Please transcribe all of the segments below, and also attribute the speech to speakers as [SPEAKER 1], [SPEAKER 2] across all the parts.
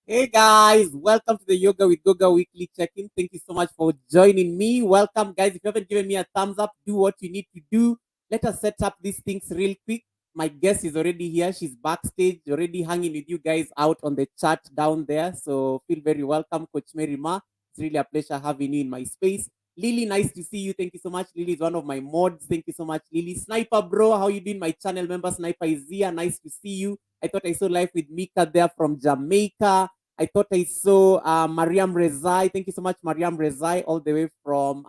[SPEAKER 1] Hey guys, welcome to the Yoga with Goga weekly check-in. Thank you so much for joining me. Welcome, guys. If you haven't given me a thumbs up, do what you need to do. Let us set up these things real quick. My guest is already here. She's backstage, already hanging with you guys out on the chat down there. So feel very welcome, Coach Mary Ma. It's really a pleasure having you in my space. Lily, nice to see you. Thank you so much. Lily is one of my mods. Thank you so much, Lily. Sniper, bro, how you doing? My channel member, Sniper is here. Nice to see you. I thought I saw live with Mika there from Jamaica. I thought I saw Mariam Rezai. Thank you so much, Mariam Rezai, all the way from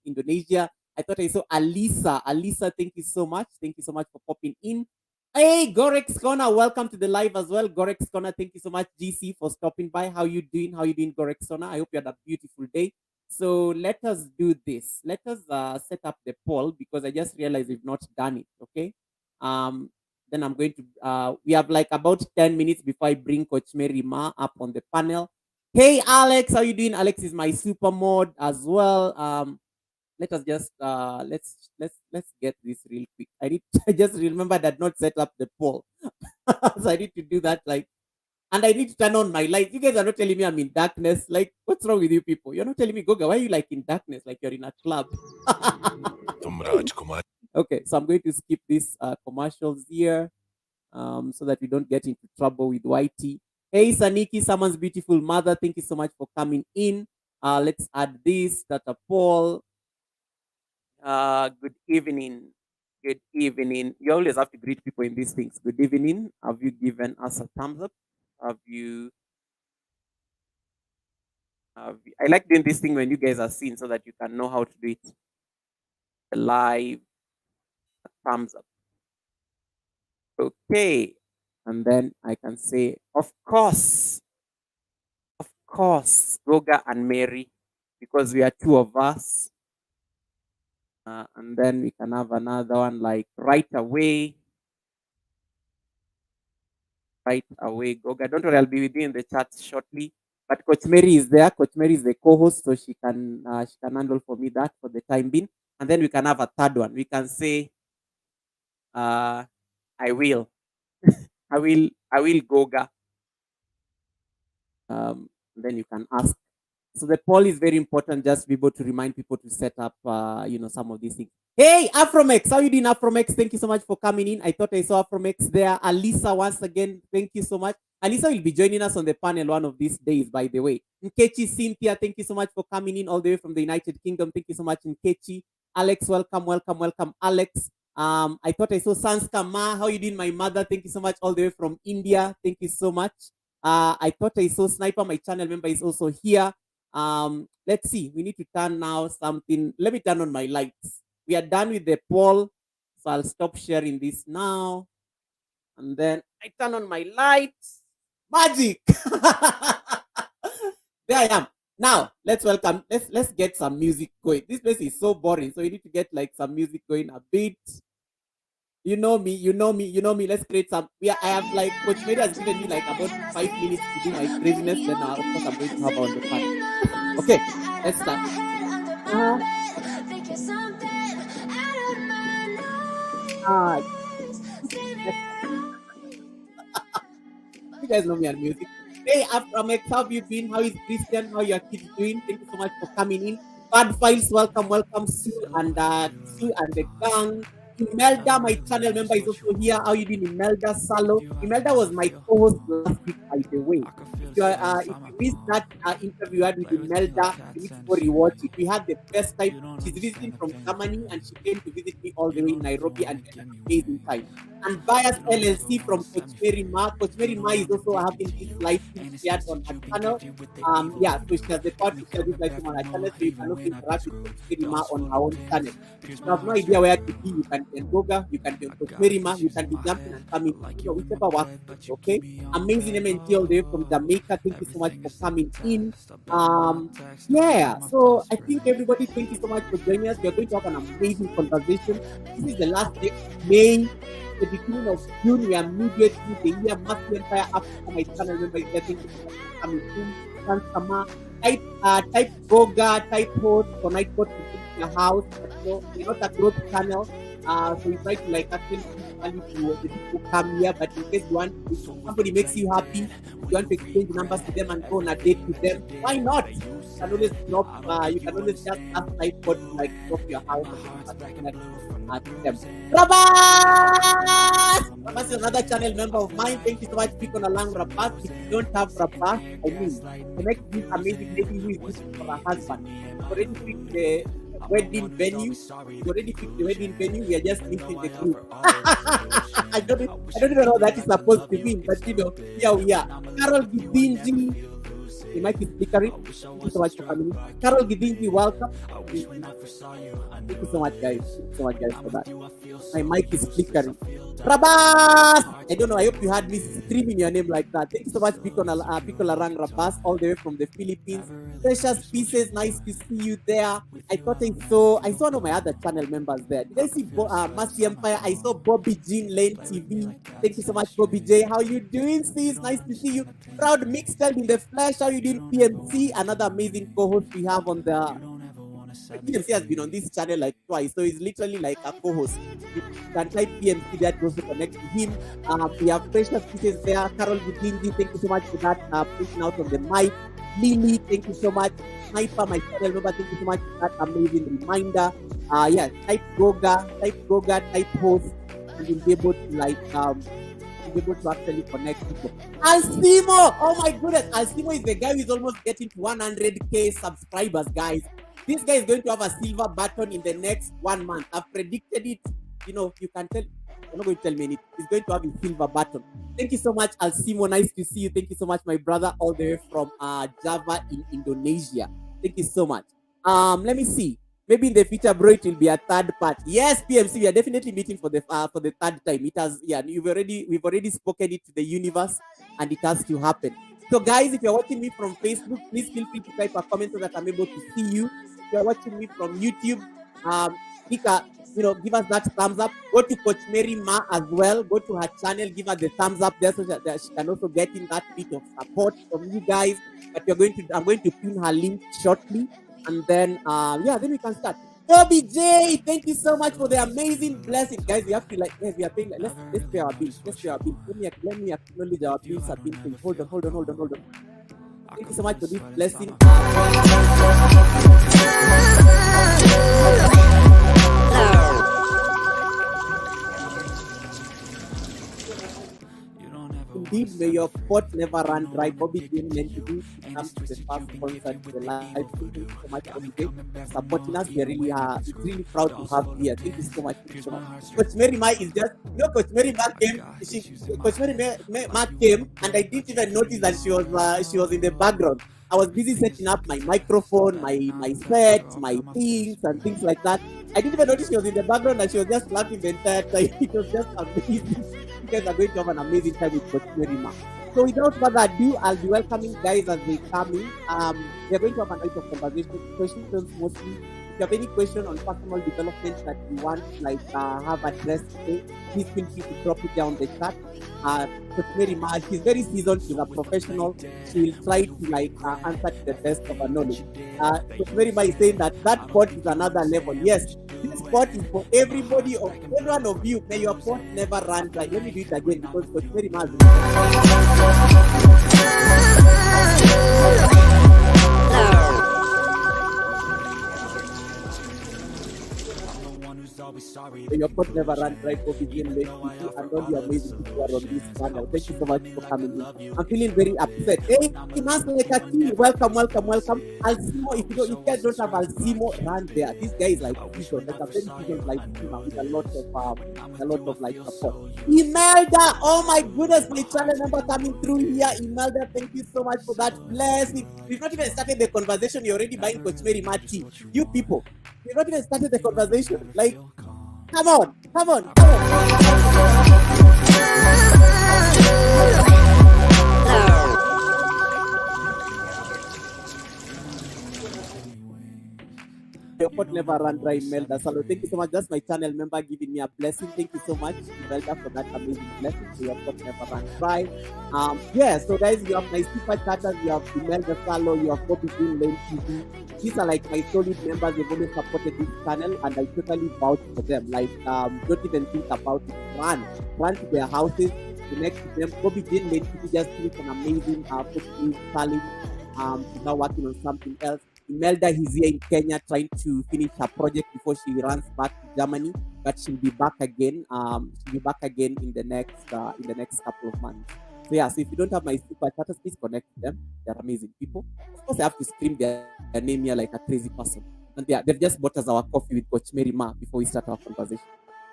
[SPEAKER 1] Indonesia. I thought I saw Alisa. Alisa, thank you so much. Thank you so much for popping in. Hey, Gorex Corner, welcome to the live as well. Gorex Corner, thank you so much, GC, for stopping by. How you doing? How you doing, Gorex Corner? I hope you had a beautiful day. So let us do this. Let us set up the poll because I just realized we've not done it. Okay. Then I'm going to, we have like about 10 minutes before I bring Coach Mary Ma up on the panel. Hey, Alex, how you doing? Alex is my super mod as well. Let us just, let's get this real quick. I need to just remember that not set up the poll. So I need to do that like, and I need to turn on my lights. You guys are not telling me I'm in darkness. Like, what's wrong with you people? You're not telling me, Goga, why are you like in darkness? Like you're in a club. Okay, so I'm going to skip these commercials here so that we don't get into trouble with YT. Hey, Saniki, someone's beautiful mother. Thank you so much for coming in. Let's add this, Tata Paul. Good evening. Good evening. You always have to greet people in these things. Good evening. Have you given us a thumbs up? Have you? I like doing this thing when you guys are seen so that you can know how to do it. Live, thumbs up. Okay. And then I can say, of course, course, Goga and Mary, because we are two of us. And then we can have another one like right away. Right away, Goga. Don't worry, I'll be with you in the chat shortly. But Coach Mary is there. Coach Mary is the co-host, so she can handle for me that for the time being. And then we can have a third one. We can say, I will, I will Goga. Then you can ask. So the poll is very important. Just be able to remind people to set up, some of these things. Hey, Afromex, how you doing, Afromex? Thank you so much for coming in. I thought I saw Afromex there. Alisa, once again, thank you so much. Alisa will be joining us on the panel one of these days, by the way. Nkechi Cynthia, thank you so much for coming in all the way from the United Kingdom. Thank you so much, Nkechi. Alex, welcome, Alex. I thought I saw Sanska Ma. How you doing, my mother? Thank you so much, all the way from India. Thank you so much. I thought I saw Sniper, my channel member, is also here. Let's see. We need to turn now something. Let me turn on my lights. We are done with the poll, so I'll stop sharing this now. And then I turn on my lights. Magic! There I am. Now let's welcome. Let's get some music going. This place is so boring, so we need to get like some music going a bit. You know me. Let's create some. I have like Coach Mary has given me like about 5 minutes to do my craziness. Then of course I'm going to have on the fun. Okay, let's start. You guys know me and music. Hey, Aframex, how have you been? How is Christian? How your kids doing? Thank you so much for coming in. Bad Files, welcome, Sue and the gang. Imelda, my channel member, is also here. How you doing, Imelda Salo? Imelda was my co-host last week, by the way. If you missed that interview I had with Imelda, you need to go rewatch it. We had the best time. She's visiting from Germany and she came to visit me all the way in Nairobi and had an amazing time. And Bias LLC from Coach Mary Ma. Coach Mary Ma is also having this live stream shared on her channel. So she has the power to share this live stream on her channel, so you can also interact with Coach Mary Ma on her own channel. If you have no idea where to be, you can be Goga, you can be Coach Mary Ma, you can be jumping and coming, whichever works. Okay, amazing MNT all the way from Jamaica. Thank you so much for coming in. So I think everybody, thank you so much for joining us. We are going to have an amazing conversation. This is the last day of May. The beginning of June, we are midway through the year. Massive Empire Africa, my channel member is getting coming soon. Type Goga, type host for night court to your house. So we're not a growth channel. So we try to like actually to the people come here, but in case you want, if somebody makes you happy, you want to exchange numbers to them and go on a date with them, why not? You can always drop. You can always just ask type code to like drop your house to them. Rabas! Rabas is another channel member of mine. Thank you so much, Pico Nalang Rabas. If you don't have Rabas, connect this amazing lady who is looking for a husband. Already picked the wedding venue. You already picked the wedding venue. We are just missing the group. I don't even know what that is supposed to mean, but here we are. Carol Gidinji. The mic is flickering. Thank you so much for coming in. Carol Gidinji, welcome. Thank you so much, guys. Thank you so much, guys, for that. My mic is flickering. Rabas! I don't know. I hope you had me screaming your name like that. Thank you so much, Pico Larang Rabas, all the way from the Philippines. Precious Pieces, nice to see you there. I thought I saw one of my other channel members there. Did I see Massy Empire? I saw Bobby Jean Lane TV. Thank you so much, Bobby J. How you doing, sis? Nice to see you. Proud Mixed in the flesh. How you doing, PMC? Another amazing co-host we have on the. PMC has been on this channel like twice, so he's literally like a co-host. You can type PMC that goes to connect to him. We have Precious Pieces there. Carol Gutindi, thank you so much for that. Pushing out on the mic. Lily, thank you so much. Sniper, my channel member, thank you so much for that amazing reminder. Type Goga, type host, and you'll be able to actually connect people. Alcimo! Oh my goodness, Alcimo is the guy who is almost getting to 100k subscribers, guys. This guy is going to have a silver button in the next 1 month. I've predicted it. You can tell. You're not going to tell me anything. He's going to have a silver button. Thank you so much, Alcimo. Nice to see you. Thank you so much, my brother, all the way from Java in Indonesia. Thank you so much. Let me see. Maybe in the future, bro, it will be a third part. Yes, PMC, we are definitely meeting for the third time. It has, we've already spoken it to the universe, and it has to happen. So, guys, if you're watching me from Facebook, please feel free to type a comment so that I'm able to see you. If you're watching me from YouTube, click give us that thumbs up. Go to Coach Mary Ma as well. Go to her channel, give her the thumbs up there so that she can also get in that bit of support from you guys. But I'm going to pin her link shortly, and then then we can start. Bobby J, thank you so much for the amazing blessing, guys. We have to guys, we are paying. Let's pay our bills. Let's pay our bills. Let me acknowledge our bills have been paid. Hold on. Thank you so much for this blessing. Indeed, may your pot never run dry. Bobby didn't meant to do. Comes to the first sponsor to the live. Thank you so much, Bobby J, supporting us. We are really proud to have you here. Thank you so much. Coach Mary Ma is just, Coach Mary Ma came. Coach Mary Ma came, and I didn't even notice that she was in the background. I was busy setting up my microphone, my set, my things, and things like that. I didn't even notice she was in the background, and she was just laughing the entire time. It was just amazing. You guys are going to have an amazing time with Coach Mary Ma. So without further ado, I'll be welcoming guys as they come in. We're going to have a night of conversation, questions mostly. If you have any question on personal development that you want, have addressed today, please feel free to drop it down the chat. Coach Mary Ma, she's very seasoned, she's a professional. She will try to answer to the best of her knowledge. Coach Mary Ma is saying that pot is another level. Yes, this pot is for everybody, or every one of you. May your pot never run dry. Let me do it again because Coach Mary Ma your pot never run dry for begin late and all the amazing people are on this channel. Thank you so much for coming in. I'm feeling very upset. Hey, welcome. Alcimo, if you guys don't have Alcimo, run there. This guy is like a very decent with a lot of support. Imelda, oh my goodness, my channel member coming through here. Imelda, thank you so much for that blessing. We've not even started the conversation. You're already buying Coach Mary Ma tea. You people, we've not even started the conversation. Come on. Your pot never run dry, Imelda. So thank you so much. That's my channel member giving me a blessing. Thank you so much, Imelda, for that amazing blessing. So your pot never run dry. So guys, you have my super chatters, you have Imelda Salo, you have Bobby Green Lane TV. These are like my solid members. They've always supported this channel, and I totally vouch for them. Don't even think about it. Run to their houses, connect to them. Bobby Green Lane TV just finished an amazing challenge. She's now working on something else. Imelda, he's here in Kenya trying to finish her project before she runs back to Germany, but she'll be back again. In the next couple of months. So if you don't have my super chatters, please connect with them. They're amazing people. Of course, I have to scream their name here like a crazy person. And they've just bought us our coffee with Coach Mary Ma before we start our conversation.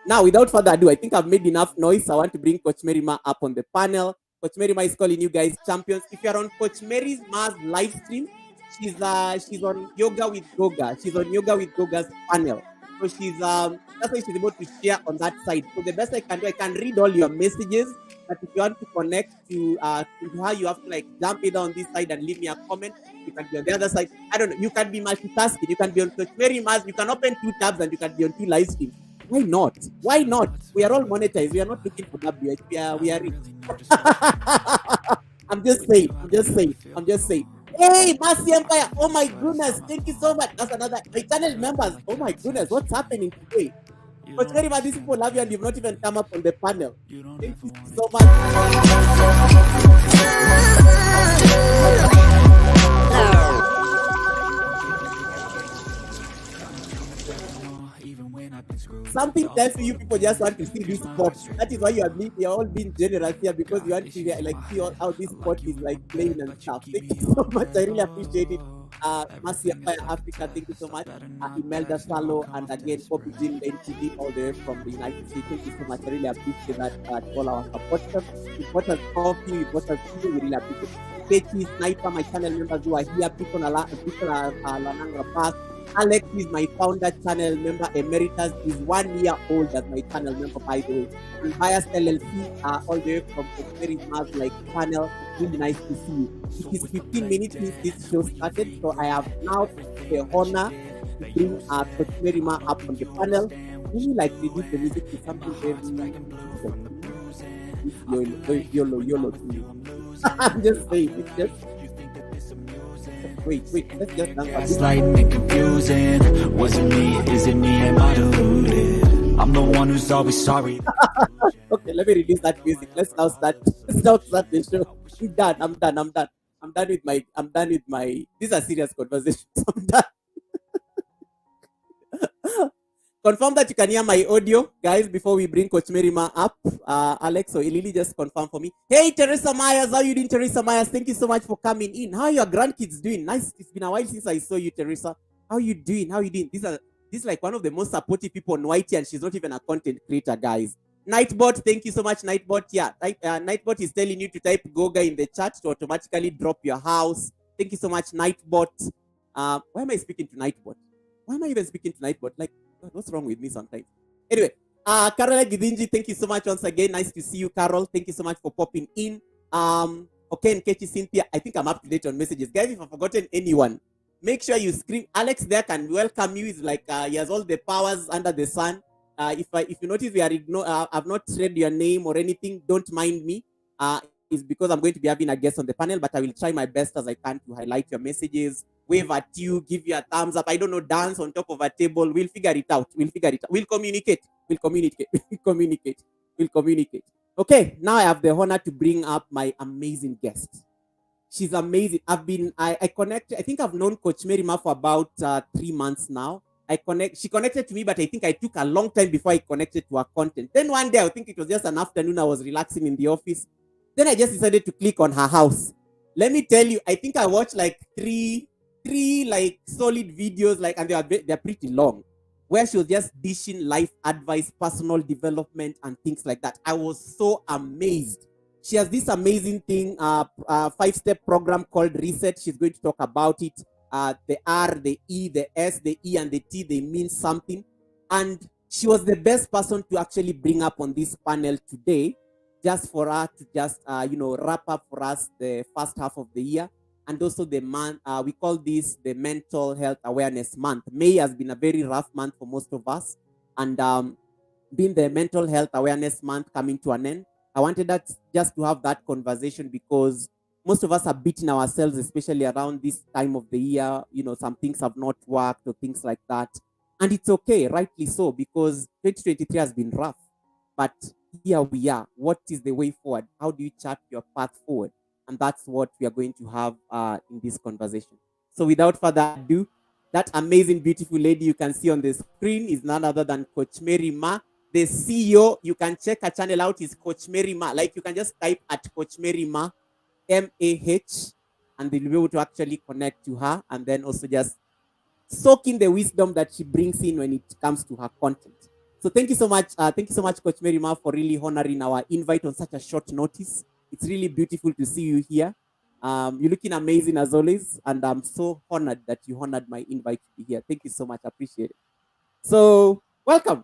[SPEAKER 1] Now, without further ado, I think I've made enough noise. I want to bring Coach Mary Ma up on the panel. Coach Mary Ma is calling you guys champions. If you're on Coach Mary Ma's live stream, she's on Yoga with Goga. She's on Yoga with Goga's panel. So she's that's why she's able to share on that side. So the best I can do, I can read all your messages. But if you want to connect to her, you have to jump either on this side and leave me a comment. You can be on the other side. I don't know. You can be multitasking. You can be on Coach Mary Mars. You can open 2 tabs and you can be on 2 live streams. Why not? We are all monetized. We are not looking for WH. We are rich. I'm just saying. Hey, Mercy Empire. Oh my goodness. Thank you so much. That's another. My channel members. Oh my goodness. What's happening today? But very much, these people love you and you've not even come up on the panel. Thank you so much. Something tells me you people just want to see this sport. That is why you're all being generous here, because you want to see how this sport is playing and stuff. Thank you so much. I really appreciate it. Mercy Empire Africa, thank you so much. Imelda Salo, and again Bobby Jim NTV all the way from the United States. Thank you so much. I really appreciate that. All our supporters, supporters coffee, supporters tea, we really appreciate it. Katie Sniper, my channel members who are here, people are Lanangra Pass, Alex is my founder channel member emeritus. Is 1 year old as my channel member, by the way. And Bias LLC, all the way from Coach Mars like panel. Really nice to see you. It is 15 minutes since this show started, so I have now the honor to bring Coach Ma up on the panel. Really like reduce the music to something very YOLO to me. I'm just saying, it's just wait, let's just dance.
[SPEAKER 2] Gaslighting and confusing. Was it me? Is it me? Am I deluded? I'm the one who's always sorry.
[SPEAKER 1] Okay, let me reduce that music. Let's now start the show. I'm done. I'm done with my these are serious conversations. I'm done. Confirm that you can hear my audio, guys, before we bring Coach Merima up. Alex or Ilili, just confirm for me. Hey, Teresa Myers, how you doing, Teresa Myers? Thank you so much for coming in. How are your grandkids doing? Nice. It's been a while since I saw you, Teresa. How you doing? This is like one of the most supportive people on YT, and she's not even a content creator, guys. Nightbot, thank you so much, Nightbot. Yeah, Nightbot is telling you to type Goga in the chat to automatically drop your house. Thank you so much, Nightbot. Why am I speaking to Nightbot? Why am I even speaking to Nightbot? Like, what's wrong with me sometimes? Anyway, Carol Gidinji, thank you so much once again. Nice to see you, Carol. Thank you so much for popping in. Okay, Nkechi Cynthia, I think I'm up to date on messages. Guys, if I've forgotten anyone, make sure you scream. Alex there can welcome you. He's like, he has all the powers under the sun. If you notice we are I've not said your name or anything, don't mind me. It's because I'm going to be having a guest on the panel, but I will try my best as I can to highlight your messages, wave at you, give you a thumbs up. I don't know, dance on top of a table. We'll figure it out. We'll communicate. Okay, now I have the honor to bring up my amazing guest. She's amazing. I connected. I think I've known Coach Merima for about 3 months now. She connected to me, but I think I took a long time before I connected to her content. Then one day, I think it was just an afternoon, I was relaxing in the office. Then I just decided to click on her house. Let me tell you, I think I watched like three like solid videos, like, and they're pretty long, where she was just dishing life advice, personal development, and things like that. I was so amazed. She has this amazing thing, 5-step program called Reset. She's going to talk about it. The R, the E, the S, the E, and the T, they mean something. And she was the best person to actually bring up on this panel today, just for her to just, wrap up for us the first half of the year. And also the month, we call this the Mental Health Awareness Month. May has been a very rough month for most of us. And being the Mental Health Awareness Month coming to an end, I wanted that just to have that conversation, because most of us are beating ourselves, especially around this time of the year. Some things have not worked or things like that. And it's okay, rightly so, because 2023 has been rough. But here we are. What is the way forward? How do you chart your path forward? And that's what we are going to have in this conversation. So without further ado, that amazing, beautiful lady you can see on the screen is none other than Coach Merima, the CEO. You can check her channel out, is Coach Merima. Like, you can just type at Coach Merima, MAH, and they'll be able to actually connect to her, and then also just soak in the wisdom that she brings in when it comes to her content. So thank you so much. Thank you so much, Coach Merima, for really honoring our invite on such a short notice. It's really beautiful to see you here. You're looking amazing as always, and I'm so honored that you honored my invite to be here. Thank you so much. I appreciate it. So welcome.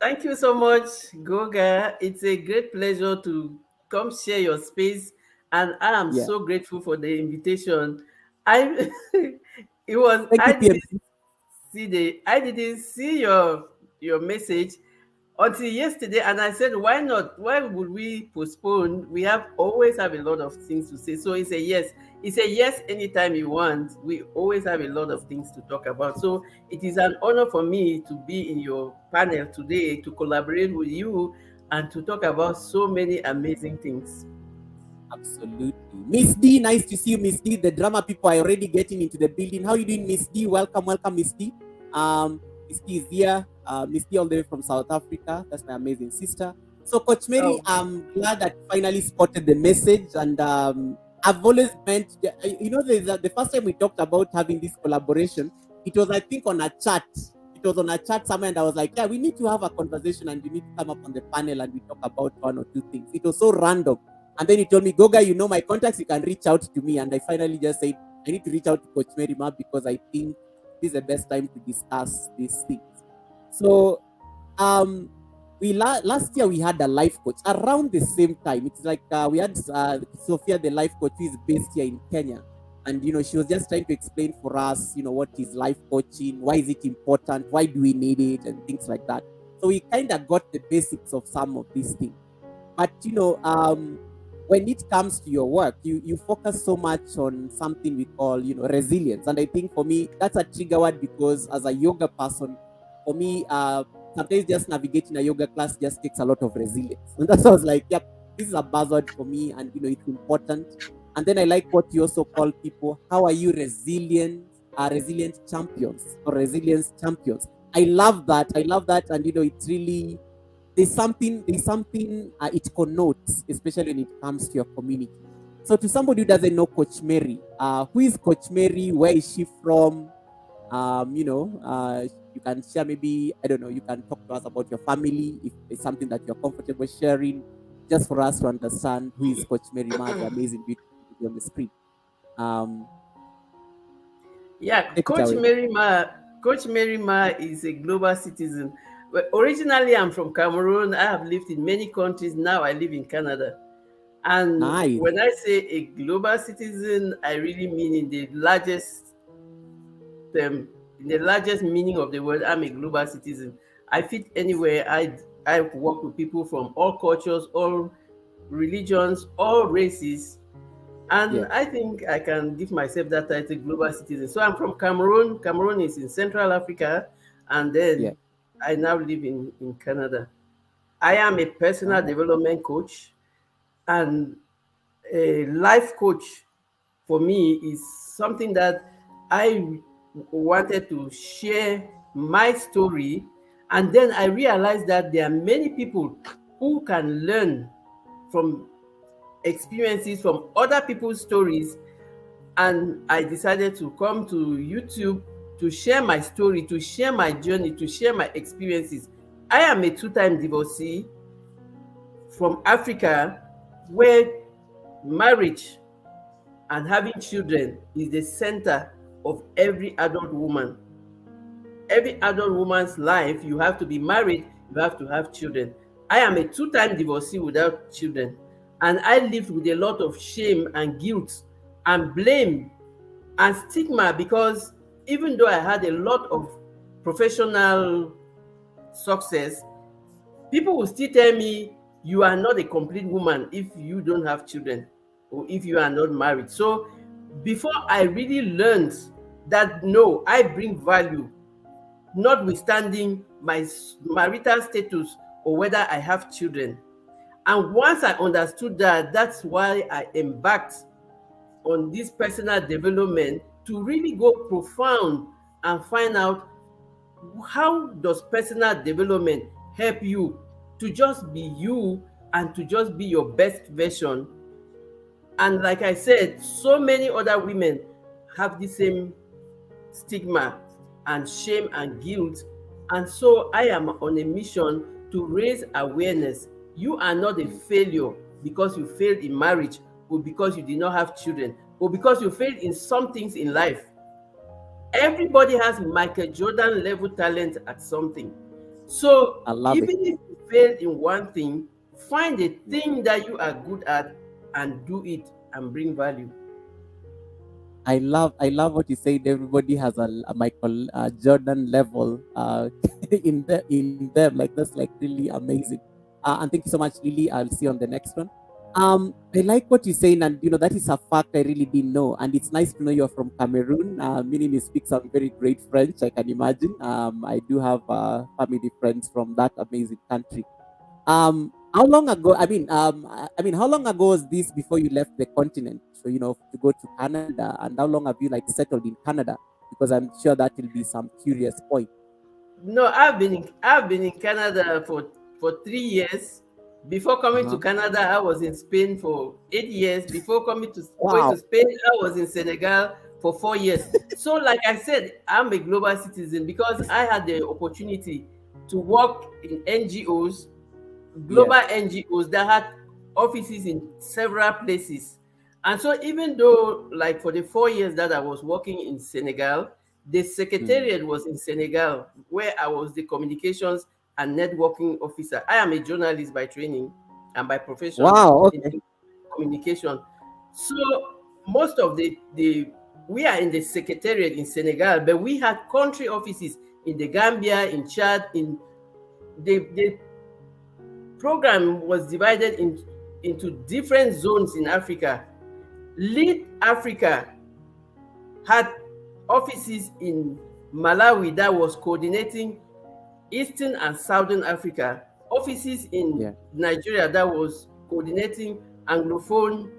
[SPEAKER 3] Thank you so much, Goga. It's a great pleasure to come share your space, and I am so grateful for the invitation. I it was
[SPEAKER 1] Thank you, PMC.
[SPEAKER 3] I didn't see your message until yesterday, and I said, why not? Why would we postpone? We always have a lot of things to say. So it's a yes. It's a yes anytime you want. We always have a lot of things to talk about. So it is an honor for me to be in your panel today, to collaborate with you and to talk about so many amazing things.
[SPEAKER 1] Absolutely. Miss D, nice to see you, Miss D. The drama people are already getting into the building. How are you doing, Miss D? Welcome, Miss D. Miss D is here. Miss D all the way from South Africa. That's my amazing sister. So, Coach Mary, I'm glad that you finally spotted the message. And I've always meant, the first time we talked about having this collaboration, it was, I think, on a chat. It was on a chat somewhere, and I was like, yeah, we need to have a conversation, and you need to come up on the panel and we talk about one or two things. It was so random. And then he told me, Goga, you know my contacts, you can reach out to me. And I finally just said, I need to reach out to Coach Merima, because I think this is the best time to discuss these things. So um last year we had a life coach around the same time. It's like we had Sophia, the life coach, who is based here in Kenya, and she was just trying to explain for us, what is life coaching, why is it important, why do we need it, and things like that. So we kind of got the basics of some of these things. But when it comes to your work, you focus so much on something we call resilience. And I think for me that's a trigger word, because as a yoga person, for me, sometimes just navigating a yoga class just takes a lot of resilience. And that's why I was like, yep, this is a buzzword for me, and it's important. And then I like what you also call people, how are you resilient, resilient champions or resilience champions. I love that, and it's really, there's something it connotes, especially when it comes to your community. So to somebody who doesn't know Coach Mary, who is Coach Mary? Where is she from? You can share, maybe, I don't know, you can talk to us about your family if it's something that you're comfortable sharing, just for us to understand who is Coach Mary Ma, the amazing beautiful lady on the screen. Um,
[SPEAKER 3] Yeah,
[SPEAKER 1] Take it away.
[SPEAKER 3] Coach Merima is a global citizen. Well, originally, I'm from Cameroon. I have lived in many countries. Now I live in Canada. And
[SPEAKER 1] Nice.
[SPEAKER 3] when I say a global citizen, I really mean in the largest meaning of the word. I'm a global citizen. I fit anywhere. I work with people from all cultures, all religions, all races, and
[SPEAKER 1] Yeah,
[SPEAKER 3] I think I can give myself that title, global citizen. So I'm from Cameroon. Cameroon is in Central Africa, and
[SPEAKER 1] yeah.
[SPEAKER 3] then I now live in Canada. I am a personal
[SPEAKER 1] Oh,
[SPEAKER 3] development coach and a life coach. For me is something that I wanted to share my story, and then I realized that there are many people who can learn from experiences from other people's stories, and I decided to come to YouTube to share my story, to share my journey, to share my experiences. I am a two-time divorcee from Africa, where marriage and having children is the center of every adult woman. Every adult woman's life, you have to be married, you have to have children. I am a two-time divorcee without children, and I lived with a lot of shame and guilt and blame and stigma, because even though I had a lot of professional success, people will still tell me you are not a complete woman if you don't have children or if you are not married. So before I really learned that no, I bring value, notwithstanding my marital status or whether I have children. And once I understood that, that's why I embarked on this personal development, to really go profound and find out how does personal development help you to just be you and to just be your best version. And like I said, so many other women have the same stigma and shame and guilt. And so I am on a mission to raise awareness. You are not a failure because you failed in marriage, or because you did not have children, or because you failed in some things in life. Everybody has Michael Jordan level talent at something. So
[SPEAKER 1] I love it.
[SPEAKER 3] even if you fail in one thing, find a
[SPEAKER 1] Yeah.
[SPEAKER 3] thing that you are good at and do it and bring value.
[SPEAKER 1] I love what you said. Everybody has a Michael Jordan level in them. Like, that's like really amazing. And thank you so much, Lily. I'll see you on the next one. I like what you're saying, and that is a fact I really didn't know. And it's nice to know you're from Cameroon, meaning you speak some very great French. I can imagine. I do have family friends from that amazing country. How long ago? I mean, how long ago was this before you left the continent? So to go to Canada, and how long have you like settled in Canada? Because I'm sure that will be some curious point.
[SPEAKER 3] No, I've been in Canada for 3 years. Before coming to
[SPEAKER 1] Uh-huh.
[SPEAKER 3] Canada, I was in Spain for 8 years. Before going to
[SPEAKER 1] Wow.
[SPEAKER 3] Spain, I was in Senegal for 4 years. So, like I said, I'm a global citizen because I had the opportunity to work in NGOs,
[SPEAKER 1] Yeah.
[SPEAKER 3] global NGOs that had offices in several places. And so, even though, like for the 4 years that I was working in Senegal, The
[SPEAKER 1] Mm.
[SPEAKER 3] secretariat was in Senegal, where I was the communications and networking officer. I am a journalist by training and by profession
[SPEAKER 1] Wow.
[SPEAKER 3] in
[SPEAKER 1] Okay.
[SPEAKER 3] communication. So most of the we are in the secretariat in Senegal, but we had country offices in the Gambia, in Chad, in the program was divided into different zones in Africa. Lead Africa had offices in Malawi that was coordinating Eastern and Southern Africa, offices in
[SPEAKER 1] Yeah.
[SPEAKER 3] Nigeria that was coordinating Anglophone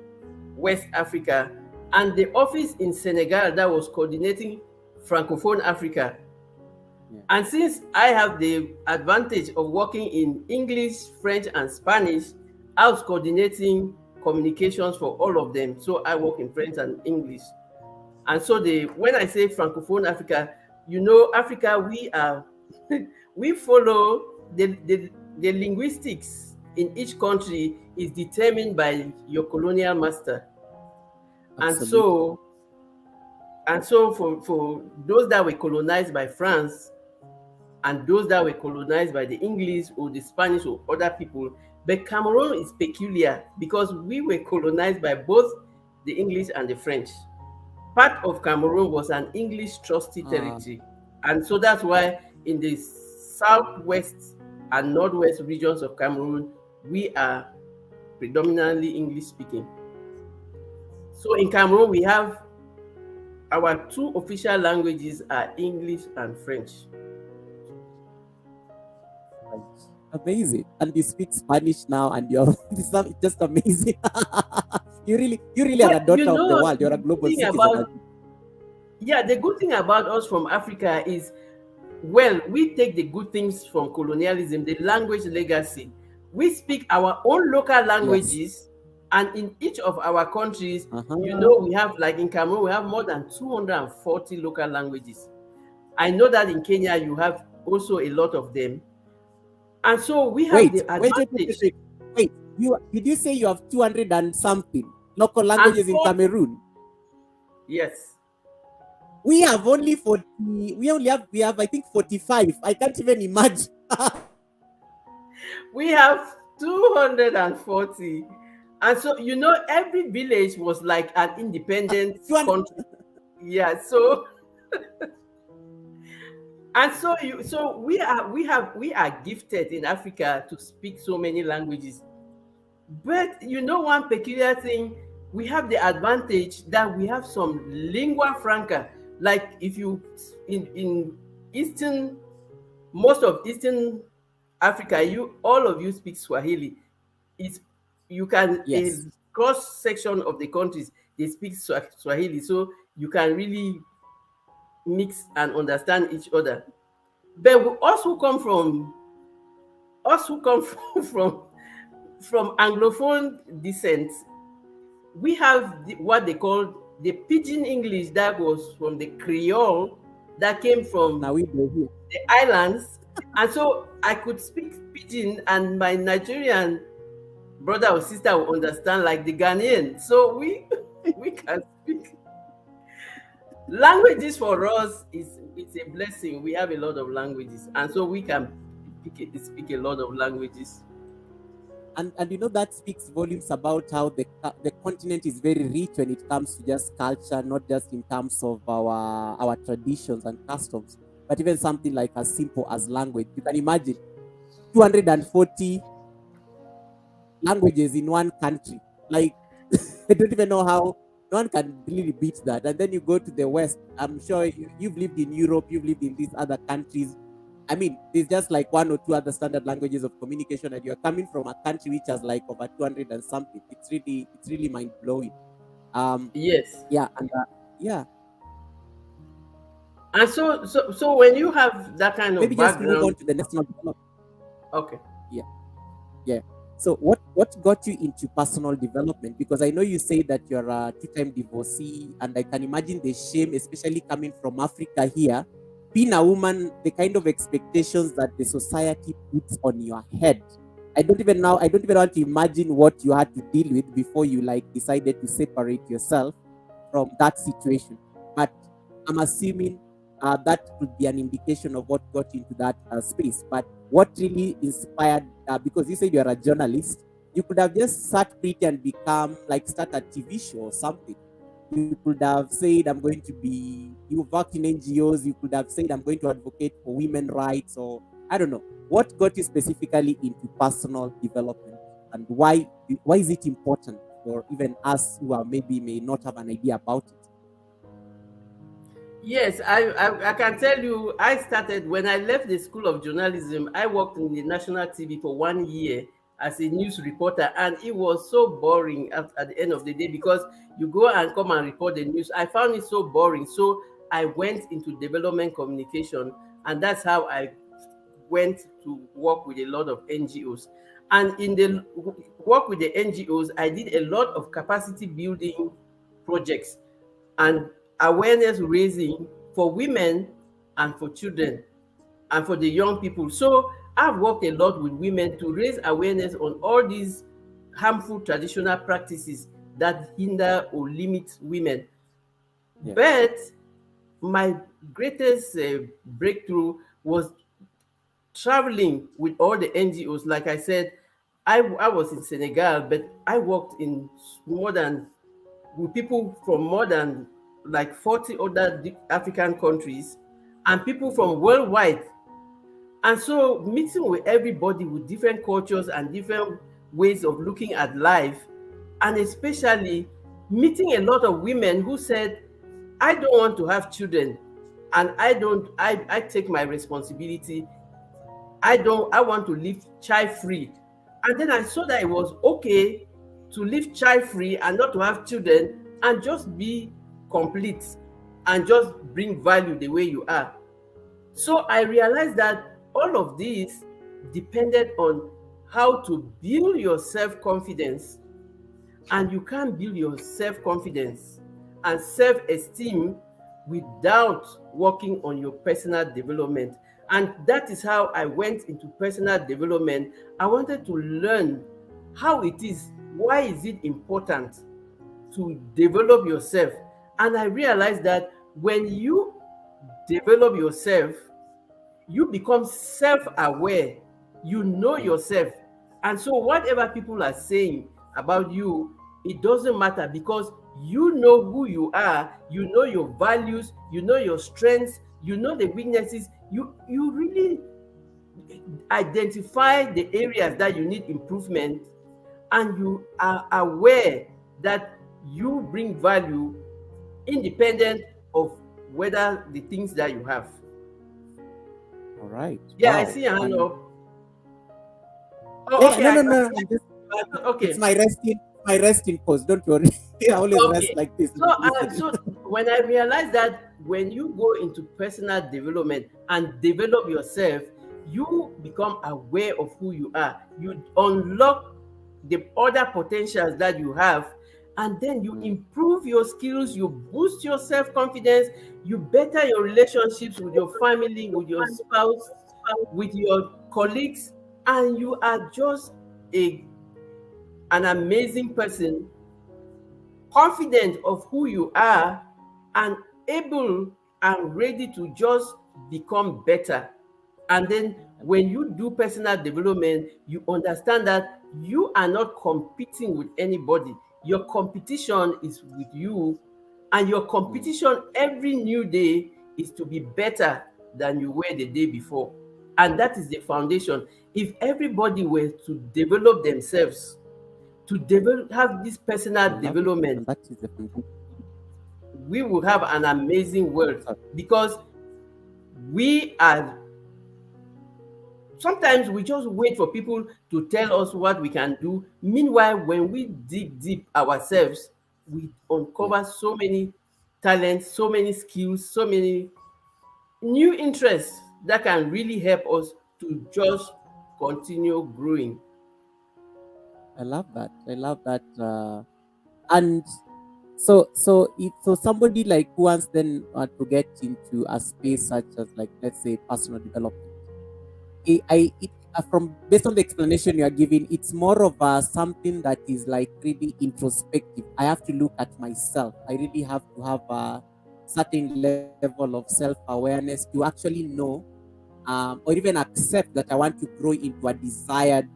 [SPEAKER 3] West Africa, and the office in Senegal that was coordinating Francophone Africa.
[SPEAKER 1] Yeah.
[SPEAKER 3] And since I have the advantage of working in English, French, and Spanish, I was coordinating communications for all of them. So I work in French and English. And so the when I say Francophone Africa, Africa, we are we follow the linguistics in each country is determined by your colonial master. And
[SPEAKER 1] Absolutely.
[SPEAKER 3] so for those that were colonized by France and those that were colonized by the English or the Spanish or other people, but Cameroon is peculiar because we were colonized by both the English and the French. Part of Cameroon was an English trustee
[SPEAKER 1] Uh,
[SPEAKER 3] territory. And so that's why in the southwest and northwest regions of Cameroon, we are predominantly English speaking. So in Cameroon, we have our two official languages are English and French.
[SPEAKER 1] right. Amazing. And you speak Spanish now, and you're this is just amazing. You really are
[SPEAKER 3] But
[SPEAKER 1] a daughter of the world. You're a
[SPEAKER 3] the good
[SPEAKER 1] global
[SPEAKER 3] thing
[SPEAKER 1] citizen.
[SPEAKER 3] about yeah, the good thing about us from Africa is, well, we take the good things from colonialism, the language legacy. We speak our own local
[SPEAKER 1] Yes.
[SPEAKER 3] languages, and in each of our countries,
[SPEAKER 1] Uh-huh.
[SPEAKER 3] we have, like in Cameroon, we have more than 240 local languages. I know that in Kenya, you have also a lot of them. And so we have
[SPEAKER 1] Wait,
[SPEAKER 3] the
[SPEAKER 1] wait, wait, wait, wait,
[SPEAKER 3] advantage.
[SPEAKER 1] wait. Wait, did you say you have 200 and something local
[SPEAKER 3] And
[SPEAKER 1] languages in
[SPEAKER 3] 40,
[SPEAKER 1] Cameroon?
[SPEAKER 3] yes,
[SPEAKER 1] We have only 40. We have I think 45. I can't even imagine.
[SPEAKER 3] we have 240. And so, every village was like an independent
[SPEAKER 1] 200.
[SPEAKER 3] country. Yeah, so and so we are gifted in Africa to speak so many languages. But one peculiar thing, we have the advantage that we have some lingua franca. Like if you in Eastern most of Eastern Africa, all of you speak Swahili. It's you can a
[SPEAKER 1] Yes.
[SPEAKER 3] cross section of the countries they speak Swahili, so you can really mix and understand each other. But us who come from Anglophone descent, we have what they call the pidgin English that was from the Creole that came from
[SPEAKER 1] Now we go here.
[SPEAKER 3] the islands. And so I could speak pidgin, and my Nigerian brother or sister will understand like the Ghanaian. So we we can speak languages. For us it's a blessing. We have a lot of languages, and so we can speak a lot of languages.
[SPEAKER 1] And that speaks volumes about how the continent is very rich when it comes to just culture, not just in terms of our traditions and customs, but even something like as simple as language. You can imagine 240 languages in one country. Like I don't even know how no one can really beat that. And then you go to the West. I'm sure you've lived in Europe, you've lived in these other countries. I mean, there's just like one or two other standard languages of communication, and you're coming from a country which has like over 200 and something. It's really mind blowing. Um,
[SPEAKER 3] Yes.
[SPEAKER 1] yeah, and yeah,
[SPEAKER 3] And so when you have that kind
[SPEAKER 1] maybe
[SPEAKER 3] of
[SPEAKER 1] just to move on
[SPEAKER 3] background,
[SPEAKER 1] to the next one.
[SPEAKER 3] okay.
[SPEAKER 1] Yeah, yeah. So what got you into personal development? Because I know you say that you're a two-time divorcee, and I can imagine the shame, especially coming from Africa here, being a woman, the kind of expectations that the society puts on your head. I don't even want to imagine what you had to deal with before you like decided to separate yourself from that situation. But I'm assuming that could be an indication of what got into that space. But what really inspired, because you said you're a journalist, you could have just sat pretty and become like start a TV show or something. You could have said, I'm going to be, you worked in NGOs, you could have said, I'm going to advocate for women rights, or I don't know. What got you specifically into personal development, and why is it important for even us who are maybe may not have an idea about it?
[SPEAKER 3] Yes, I can tell you, I started when I left the School of Journalism. I worked in the national TV for 1 year as a news reporter, and it was so boring at the end of the day because you go and come and report the news. I found it so boring. So I went into development communication, and that's how I went to work with a lot of NGOs. And in the work with the NGOs, I did a lot of capacity building projects and awareness raising for women and for children and for the young people. So I've worked a lot with women to raise awareness on all these harmful traditional practices that hinder or limit women.
[SPEAKER 1] Yeah.
[SPEAKER 3] But my greatest breakthrough was traveling with all the NGOs. Like I said, I was in Senegal, but I worked in more than with people from more than like 40 other African countries and people from worldwide. And so meeting with everybody with different cultures and different ways of looking at life, and especially meeting a lot of women who said, I don't want to have children and I take my responsibility. I want to live child free. And then I saw that it was okay to live child free and not to have children and just be complete and just bring value the way you are. So I realized that all of this depended on how to build your self confidence, and you can't build your self confidence and self esteem without working on your personal development. And that is how I went into personal development. I wanted to learn how it is, why is it important to develop yourself. And I realized that when you develop yourself, you become self-aware. You know
[SPEAKER 1] Mm.
[SPEAKER 3] yourself. And so whatever people are saying about you, it doesn't matter because you know who you are, you know your values, you know your strengths, you know the weaknesses. You really identify the areas that you need improvement, and you are aware that you bring value independent of whether the things that you have.
[SPEAKER 1] All right.
[SPEAKER 3] Yeah, I
[SPEAKER 1] Wow.
[SPEAKER 3] see a hand
[SPEAKER 1] And
[SPEAKER 3] up. Oh,
[SPEAKER 1] yeah,
[SPEAKER 3] okay,
[SPEAKER 1] no,
[SPEAKER 3] I
[SPEAKER 1] no,
[SPEAKER 3] can
[SPEAKER 1] no.
[SPEAKER 3] see.
[SPEAKER 1] I'm just, it's
[SPEAKER 3] Okay,
[SPEAKER 1] my resting pose. Don't worry. I always rest
[SPEAKER 3] okay.
[SPEAKER 1] like this
[SPEAKER 3] So,
[SPEAKER 1] when I'm listening.
[SPEAKER 3] so when I realized that when you go into personal development and develop yourself, you become aware of who you are. You unlock the other potentials that you have, and then you
[SPEAKER 1] Mm.
[SPEAKER 3] improve your skills. You boost your self confidence. You better your relationships with your family, with your spouse, with your colleagues, and you are just a an amazing person, confident of who you are, and able and ready to just become better. And then when you do personal development, you understand that you are not competing with anybody. Your competition is with you, and your
[SPEAKER 1] Mm.
[SPEAKER 3] competition every new day is to be better than you were the day before. And that is the foundation. If everybody were to develop themselves, to develop, have this
[SPEAKER 1] I
[SPEAKER 3] personal
[SPEAKER 1] love it.
[SPEAKER 3] development,
[SPEAKER 1] And that is the foundation.
[SPEAKER 3] we will have an amazing world
[SPEAKER 1] Sorry.
[SPEAKER 3] because we are sometimes we just wait for people to tell us what we can do. Meanwhile, when we dig deep ourselves, we
[SPEAKER 1] Yeah.
[SPEAKER 3] uncover so many talents, so many skills, so many new interests that can really help us to just continue growing.
[SPEAKER 1] I love that. I love that. And so somebody like who wants then to get into a space such as like let's say personal development. From based on the explanation you are giving, it's more of something that is like really introspective. I have to look at myself. I really have to have certain level of self-awareness to actually know, or even accept that I want to grow into a desired,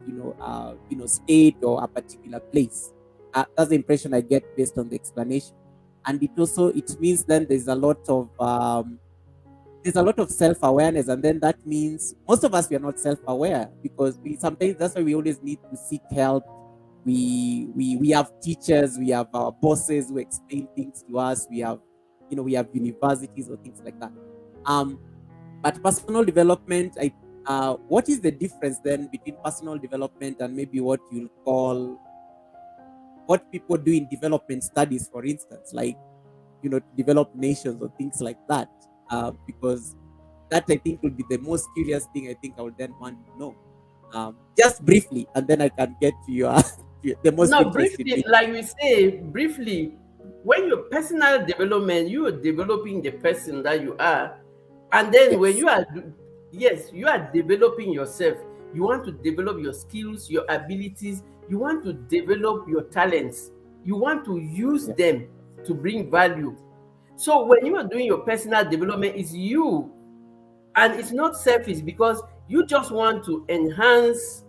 [SPEAKER 1] state or a particular place. That's the impression I get based on the explanation. And it means then there's a lot of self-awareness, and then that means most of us, we are not self-aware, because we sometimes, that's why we always need to seek help. We have teachers, we have our bosses who explain things to us, we have universities or things like that. But personal development, what is the difference then between personal development and maybe what you'll call, what people do in development studies, for instance, like, to develop nations or things like that? Because that, I think, will be the most curious thing, I think I would then want to know. Just briefly, and then I can get to your the most
[SPEAKER 3] No,
[SPEAKER 1] interesting
[SPEAKER 3] briefly,
[SPEAKER 1] bit.
[SPEAKER 3] like we say, briefly, when your personal development, you are developing the person that you are. And then when
[SPEAKER 1] Yes.
[SPEAKER 3] you are, yes, you are developing yourself. You want to develop your skills, your abilities. You want to develop your talents. You want to use
[SPEAKER 1] Yeah.
[SPEAKER 3] them to bring value. So when you are doing your personal development, it's you, and it's not selfish, because you just want to enhance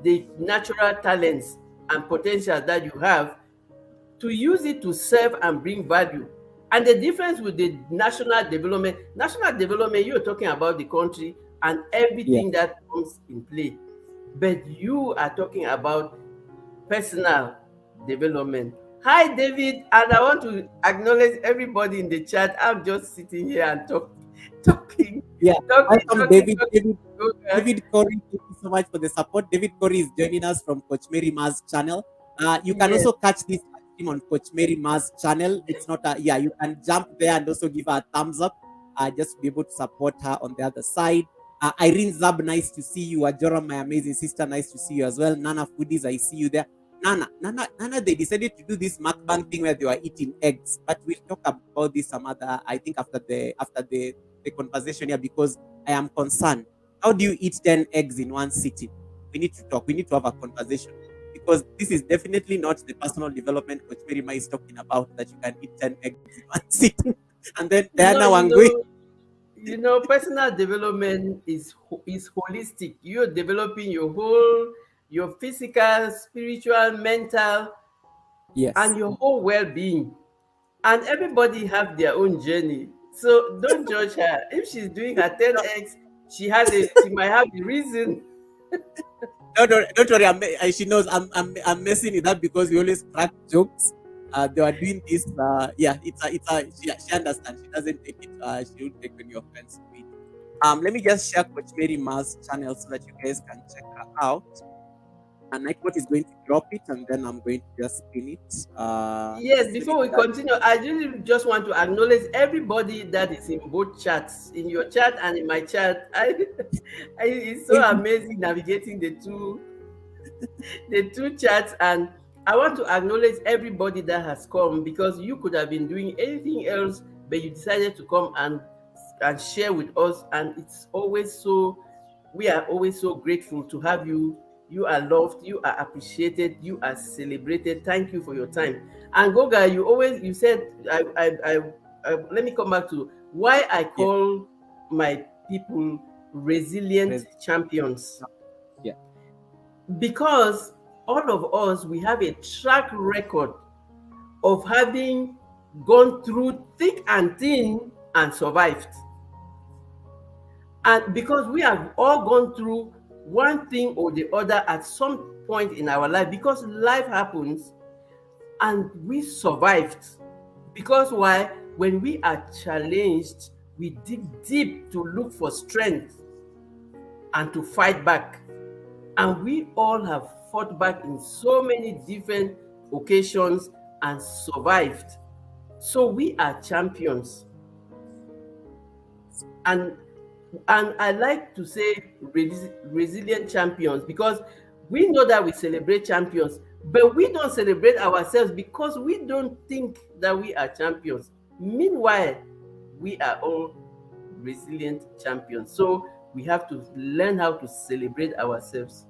[SPEAKER 3] the natural talents and potential that you have, to use it to serve and bring value. And the difference with the national development, you're talking about the country and
[SPEAKER 1] Yeah.
[SPEAKER 3] everything that comes in play. But you are talking about personal development. Hi, David, and I want to acknowledge everybody in the chat. I'm just sitting here and talking,
[SPEAKER 1] Yeah.
[SPEAKER 3] talking,
[SPEAKER 1] Welcome,
[SPEAKER 3] talking,
[SPEAKER 1] David.
[SPEAKER 3] talking.
[SPEAKER 1] David,
[SPEAKER 3] Okay.
[SPEAKER 1] David Corey, thank you so much for the support. David Corey is joining us from Coach Mary Mars channel. You can
[SPEAKER 3] Yes.
[SPEAKER 1] also catch this stream on Coach Mary Mars channel. It's not a, yeah, you can jump there and also give her a thumbs up, just to be able to support her on the other side. Irene Zab, nice to see you. Ajora, my amazing sister, nice to see you as well. Nana Foodies, I see you there. Nana, they decided to do this mukbang thing where they were eating eggs, but we'll talk about this some other, I think, after the conversation here, because I am concerned. How do you eat 10 eggs in one sitting? We need to talk. We need to have a conversation, because this is definitely not the personal development Coach Merima is talking about, that you can eat 10 eggs in one sitting. And then
[SPEAKER 3] No,
[SPEAKER 1] Diana Wangui.
[SPEAKER 3] personal development is holistic. You're developing your whole, your physical, spiritual, mental, and
[SPEAKER 1] Yes.
[SPEAKER 3] your whole well-being. And everybody have their own journey. So don't judge her. If she's doing her 10x, she might have the reason.
[SPEAKER 1] Don't worry. She knows I'm messing it up, because we always crack jokes. They were doing this. Yeah, she understands. She doesn't take it. She won't take any offense to it. Let me just share Coach Mary Mars channel so that you guys can check her out. And Nightbot is going to drop it, and then I'm going to just pin it.
[SPEAKER 3] Yes,
[SPEAKER 1] Just
[SPEAKER 3] before
[SPEAKER 1] leave
[SPEAKER 3] we
[SPEAKER 1] that.
[SPEAKER 3] continue, I really just want to acknowledge everybody that is in both chats, in your chat and in my chat. It's so
[SPEAKER 1] David,
[SPEAKER 3] amazing navigating the two chats. And I want to acknowledge everybody that has come, because you could have been doing anything else, but you decided to come and share with us. And it's always so, we are always so grateful to have you. You are loved, you are appreciated, you are celebrated. Thank you for your time. And Goga, you said, let me come back to why I
[SPEAKER 1] yeah,
[SPEAKER 3] call my people resilient
[SPEAKER 1] res-
[SPEAKER 3] champions.
[SPEAKER 1] yeah,
[SPEAKER 3] Because all of us, we have a track record of having gone through thick and thin and survived. And because we have all gone through one thing or the other at some point in our life, because life happens, and we survived. Because why? When we are challenged, we dig deep to look for strength and to fight back. And we all have fought back in so many different occasions and survived. So we are champions. And I like to say resilient champions, because we know that we celebrate champions, but we don't celebrate ourselves because we don't think that we are champions. Meanwhile, we are all resilient champions. So we have to learn how to celebrate ourselves.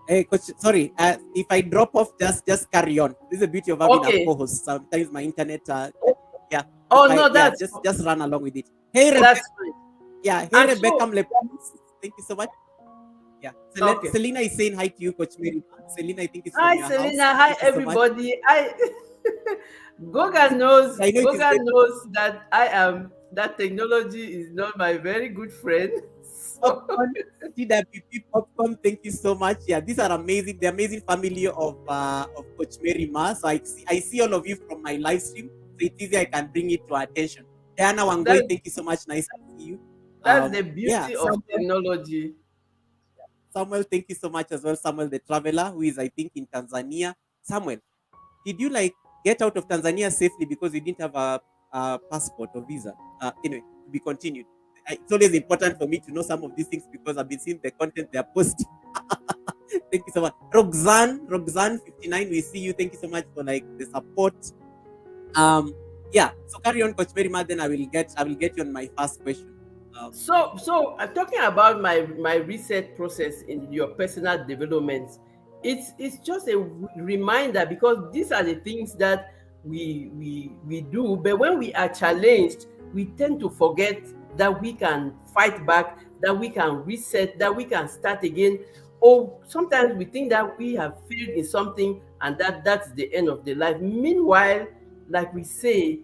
[SPEAKER 1] Hey, coach, sorry. If I drop off, just carry on. This is the beauty of having a
[SPEAKER 3] Okay.
[SPEAKER 1] co-host. Sometimes my internet, yeah. If
[SPEAKER 3] Oh
[SPEAKER 1] I,
[SPEAKER 3] no,
[SPEAKER 1] yeah,
[SPEAKER 3] that's
[SPEAKER 1] just run along with it. Hey,
[SPEAKER 3] that's
[SPEAKER 1] Rebecca.
[SPEAKER 3] fine.
[SPEAKER 1] Yeah, hey,
[SPEAKER 3] And
[SPEAKER 1] Rebecca
[SPEAKER 3] so,
[SPEAKER 1] Mlepons. Thank you so much. Yeah.
[SPEAKER 3] okay.
[SPEAKER 1] Selena is saying hi to you, Coach Mary. Selena, I think it's from
[SPEAKER 3] Hi
[SPEAKER 1] your house.
[SPEAKER 3] Selena. Hi
[SPEAKER 1] Thank you so much.
[SPEAKER 3] everybody. I Goga knows.
[SPEAKER 1] I know it is
[SPEAKER 3] Goga
[SPEAKER 1] the
[SPEAKER 3] knows that I am. That technology is not my very good friend. So
[SPEAKER 1] popcorn. CWP popcorn. Thank you so much. Yeah, these are amazing. The amazing family of Coach Mary Ma. So I see all of you from my live stream. So it's easy. I can bring it to our attention. Diana Wangoi,
[SPEAKER 3] that
[SPEAKER 1] thank you so much. Nice to see you.
[SPEAKER 3] that's the
[SPEAKER 1] Yeah,
[SPEAKER 3] beauty of
[SPEAKER 1] Samuel.
[SPEAKER 3] technology.
[SPEAKER 1] Samuel, thank you so much as well. Samuel, the traveler, who is I think in Tanzania. Samuel, did you like get out of Tanzania safely because you didn't have a passport or visa? Anyway, to be continued. It's always important for me to know some of these things because I've been seeing the content they are posting. Thank you so much. Roxanne 59, we see you. Thank you so much for like the support. Um, yeah. So carry on, Coach Mary then I will get you on my first question.
[SPEAKER 3] So talking about my reset process in your personal development, it's just a reminder, because these are the things that we do, but when we are challenged, we tend to forget that we can fight back, that we can reset, that we can start again. Or sometimes we think that we have failed in something and that's the end of the life. Meanwhile, like we say,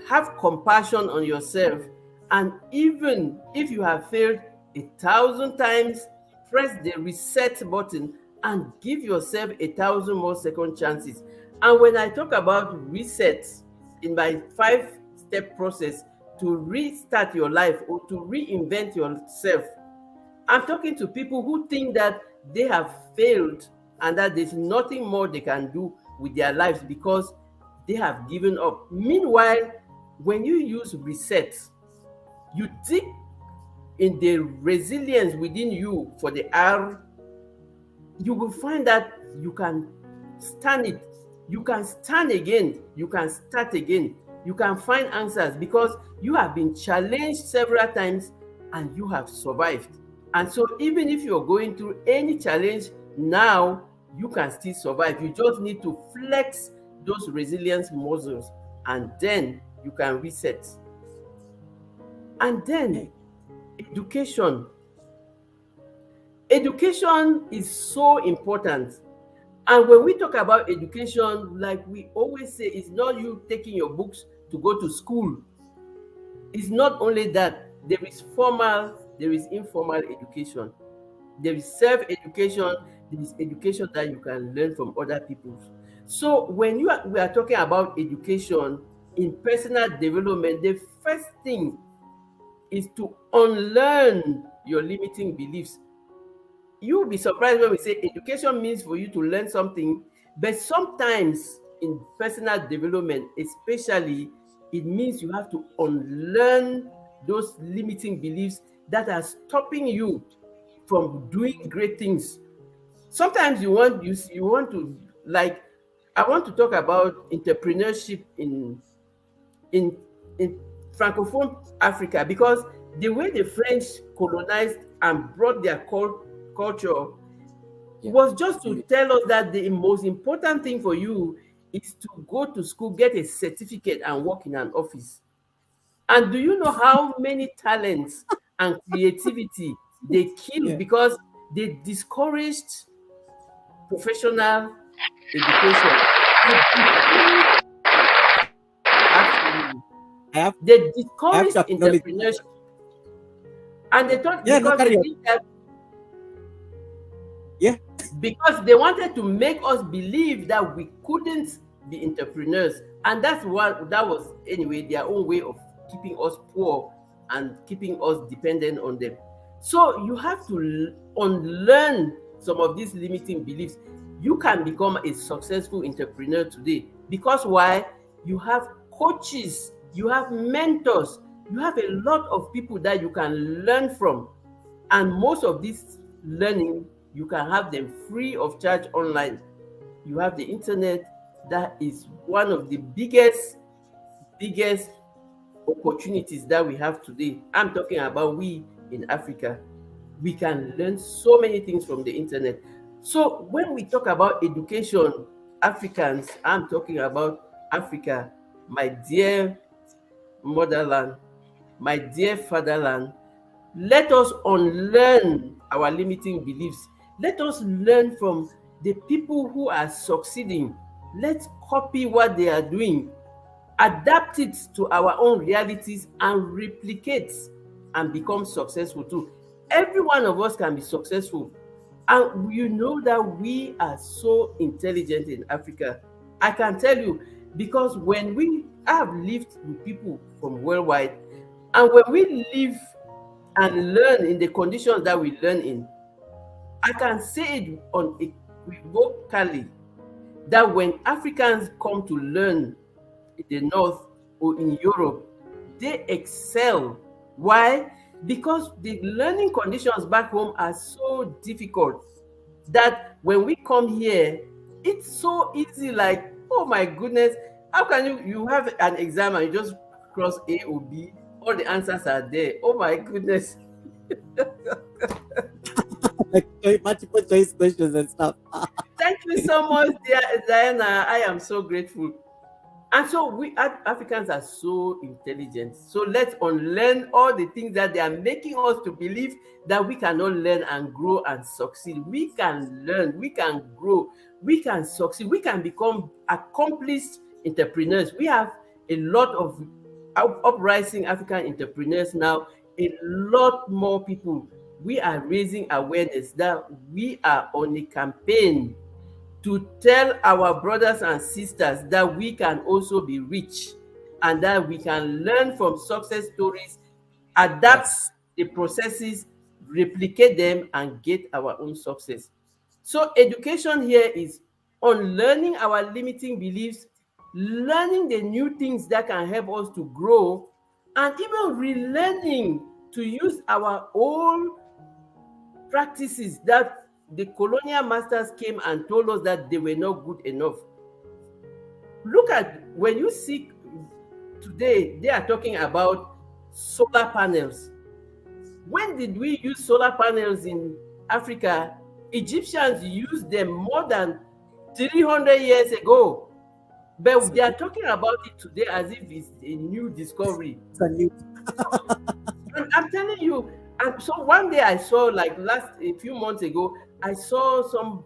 [SPEAKER 3] have compassion on yourself, and even if you have failed 1,000 times, press the reset button and give yourself 1,000 more second chances. And when I talk about reset in my 5-step process to restart your life or to reinvent yourself, I'm talking to people who think that they have failed and that there's nothing more they can do with their lives because they have given up. Meanwhile, when you use reset, you dig in the resilience within you for the R, you will find that you can stand it. You can stand again. You can start again. You can find answers because you have been challenged several times and you have survived. And so, even if you're going through any challenge now, you can still survive. You just need to flex those resilience muscles and then you can reset. And then,
[SPEAKER 1] Okay.
[SPEAKER 3] education. Education is so important. And when we talk about education, like we always say, it's not you taking your books to go to school. It's not only that, there is formal, there is informal education. There is self-education, there is education that you can learn from other people. So when we are talking about education in personal development, the first thing is to unlearn your limiting beliefs. You'll be surprised when we say education means for you to learn something, but sometimes in personal development, especially, it means you have to unlearn those limiting beliefs that are stopping you from doing great things. Sometimes you want to, like, I want to talk about entrepreneurship in in francophone Africa, because the way the French colonized and brought their culture
[SPEAKER 1] Yeah.
[SPEAKER 3] was just to
[SPEAKER 1] Beautiful.
[SPEAKER 3] tell us that the most important thing for you is to go to school, get a certificate, and work in an office. And do you know how many talents and creativity they killed
[SPEAKER 1] Yeah.
[SPEAKER 3] because they discouraged professional education? They discouraged, absolutely.
[SPEAKER 1] I have
[SPEAKER 3] They
[SPEAKER 1] I have to
[SPEAKER 3] discouraged
[SPEAKER 1] acknowledge.
[SPEAKER 3] entrepreneurship, and
[SPEAKER 1] Yeah.
[SPEAKER 3] they thought,
[SPEAKER 1] Yeah. No,
[SPEAKER 3] because they
[SPEAKER 1] carry on.
[SPEAKER 3] think that,
[SPEAKER 1] Yeah.
[SPEAKER 3] because they wanted to make us believe that we couldn't be entrepreneurs, and that's what that was, anyway, their own way of keeping us poor and keeping us dependent on them. So you have to unlearn some of these limiting beliefs. You can become a successful entrepreneur today because why? You have coaches, you have mentors, you have a lot of people that you can learn from, and most of this learning, you can have them free of charge online. You have the internet, that is one of the biggest opportunities that we have today. I'm talking about we in Africa. We can learn so many things from the internet. So when we talk about education, Africans, I'm talking about Africa, my dear motherland, my dear fatherland. Let us unlearn our limiting beliefs. Let us learn from the people who are succeeding. Let's copy what they are doing, adapt it to our own realities, and replicate and become successful too. Every one of us can be successful. And you know that we are so intelligent in Africa. I can tell you, because when we have lived with people from worldwide, and when we live and learn in the conditions that we learn in, I can say it unequivocally that when Africans come to learn in the North or in Europe, they excel. Why? Because the learning conditions back home are so difficult that when we come here, it's so easy. Like, oh my goodness, how can you have an exam and you just cross A or B? All the answers are there. Oh my goodness.
[SPEAKER 1] Like multiple choice questions and stuff.
[SPEAKER 3] Thank you so much, dear Diana. I am so grateful. And so we Africans are so intelligent. So let's unlearn all the things that they are making us to believe that we cannot learn and grow and succeed. We can learn, we can grow, we can succeed, we can become accomplished entrepreneurs. We have a lot of uprising African entrepreneurs now, a lot more people. We are raising awareness that we are on a campaign to tell our brothers and sisters that we can also be rich and that we can learn from success stories, adapt
[SPEAKER 1] Yes.
[SPEAKER 3] the processes, replicate them, and get our own success. So, education here is on learning our limiting beliefs, learning the new things that can help us to grow, and even relearning to use our own practices that the colonial masters came and told us that they were not good enough. Look at when you see today, they are talking about solar panels. When did we use solar panels in Africa? Egyptians used them more than 300 years ago. But
[SPEAKER 1] So
[SPEAKER 3] they are talking about it today as if it's a new discovery.
[SPEAKER 1] it's a new.
[SPEAKER 3] And I'm telling you, and so one day I saw, like last a few months ago, I saw some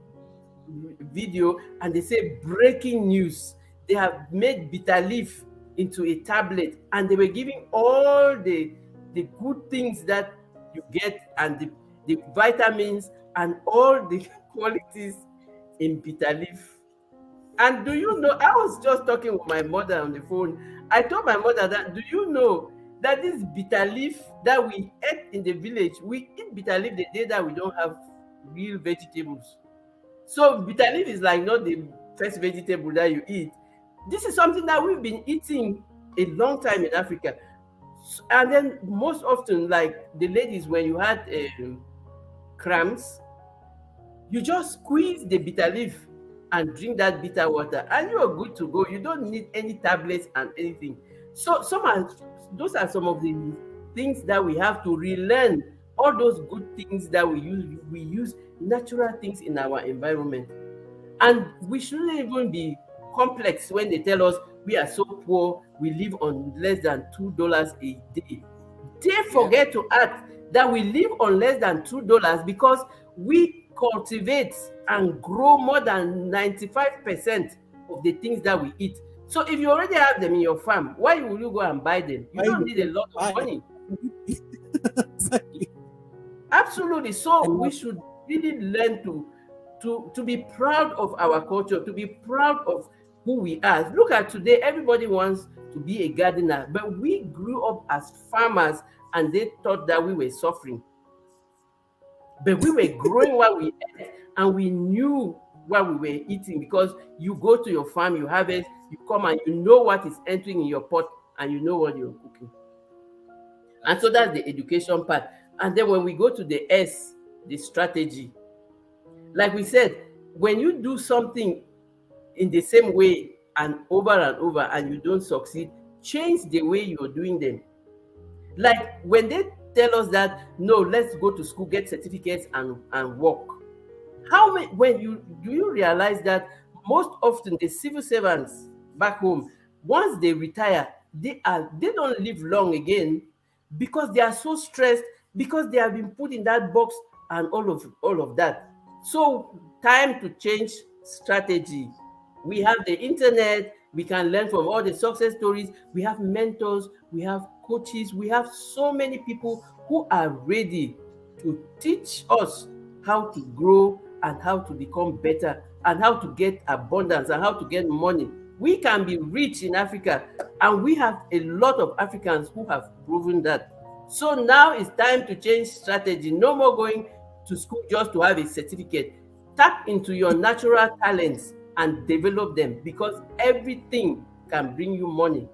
[SPEAKER 3] video and they say breaking news. They have made bitter leaf into a tablet and they were giving all the good things that you get and the vitamins and all the qualities in bitter leaf. And do you know, I was just talking with my mother on the phone. I told my mother that, do you know that this bitter leaf that we ate in the village, we eat bitter leaf the day that we don't have real vegetables. So bitter leaf is like not the first vegetable that you eat. This is something that we've been eating a long time in Africa. And then most often, like the ladies, when you had cramps, you just squeeze the bitter leaf and drink that bitter water, and you are good to go. You don't need any tablets and anything. So those are some of the things that we have to relearn. All those good things that we use natural things in our environment. And we shouldn't even be complex when they tell us we are so poor, we live on less than $2 a day. They
[SPEAKER 1] Yeah.
[SPEAKER 3] forget to add that we live on less than $2 because we cultivate and grow more than 95% of the things that we eat. So if you already have them in your farm, why will you go and buy them? You
[SPEAKER 1] Why
[SPEAKER 3] don't
[SPEAKER 1] you
[SPEAKER 3] need a
[SPEAKER 1] go
[SPEAKER 3] lot of
[SPEAKER 1] buy?
[SPEAKER 3] money.
[SPEAKER 1] Exactly.
[SPEAKER 3] Absolutely. So
[SPEAKER 1] And
[SPEAKER 3] we
[SPEAKER 1] what
[SPEAKER 3] should really learn to be proud of our culture, to be proud of who we are. Look at today, everybody wants to be a gardener, but we grew up as farmers and they thought that we were suffering. But we were growing what we ate and we knew what we were eating because you go to your farm, you harvest, you come and you know what is entering in your pot and you know what you're cooking. And
[SPEAKER 1] that's
[SPEAKER 3] so
[SPEAKER 1] true.
[SPEAKER 3] that's the education part. And then when we go to the S, the strategy, like we said, when you do something in the same way and over and you don't succeed, change the way you're doing them. Like when they tell us that no, let's go to school, get certificates and work. How many, when you do you realize that most often the civil servants back home, once they retire, they don't live long again because they are so stressed, because they have been put in that box and all of that. So time to change strategy. We have the internet, we can learn from all the success stories, we have mentors, we have coaches, we have so many people who are ready to teach us how to grow and how to become better and how to get abundance and how to get money. We can be rich in Africa, and we have a lot of Africans who have proven that. So now it's time to change strategy. No more going to school just to have a certificate. Tap into your natural talents and develop them, because everything can bring you money.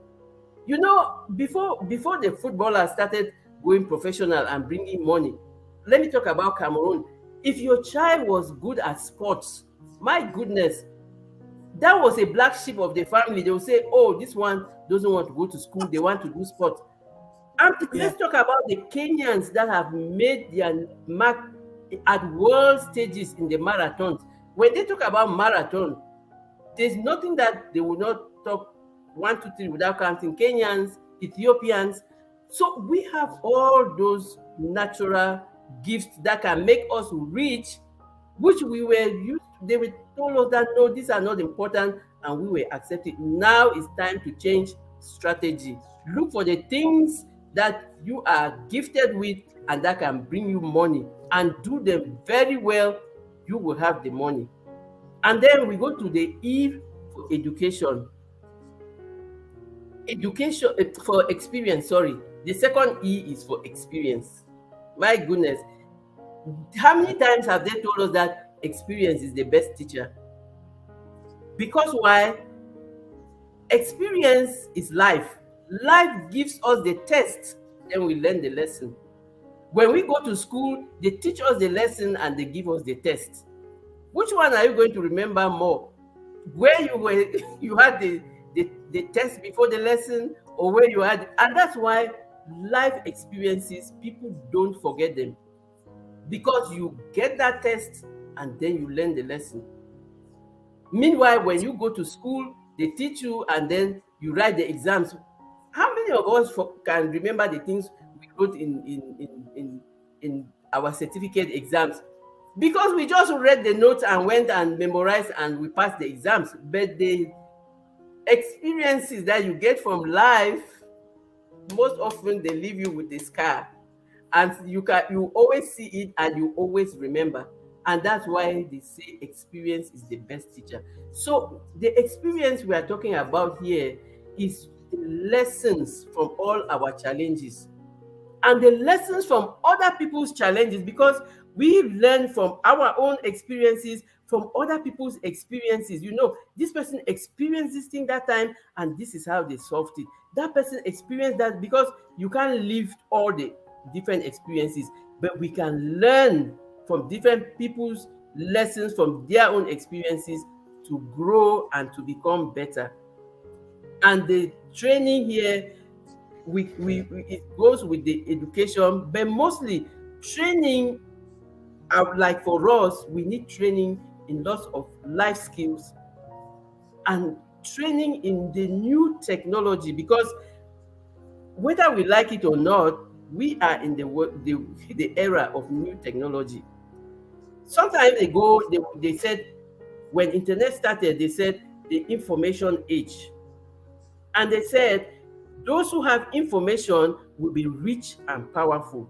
[SPEAKER 3] You know, before the footballers started going professional and bringing money, let me talk about Cameroon. If your child was good at sports, my goodness, that was a black sheep of the family. They will say, "Oh, this one doesn't want to go to school; they want to do sport." And
[SPEAKER 1] Yeah.
[SPEAKER 3] let's talk about the Kenyans that have made their mark at world stages in the marathons. When they talk about marathon, there's nothing that they will not talk one, two, three without counting Kenyans, Ethiopians. So we have all those natural gifts that can make us rich, which we were used to. They were told us that no, these are not important, and we were accepted. Now it's time to change strategy. Look for the things that you are gifted with and that can bring you money, and do them very well. You will have the money. And then we go to the E for education. Education for experience, sorry. The second E is for experience. My goodness. How many times have they told us that experience is the best teacher? Because why? Experience is life. Life gives us the test, then we learn the lesson. When we go to school, they teach us the lesson and they give us the test. Which one are you going to remember more? Where you were, you had the test before the lesson, or where you had, and that's why life experiences, people don't forget them, because you get that test and then you learn the lesson. Meanwhile, when you go to school, they teach you and then you write the exams. How many of us can remember the things we wrote in our certificate exams? Because we just read the notes and went and memorized and we passed the exams. But the experiences that you get from life, most often they leave you with a scar, and you always see it and you always remember. And that's why they say experience is the best teacher. So the experience we are talking about here is the lessons from all our challenges and the lessons from other people's challenges, because we learn from our own experiences, from other people's experiences. You know, this person experienced this thing that time and this is how they solved it. That person experienced that, because you can't live all the different experiences, but we can learn from different people's lessons from their own experiences to grow and to become better. And the training here, it goes with the education, but mostly training, like for us, we need training in lots of life skills and training in the new technology, because whether we like it or not, we are in the era of new technology. Sometimes ago, they said, when internet started, they said the information age. And they said those who have information will be rich and powerful,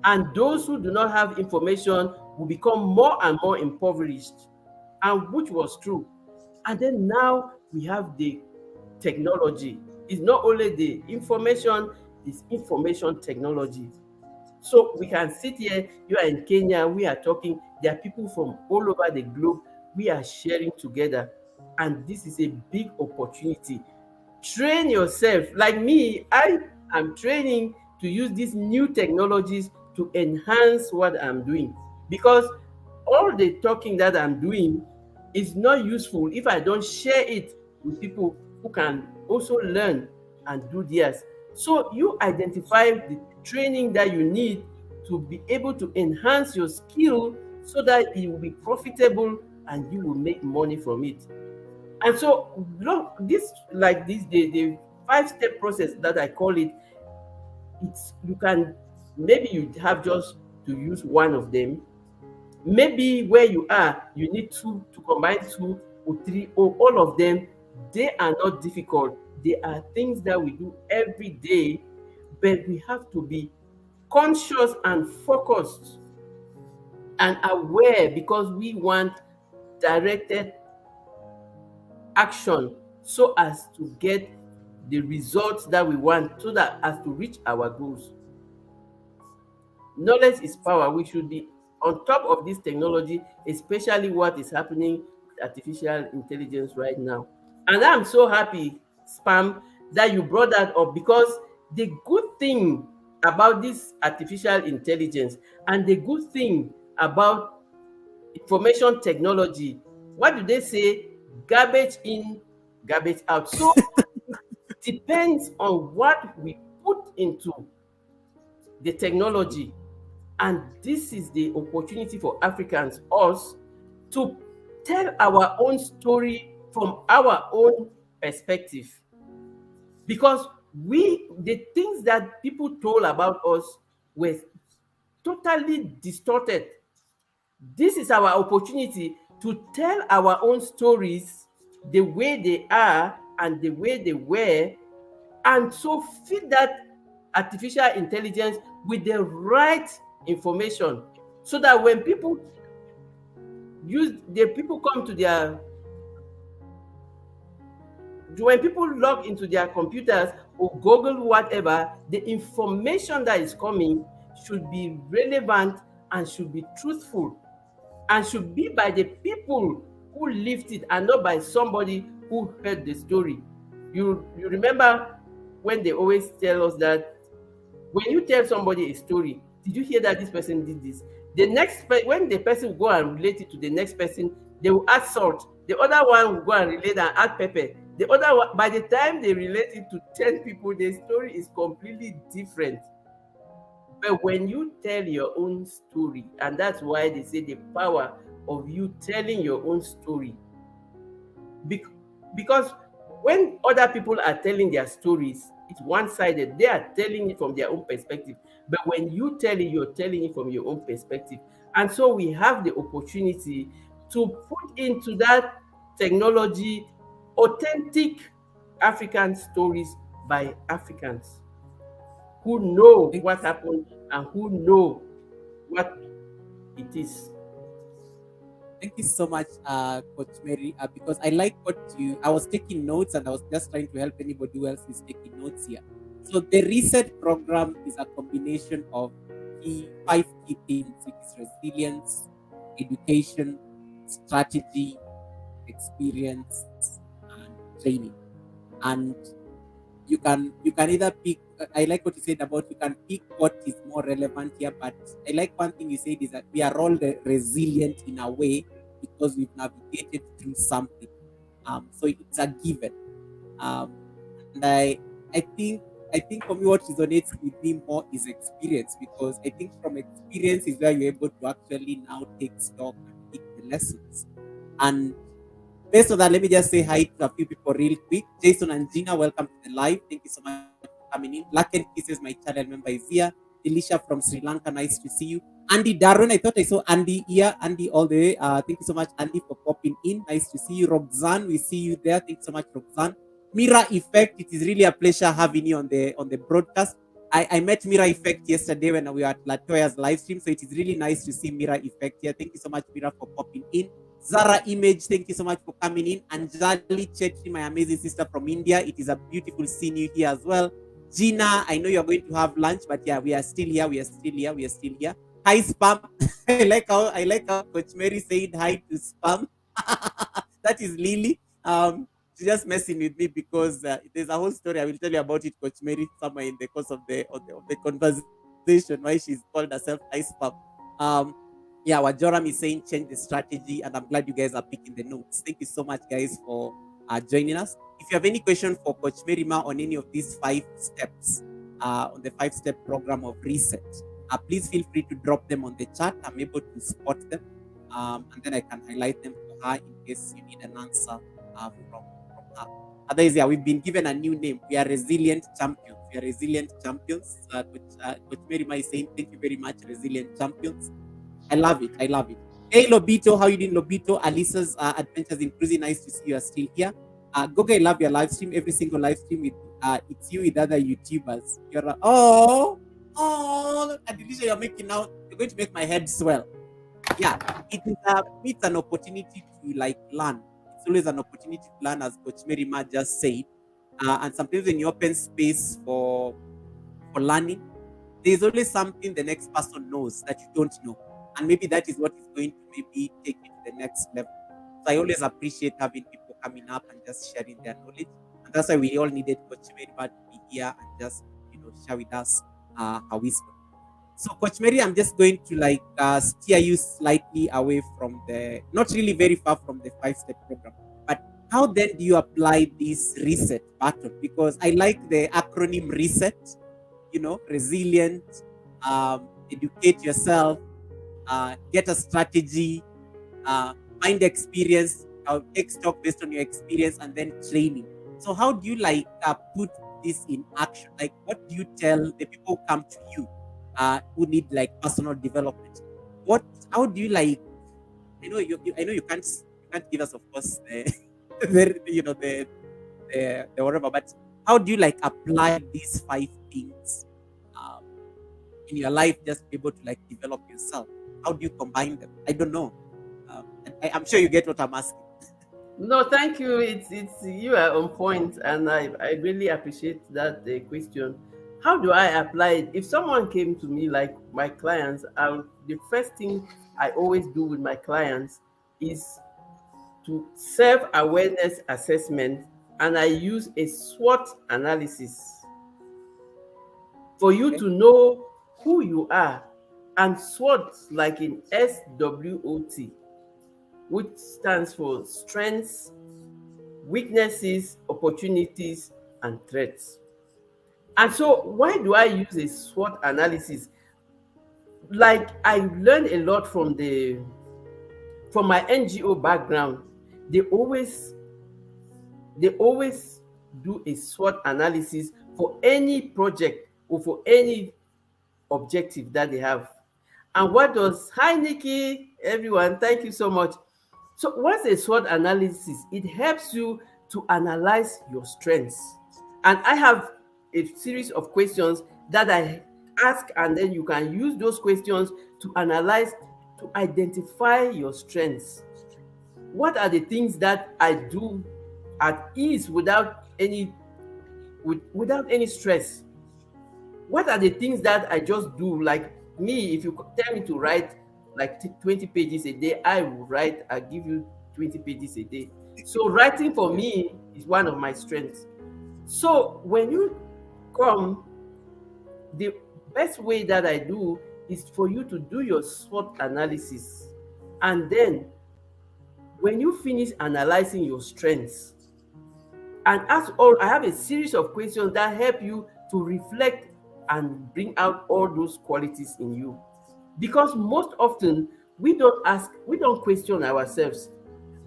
[SPEAKER 3] and those who do not have information will become more and more impoverished, and which was true. And then now we have the technology. It's not only the information, it's information technology. So we can sit here, you are in Kenya, we are talking, there are people from all over the globe, we are sharing together. And this is a big opportunity. Train yourself. Like me, I am training to use these new technologies to enhance what I'm doing, because all the talking that I'm doing is not useful if I don't share it with people who can also learn and do theirs. So you identify the training that you need to be able to enhance your skill so that it will be profitable and you will make money from it. And so look, this like this the 5 step process that I call it, it's you can maybe you have just to use one of them. Maybe where you are, you need two to combine two or three or all of them. They are not difficult. They are things that we do every day, but we have to be conscious and focused and aware because we want directed action so as to get the results that we want, so that as to reach our goals. Knowledge is power. We should be on top of this technology, especially what is happening with artificial intelligence right now. And I'm so happy, Spam, that you brought that up, because the good thing about this artificial intelligence and the good thing about information technology, what do they say? Garbage in, garbage out. So it depends on what we put into the technology. And this is the opportunity for Africans, us, to tell our own story from our own perspective. Because the things that people told about us were totally distorted. This is our opportunity to tell our own stories the way they are and the way they were, and so feed that artificial intelligence with the right information, so that when people come to their when people log into their computers or Google whatever, the information that is coming should be relevant and should be truthful and should be by the people who lived it and not by somebody who heard the story. You remember when they always tell us that when you tell somebody a story, did you hear that this person did this? When the person will go and relate it to the next person, they will add salt. The other one will go and relate and add pepper. The other one, by the time they relate it to 10 people, the story is completely different. But when you tell your own story, and that's why they say the power of you telling your own story, Bec- because when other people are telling their stories, it's one-sided. They are telling it from their own perspective. But when you tell it, you're telling it from your own perspective. And so we have the opportunity to put into that technology authentic African stories by Africans who know
[SPEAKER 1] Thank
[SPEAKER 3] what happened and who know what it is.
[SPEAKER 1] Thank you so much, Coach Mary, because I like what I was taking notes and I was just trying to help anybody who else is taking notes here. So the reset program is a combination of five key themes, which is resilience, education, strategy, experience, and training. And you can either pick. I like what you said about you can pick what is more relevant here, but I like one thing you said is that we are all resilient in a way because we've navigated through something. So it's a given. And I think for me what resonates with me more is experience, because I think from experience is where you're able to actually now take stock and take the lessons. And based on that, let me just say hi to a few people real quick. Jason and Gina, welcome to the live. Thank you so much for coming in. Black and Kisses, my channel member, is here. Delisha from Sri Lanka, nice to see you. Andy Darwin, I thought I saw Andy here. Andy all the way. Thank you so much, Andy, for popping in. Nice to see you. Roxanne, we see you there. Thanks so much, Roxanne. Mira Effect, it is really a pleasure having you on the broadcast. I met Mira Effect yesterday when we were at Latoya's live stream, so it is really nice to see Mira Effect here. Thank you so much, Mira, for popping in. Zara Image, thank you so much for coming in. Anjali Chetri, my amazing sister from India. It is a beautiful seeing you here as well. Gina, I know you're going to have lunch, but yeah, we are still here. We are still here. We are still here. Hi, Spam. I like how Coach Mary said hi to Spam. That is Lily. She's just messing with me because there's a whole story I will tell you about it, Coach Mary, somewhere in the course of the conversation, why she's called herself Hi Spam. Um, yeah, what Joram is saying, change the strategy, and I'm glad you guys are picking the notes. Thank you so much, guys, for joining us. If you have any question for Coach Merima on any of these 5 steps, on the 5-step program of reset, please feel free to drop them on the chat. I'm able to spot them and then I can highlight them to her in case you need an answer from her. Otherwise, yeah, we've been given a new name. We are resilient champions. We are resilient champions. Coach Mary is saying, thank you very much, resilient champions. I love it. I love it. Hey, Lobito, how you doing, Lobito? Alisa's Adventures in Cruising. Nice to see you are still here. Goga, I love your live stream. Every single live stream with it's you with other YouTubers. You're Adilisha, you're making now. You're going to make my head swell. Yeah, it's an opportunity to like learn. It's always an opportunity to learn, as Coach Merima just said. And sometimes when you open space for learning, there's always something the next person knows that you don't know, and maybe that is what is going to maybe take you to the next level. So I always appreciate having people coming up and just sharing their knowledge, and that's why we all needed Coach Merima to be here and just share with us her wisdom. So, Coach Mary, I'm just going to like steer you slightly away from not really very far from the 5-step program. But how then do you apply this reset button? Because I like the acronym reset, resilient, educate yourself, get a strategy, find experience, take stock based on your experience, and then training. So, how do you like put this in action? Like, what do you tell the people who come to you? Who need like personal development? How do you like? I know you can't give us, of course, the whatever. But how do you like apply these 5 things in your life? Just be able to like develop yourself. How do you combine them? I don't know. I'm sure you get what I'm asking.
[SPEAKER 3] No, thank you. It's you are on point, and I really appreciate that question. How do I apply it? If someone came to me, like my clients, the first thing I always do with my clients is to self-awareness assessment, and I use a SWOT analysis for you
[SPEAKER 1] Okay.
[SPEAKER 3] to know who you are. And SWOT, like in SWOT, which stands for strengths, weaknesses, opportunities, and threats. And so, why do I use a SWOT analysis? Like, I learned a lot from my NGO background. They always do a SWOT analysis for any project or for any objective that they have. And what does hi Nikki, everyone, thank you so much. So what's a SWOT analysis? It helps you to analyze your strengths. And I have a series of questions that I ask, and then you can use those questions to analyze, to identify your strengths. What are the things that I do at ease without any stress? What are the things that I just do? Like me, if you tell me to write like 20 pages a day, I give you 20 pages a day. So writing for me is one of my strengths. So when you come, the best way that I do is for you to do your SWOT analysis. And then when you finish analyzing your strengths, and as all, I have a series of questions that help you to reflect and bring out all those qualities in you. Because most often we don't question ourselves.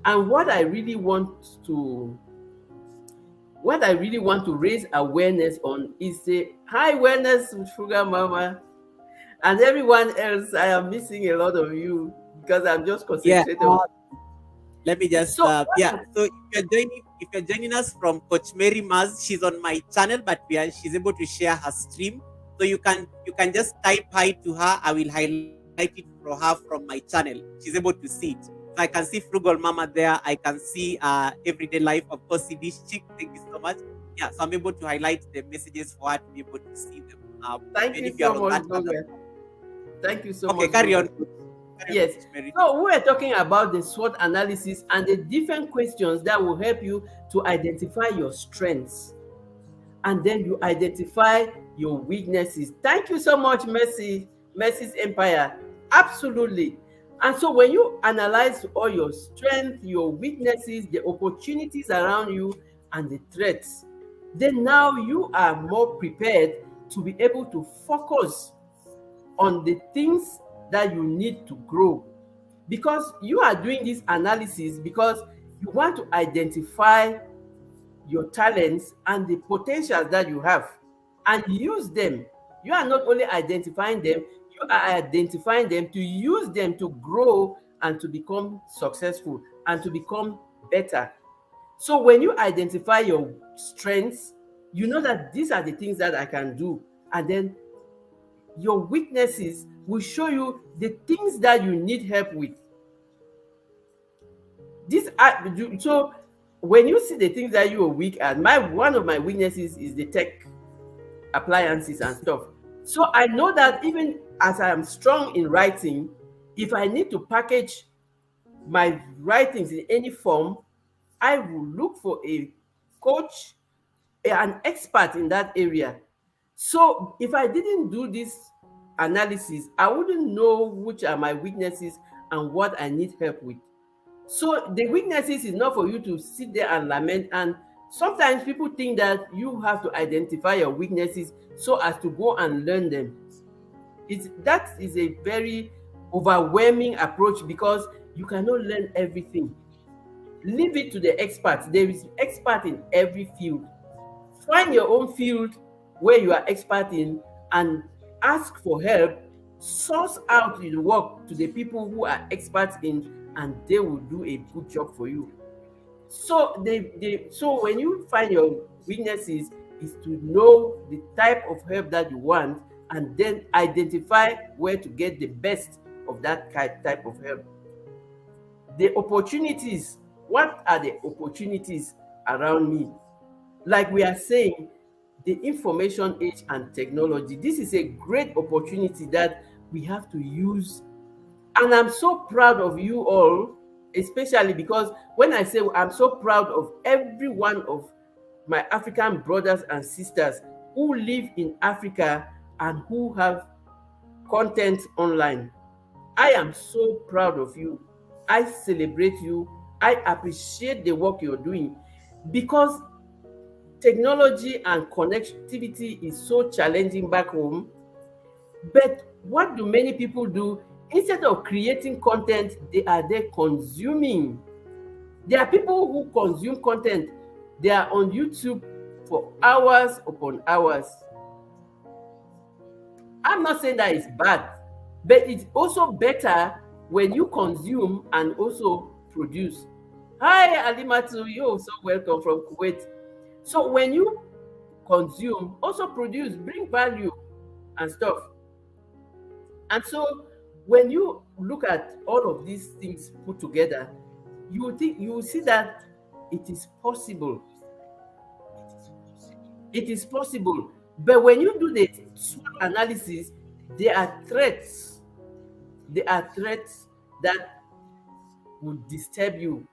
[SPEAKER 3] And what I really want to raise awareness on is say, hi, awareness, Sugar Mama, and everyone else. I am missing a lot of you because I'm just
[SPEAKER 1] Yeah.
[SPEAKER 3] concentrated on.
[SPEAKER 1] Let me just
[SPEAKER 3] So,
[SPEAKER 1] So if you're joining us from Coach Mary Maz, she's on my channel, but she's able to share her stream. So you can just type hi to her. I will highlight it for her from my channel. She's able to see it. So I can see Frugal Mama there. I can see Everyday Life of OCD Chick. Thank you so much. Yeah, so I'm able to highlight the messages for her to be able to see them.
[SPEAKER 3] thank
[SPEAKER 1] And
[SPEAKER 3] you
[SPEAKER 1] if you are
[SPEAKER 3] so
[SPEAKER 1] on
[SPEAKER 3] much,
[SPEAKER 1] that
[SPEAKER 3] Gogo.
[SPEAKER 1] other,
[SPEAKER 3] Thank you so
[SPEAKER 1] okay,
[SPEAKER 3] much.
[SPEAKER 1] carry
[SPEAKER 3] Gogo.
[SPEAKER 1] on.
[SPEAKER 3] Yes.
[SPEAKER 1] Coach Mary.
[SPEAKER 3] So we are talking about the SWOT analysis and the different questions that will help you to identify your strengths. And then you identify your weaknesses. Thank you so much, Mercy's Empire. Absolutely. And so when you analyze all your strengths, your weaknesses, the opportunities around you, and the threats, then now you are more prepared to be able to focus on the things that you need to grow. because you are doing this analysis because you want to identify your talents and the potentials that you have and use them. You are not only identifying them, you are identifying them to use them to grow and to become successful and to become better. So when you identify your strengths, you know that these are the things that I can do. And then your weaknesses will show you the things that you need help with. This are so when you see the things that you are weak at, my one of my weaknesses is the tech appliances and stuff. So I know that even as I am strong in writing, if I need to package my writings in any form, I will look for a coach, an expert in that area. So if I didn't do this analysis, I wouldn't know which are my weaknesses and what I need help with. So the weaknesses is not for you to sit there and lament. And sometimes people think that you have to identify your weaknesses so as to go and learn them. That is a very overwhelming approach because you cannot learn everything. Leave it to the experts. There is expert in every field. Find your own field where you are expert in and ask for help. Source out the work to the people who are experts in, and they will do a good job for you. So so when you find your weaknesses is to know the type of help that you want and then identify where to get the best of that type of help. The opportunities, what are the opportunities around me? Like we are saying, the information age and technology, this is a great opportunity that we have to use. And I'm so proud of you all, especially because when I say I'm so proud of every one of my African brothers and sisters who live in Africa and who have content online. I am so proud of you. I celebrate you. I appreciate the work you're doing because technology and connectivity is so challenging back home. But what do many people do? Instead of creating content, they are there consuming. There are people who consume content. They are on YouTube for hours upon hours. I'm not saying that it's bad, but it's also better when you consume and also produce. Hi, Alimatu, you're so welcome from Kuwait. So when you consume, also produce, bring value and stuff. And so when you look at all of these things put together, you will see that it is possible. It is possible. But when you do the SWOT analysis, there are threats. There are threats that will disturb you.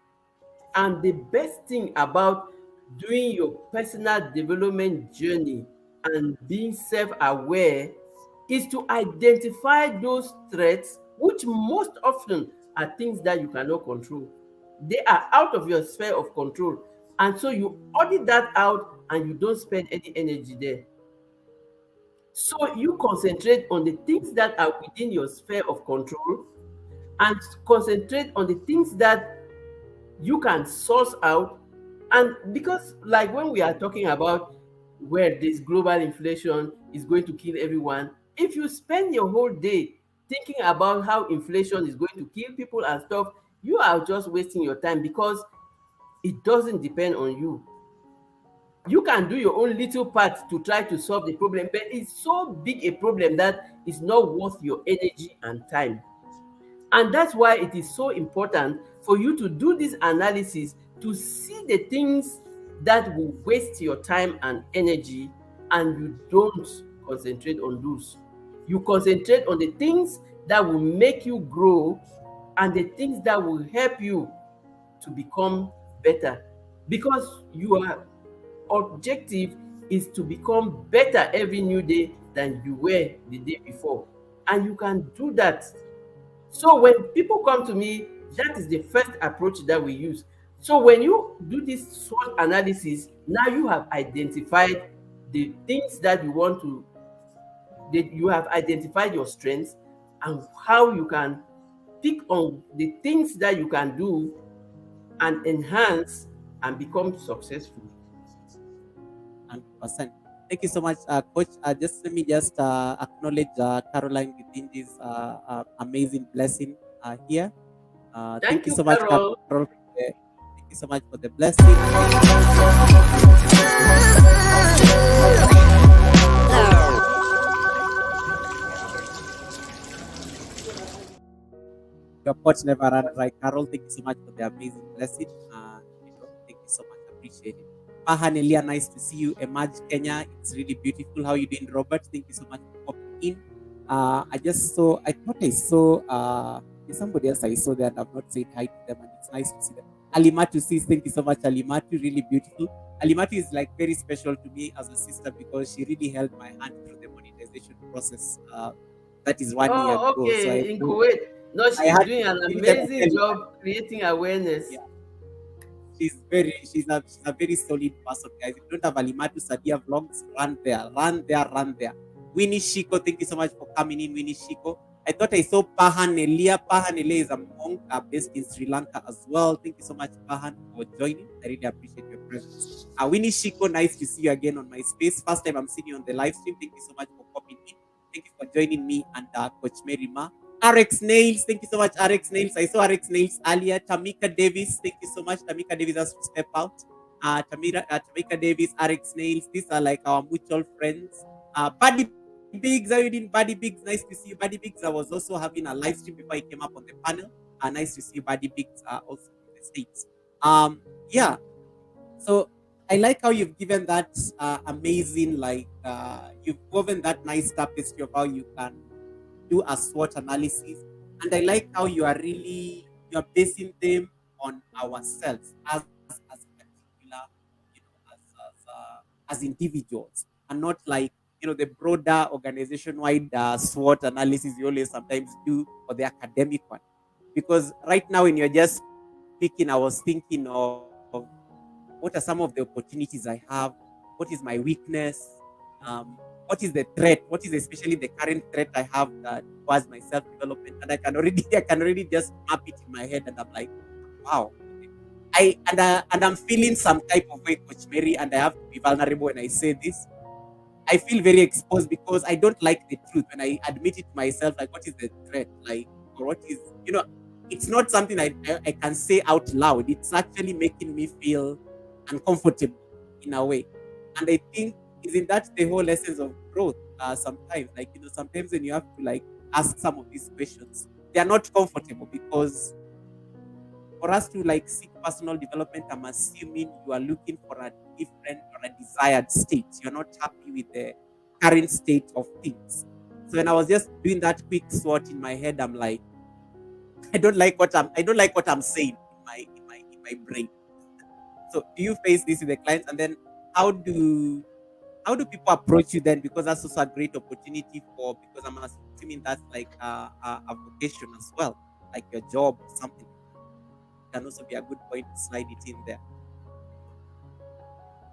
[SPEAKER 3] And the best thing about doing your personal development journey and being self-aware is to identify those threats, which most often are things that you cannot control. They are out of your sphere of control. And so you audit that out and you don't spend any energy there. So you concentrate on the things that are within your sphere of control and concentrate on the things that you can source out. And because like when we are talking about where this global inflation is going to kill everyone, if you spend your whole day thinking about how inflation is going to kill people and stuff, you are just wasting your time because it doesn't depend on you. You can do your own little part to try to solve the problem, but it's so big a problem that it's not worth your energy and time. And that's why it is so important for you to do this analysis to see the things that will waste your time and energy, and you don't concentrate on those. You concentrate on the things that will make you grow and the things that will help you to become better, because your objective is to become better every new day than you were the day before, and you can do that. So when people come to me, that is the first approach that we use. So when you do this SWOT analysis, now you have identified the things that you want to, that you have identified your strengths and how you can pick on the things that you can do and enhance and become successful.
[SPEAKER 1] 100%. Thank you so much, Coach. Just let me just acknowledge Caroline within this amazing blessing here. Thank
[SPEAKER 3] Thank
[SPEAKER 1] you
[SPEAKER 3] you,
[SPEAKER 1] so much, Carol.
[SPEAKER 3] Carol.
[SPEAKER 1] Thank you so much for the blessing. Your pot never run dry, Carol. Thank you so much for the amazing blessing. Thank you so much. Appreciate it. Pahanelia, nice to see you. Emerge Kenya. It's really beautiful. How you doing, Robert? Thank you so much for popping in. I thought I saw there's somebody else I saw there and I've not said hi to them, and it's nice to see them. Alimatu says, thank you so much, Alimatu. Really beautiful. Alimatu is like very special to me as a sister because she really held my hand through the monetization process. That is 1 year
[SPEAKER 3] Oh,
[SPEAKER 1] ago. So
[SPEAKER 3] okay. In Kuwait. No,
[SPEAKER 1] I
[SPEAKER 3] she's
[SPEAKER 1] had
[SPEAKER 3] doing an
[SPEAKER 1] didn't ever
[SPEAKER 3] amazing
[SPEAKER 1] tell you that.
[SPEAKER 3] job creating awareness.
[SPEAKER 1] Yeah, she's a very solid person, guys. If you don't have Alimatu Sadia vlogs, run there. Winnie Shiko, thank you so much for coming in, Winnie Shiko. I thought I saw Pahan Elia. Pahan Elia is a monk based in Sri Lanka as well. Thank you so much, Pahan, for joining. I really appreciate your presence. Winnie Shiko, nice to see you again on my space. First time I'm seeing you on the live stream. Thank you so much for popping in. Thank you for joining me and Coach Mary Ma. RX Nails, thank you so much, RX Nails. I saw RX Nails earlier. Tamika Davis, thank you so much. Tamika Davis has to step out. Tamika Davis, RX Nails, these are like our mutual friends. Buddy Biggs, how you doing? Buddy Biggs, nice to see you. Buddy Biggs, I was also having a live stream before I came up on the panel. Nice to see you, Buddy Biggs, also from the States. Yeah, so I like how you've given that amazing, like, you've woven that nice tapestry of how you can do a SWOT analysis. And I like how you're basing them on ourselves as particular, as individuals, and not like the broader organization-wide SWOT analysis you always sometimes do for the academic one. Because right now, when you're just speaking, I was thinking of what are some of the opportunities I have, what is my weakness, what is the threat, what is especially the current threat I have that was my self-development, and I can already just map it in my head, and I'm like, wow. And I'm feeling some type of way, Coach Mary, and I have to be vulnerable when I say this. I feel very exposed because I don't like the truth when I admit it to myself. Like, what is the threat? Like, or what is, it's not something I can say out loud. It's actually making me feel uncomfortable in a way. And I think, isn't that the whole essence of growth? Sometimes, like, sometimes when you have to like ask some of these questions, they are not comfortable because for us to like seek personal development, I'm assuming you are looking for a different or a desired state. You're not happy with the current state of things. So when I was just doing that quick SWOT in my head, I'm like, I don't like what I'm saying in my brain. So do you face this with the clients, and then how do people approach you then? Because that's also a great opportunity because I'm assuming that's like a vocation as well, like your job or something. Can also be a good point to slide it in there.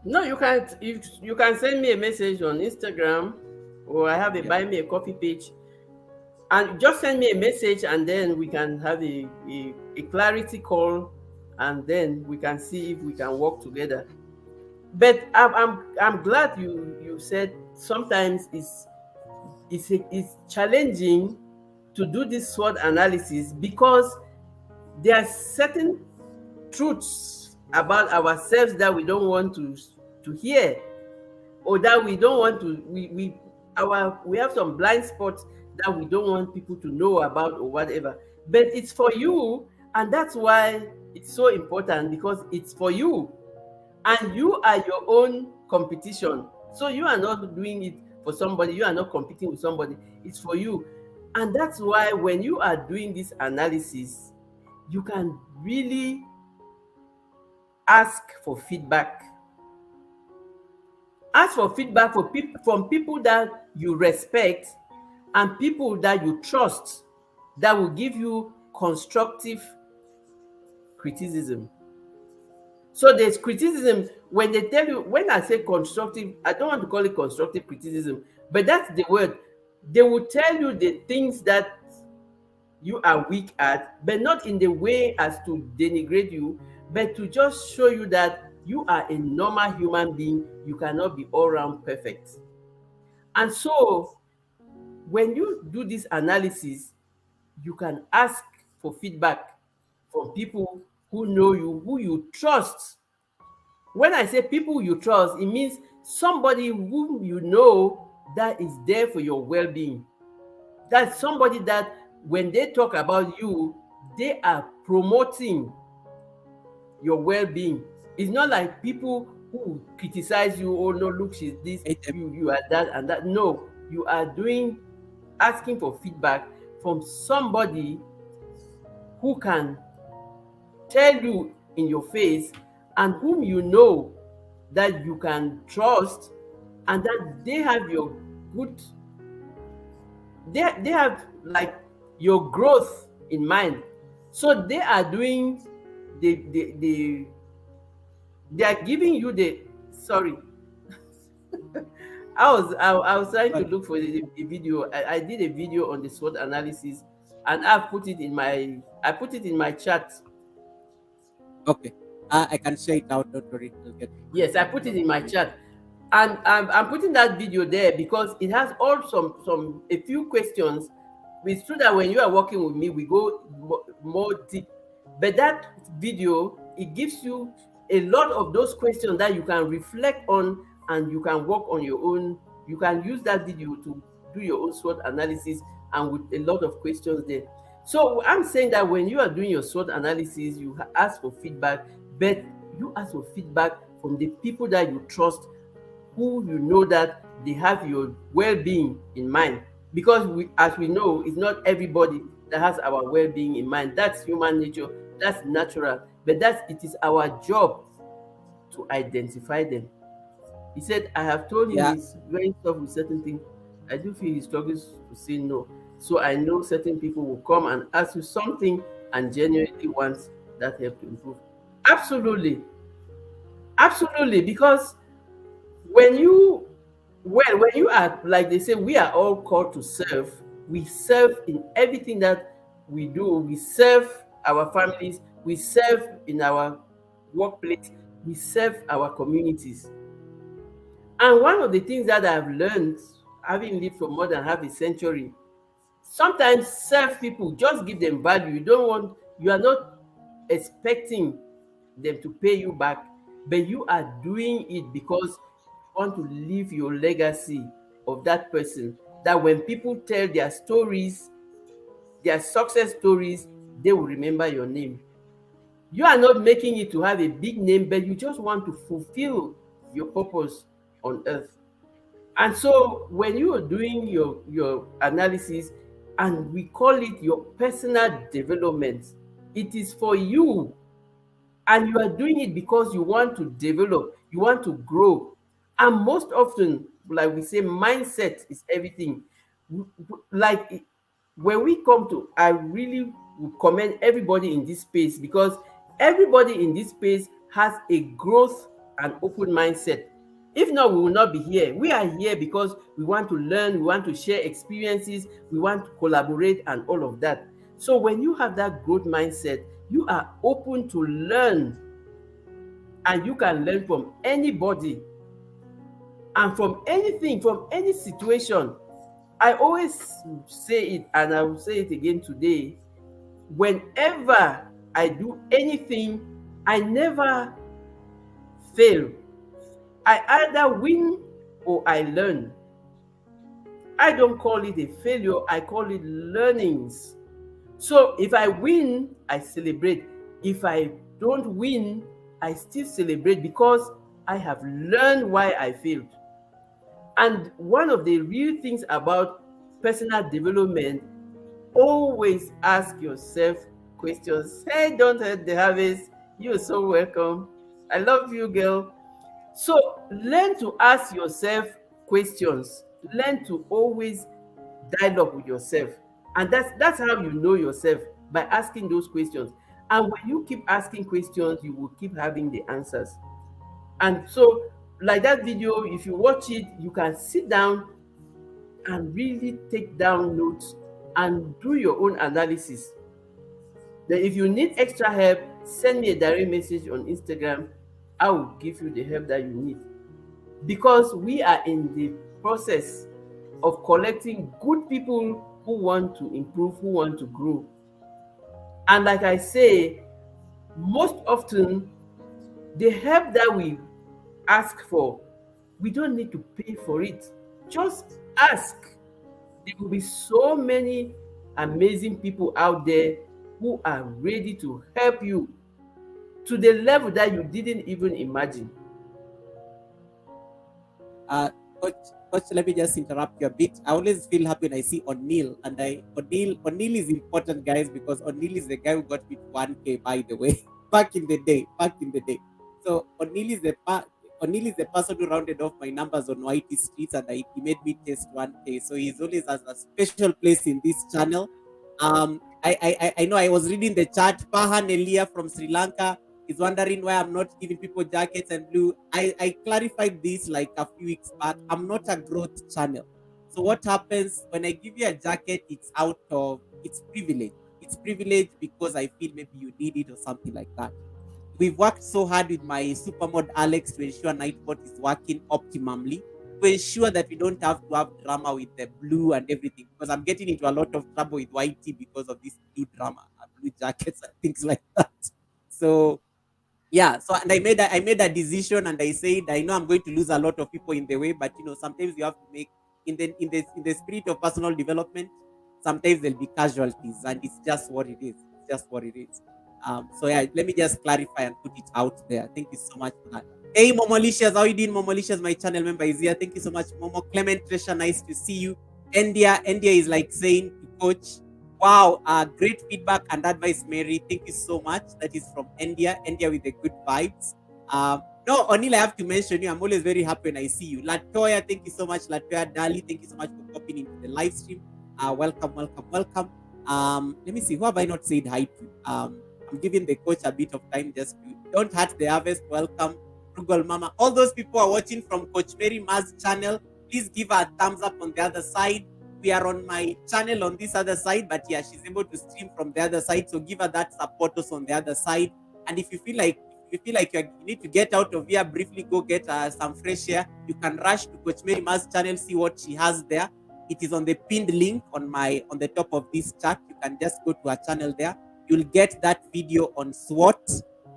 [SPEAKER 3] No, you can't. You can send me a message on Instagram, or I have a
[SPEAKER 1] Yeah.
[SPEAKER 3] buy me a coffee page, and just send me a message, and then we can have a clarity call, and then we can see if we can work together. But I'm glad you said sometimes it's challenging to do this SWOT analysis because there are certain truths about ourselves that we don't want to hear, or that we don't want to we have some blind spots that we don't want people to know about or whatever. But it's for you, and that's why it's so important, because it's for you, and you are your own competition. So you are not doing it for somebody, you are not competing with somebody, it's for you. And that's why when you are doing this analysis, you can really ask for feedback. Ask for feedback from people that you respect and people that you trust, that will give you constructive criticism. So there's criticism when they tell you, when I say constructive, I don't want to call it constructive criticism, but that's the word. They will tell you the things that you are weak at, but not in the way as to denigrate you, but to just show you that you are a normal human being. You cannot be all round perfect. And so when you do this analysis, you can ask for feedback from people who know you, who you trust. When I say people you trust, it means somebody whom you know that is there for your well being. That's somebody that when they talk about you, they are promoting your well being. It's not like people who criticize you, oh no, look, she's this,
[SPEAKER 1] Hate them.
[SPEAKER 3] you are that and that. No, you are doing asking for feedback from somebody who can tell you in your face and whom you know that you can trust and that they have your good, they have like your growth in mind. So they are doing the they are giving you the sorry. I was trying to
[SPEAKER 1] But
[SPEAKER 3] look for the video. I did a video on the SWOT analysis, and I put it in my chat.
[SPEAKER 1] okay, I can share it out. Don't worry, I'll get
[SPEAKER 3] Yes, I put it in my chat, and I'm putting that video there because it has all some a few questions. It's true that when you are working with me, we go more deep, but that video it gives you a lot of those questions that you can reflect on and you can work on your own. You can use that video to do your own SWOT analysis and with a lot of questions there. So I'm saying that when you are doing your SWOT analysis, you ask for feedback, but you ask for feedback from the people that you trust, who you know that they have your well-being in mind. Because as we know, it's not everybody that has our well-being in mind. That's human nature, that's natural, but it is our job to identify them. He said, I have told him
[SPEAKER 1] yeah,
[SPEAKER 3] he's very tough with certain things. I do feel he struggles to say no. So I know certain people will come and ask you something and genuinely want that help to improve. Absolutely. Absolutely. Because when you when you are like they say, we are all called to serve. We serve in everything that we do. We serve our families, we serve in our workplace, we serve our communities. And one of the things that I've learned, having lived for more than half a century, sometimes serve people, just give them value. You are not expecting them to pay you back, but you are doing it because you want to leave your legacy of that person. That when people tell their stories, their success stories, they will remember your name. You are not making it to have a big name, but you just want to fulfill your purpose on earth. And so when you are doing your analysis, and we call it your personal development, it is for you, and you are doing it because you want to develop, you want to grow. And most often, like we say, mindset is everything. Like when we come to, I really would commend everybody in this space, because everybody in this space has a growth and open mindset. If not, we will not be here. We are here because we want to learn, we want to share experiences, we want to collaborate and all of that. So when you have that growth mindset, you are open to learn, and you can learn from anybody and from anything, from any situation. I always say it, and I will say it again today. Whenever I do anything, I never fail. I either win or I learn. I don't call it a failure, I call it learnings. So if I win, I celebrate. If I don't win, I still celebrate because I have learned why I failed. And one of the real things about personal development, always ask yourself questions. Hey, don't hurt the harvest. You're so welcome. I love you, girl. So learn to ask yourself questions. Learn to always dialogue with yourself. And that's how you know yourself, by asking those questions. And when you keep asking questions, you will keep having the answers. And so, like that video, if you watch it, you can sit down and really take down notes and do your own analysis. Then if you need extra help, send me a direct message on Instagram. I will give you the help that you need, because we are in the process of collecting good people who want to improve, who want to grow. And like I say, most often the help that we ask for, we don't need to pay for it. Just ask. There will be so many amazing people out there who are ready to help you to the level that you didn't even imagine.
[SPEAKER 1] Uh, coach, coach, let me just interrupt you a bit. I always feel happy when I see O'Neill, and O'Neill is important, guys, because O'Neill is the guy who got me to 1K, by the way, back in the day, So O'Neill is the person who rounded off my numbers on YT Streets, and he made me test 1K. So he's always has a special place in this channel. I know I was reading the chat. Pahan Elia from Sri Lanka is wondering why I'm not giving people jackets and blue. I clarified this like a few weeks back. I'm not a growth channel. So what happens when I give you a jacket, it's out of it's privilege. It's privilege because I feel maybe you need it or something like that. We've worked so hard with my supermod Alex to ensure Nightbot is working optimally, to ensure that we don't have to have drama with the blue and everything, because I'm getting into a lot of trouble with YT because of this blue drama, blue jackets and things like that. So yeah, so and I made a decision, and I said I know I'm going to lose a lot of people in the way, but sometimes you have to make in the spirit of personal development. Sometimes there'll be casualties, and it's just what it is. It's just what it is. So yeah, let me just clarify and put it out there. Thank you so much for that. Hey, Momolicious, how you doing? Momolicious, my channel member is here. Thank you so much, Momo. Clement Tresha, nice to see you. India is like saying to coach, wow, great feedback and advice, Mary. Thank you so much. That is from India with the good vibes. No, Onil, I have to mention you. I'm always very happy when I see you. Latoya, thank you so much. Latoya Dali, thank you so much for popping into the live stream. Welcome. Let me see. Who have I not said hi to? I'm giving the coach a bit of time just to don't hurt the harvest. Welcome, Frugal Mama. All those people are watching from Coach Mary Ma's channel. Please give her a thumbs up on the other side. We are on my channel on this other side, but yeah, she's able to stream from the other side. So give her that support also on the other side. And if you feel like you need to get out of here briefly, go get some fresh air, you can rush to Coach Mary Ma's channel, see what she has there. It is on the pinned link on the top of this chat. You can just go to her channel there. You'll get that video on SWOT.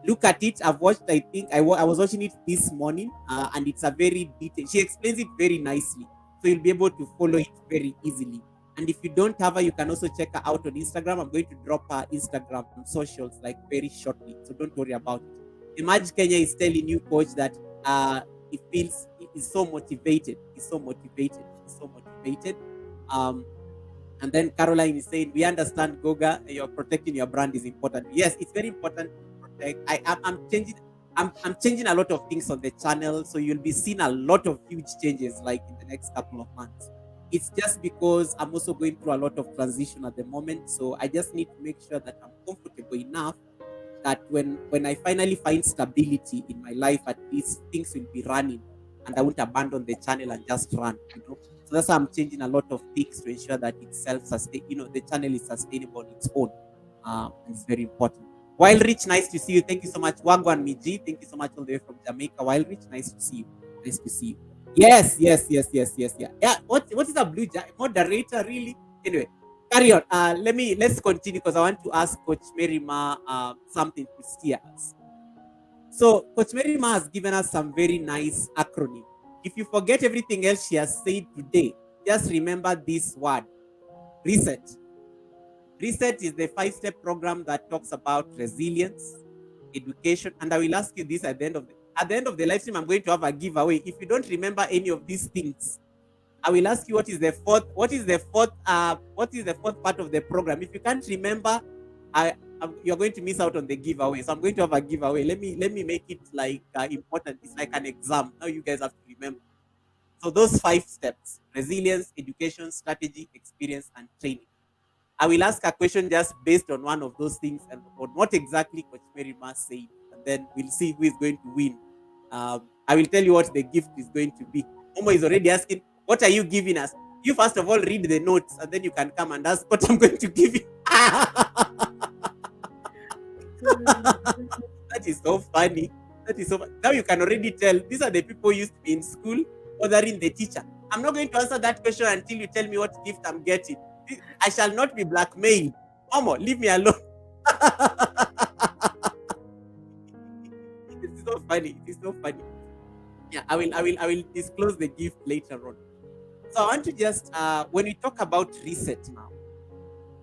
[SPEAKER 1] Look at it. I've watched. I think I was watching it this morning, and it's a very detailed. She explains it very nicely, so you'll be able to follow it very easily. And if you don't have her, you can also check her out on Instagram. I'm going to drop her Instagram socials like very shortly, so don't worry about it. Imagine Kenya is telling you, coach, that he is so motivated. He's so motivated. And then Caroline is saying, we understand, Goga, you're protecting your brand is important. Yes, it's very important to protect. I'm changing a lot of things on the channel, so you'll be seeing a lot of huge changes like in the next couple of months. It's just because I'm also going through a lot of transition at the moment, so I just need to make sure that I'm comfortable enough that when I finally find stability in my life, at least things will be running, and I won't abandon the channel and just run. So that's why I'm changing a lot of things to ensure that it's self-sustain. The channel is sustainable on its own, and it's very important. Wild Rich, nice to see you. Thank you so much. Wagwan Miji, thank you so much all the way from Jamaica. Wild Rich, nice to see you. Nice to see you. Yes. Yeah. What is a blue moderator really? Anyway, carry on. Let's continue because I want to ask Coach Merima something to steer us. So Coach Merima has given us some very nice acronym. If you forget everything else she has said today, just remember this word: reset. Reset is the 5-step program that talks about resilience, education, and I will ask you this at the end of the live stream. I'm going to have a giveaway. If you don't remember any of these things, I will ask you what is the fourth part of the program. If you can't remember, you're going to miss out on the giveaway. So I'm going to have a giveaway. Let me make it like important. It's like an exam. Now you guys have to remember. So those 5 steps: resilience, education, strategy, experience, and training. I will ask a question just based on one of those things and on what exactly Coach Mary must say, and then we'll see who is going to win. I will tell you what the gift is going to be. Momo is already asking, what are you giving us? You first of all read the notes, and then you can come and ask what I'm going to give you. That is so funny. That is so now you can already tell these are the people who used to be in school bothering the teacher. I'm not going to answer that question until you tell me what gift I'm getting. I shall not be blackmailed. Momo, leave me alone. It is so funny. It is so funny. Yeah, I will disclose the gift later on. So I want to just when we talk about reset now,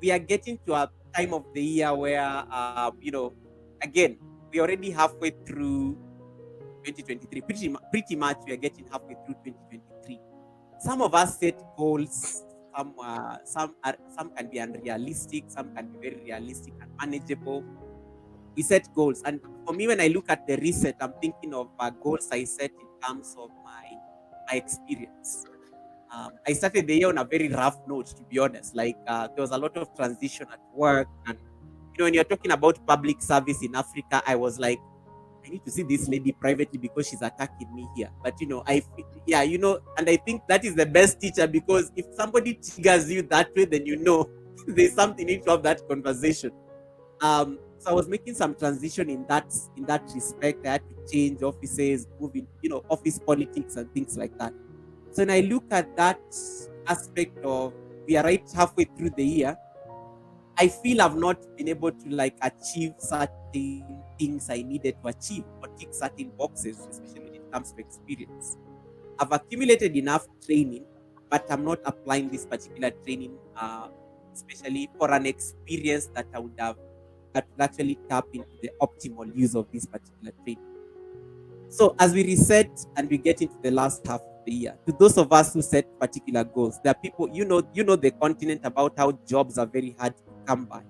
[SPEAKER 1] we are getting to a time of the year where again, we already halfway through 2023. Pretty much we are getting halfway through 2023. Some of us set goals. Some can be unrealistic. Some can be very realistic and manageable. We set goals, and for me, when I look at the reset, I'm thinking of goals I set in terms of my experience. I started the year on a very rough note, to be honest. Like there was a lot of transition at work, and when you're talking about public service in Africa, I was like, I need to see this lady privately because she's attacking me here. But and I think that is the best teacher, because if somebody triggers you that way, then there's something need to have that conversation. So I was making some transition in that respect. I had to change offices, move in, office politics and things like that. So when I look at that aspect of we are right halfway through the year, I feel I've not been able to like achieve certain things I needed to achieve or tick certain boxes, especially when it comes to experience. I've accumulated enough training, but I'm not applying this particular training, especially for an experience that would actually tap into the optimal use of this particular training. So as we reset and we get into the last half of the year, to those of us who set particular goals, there are people, the continent about how jobs are very hard to come by.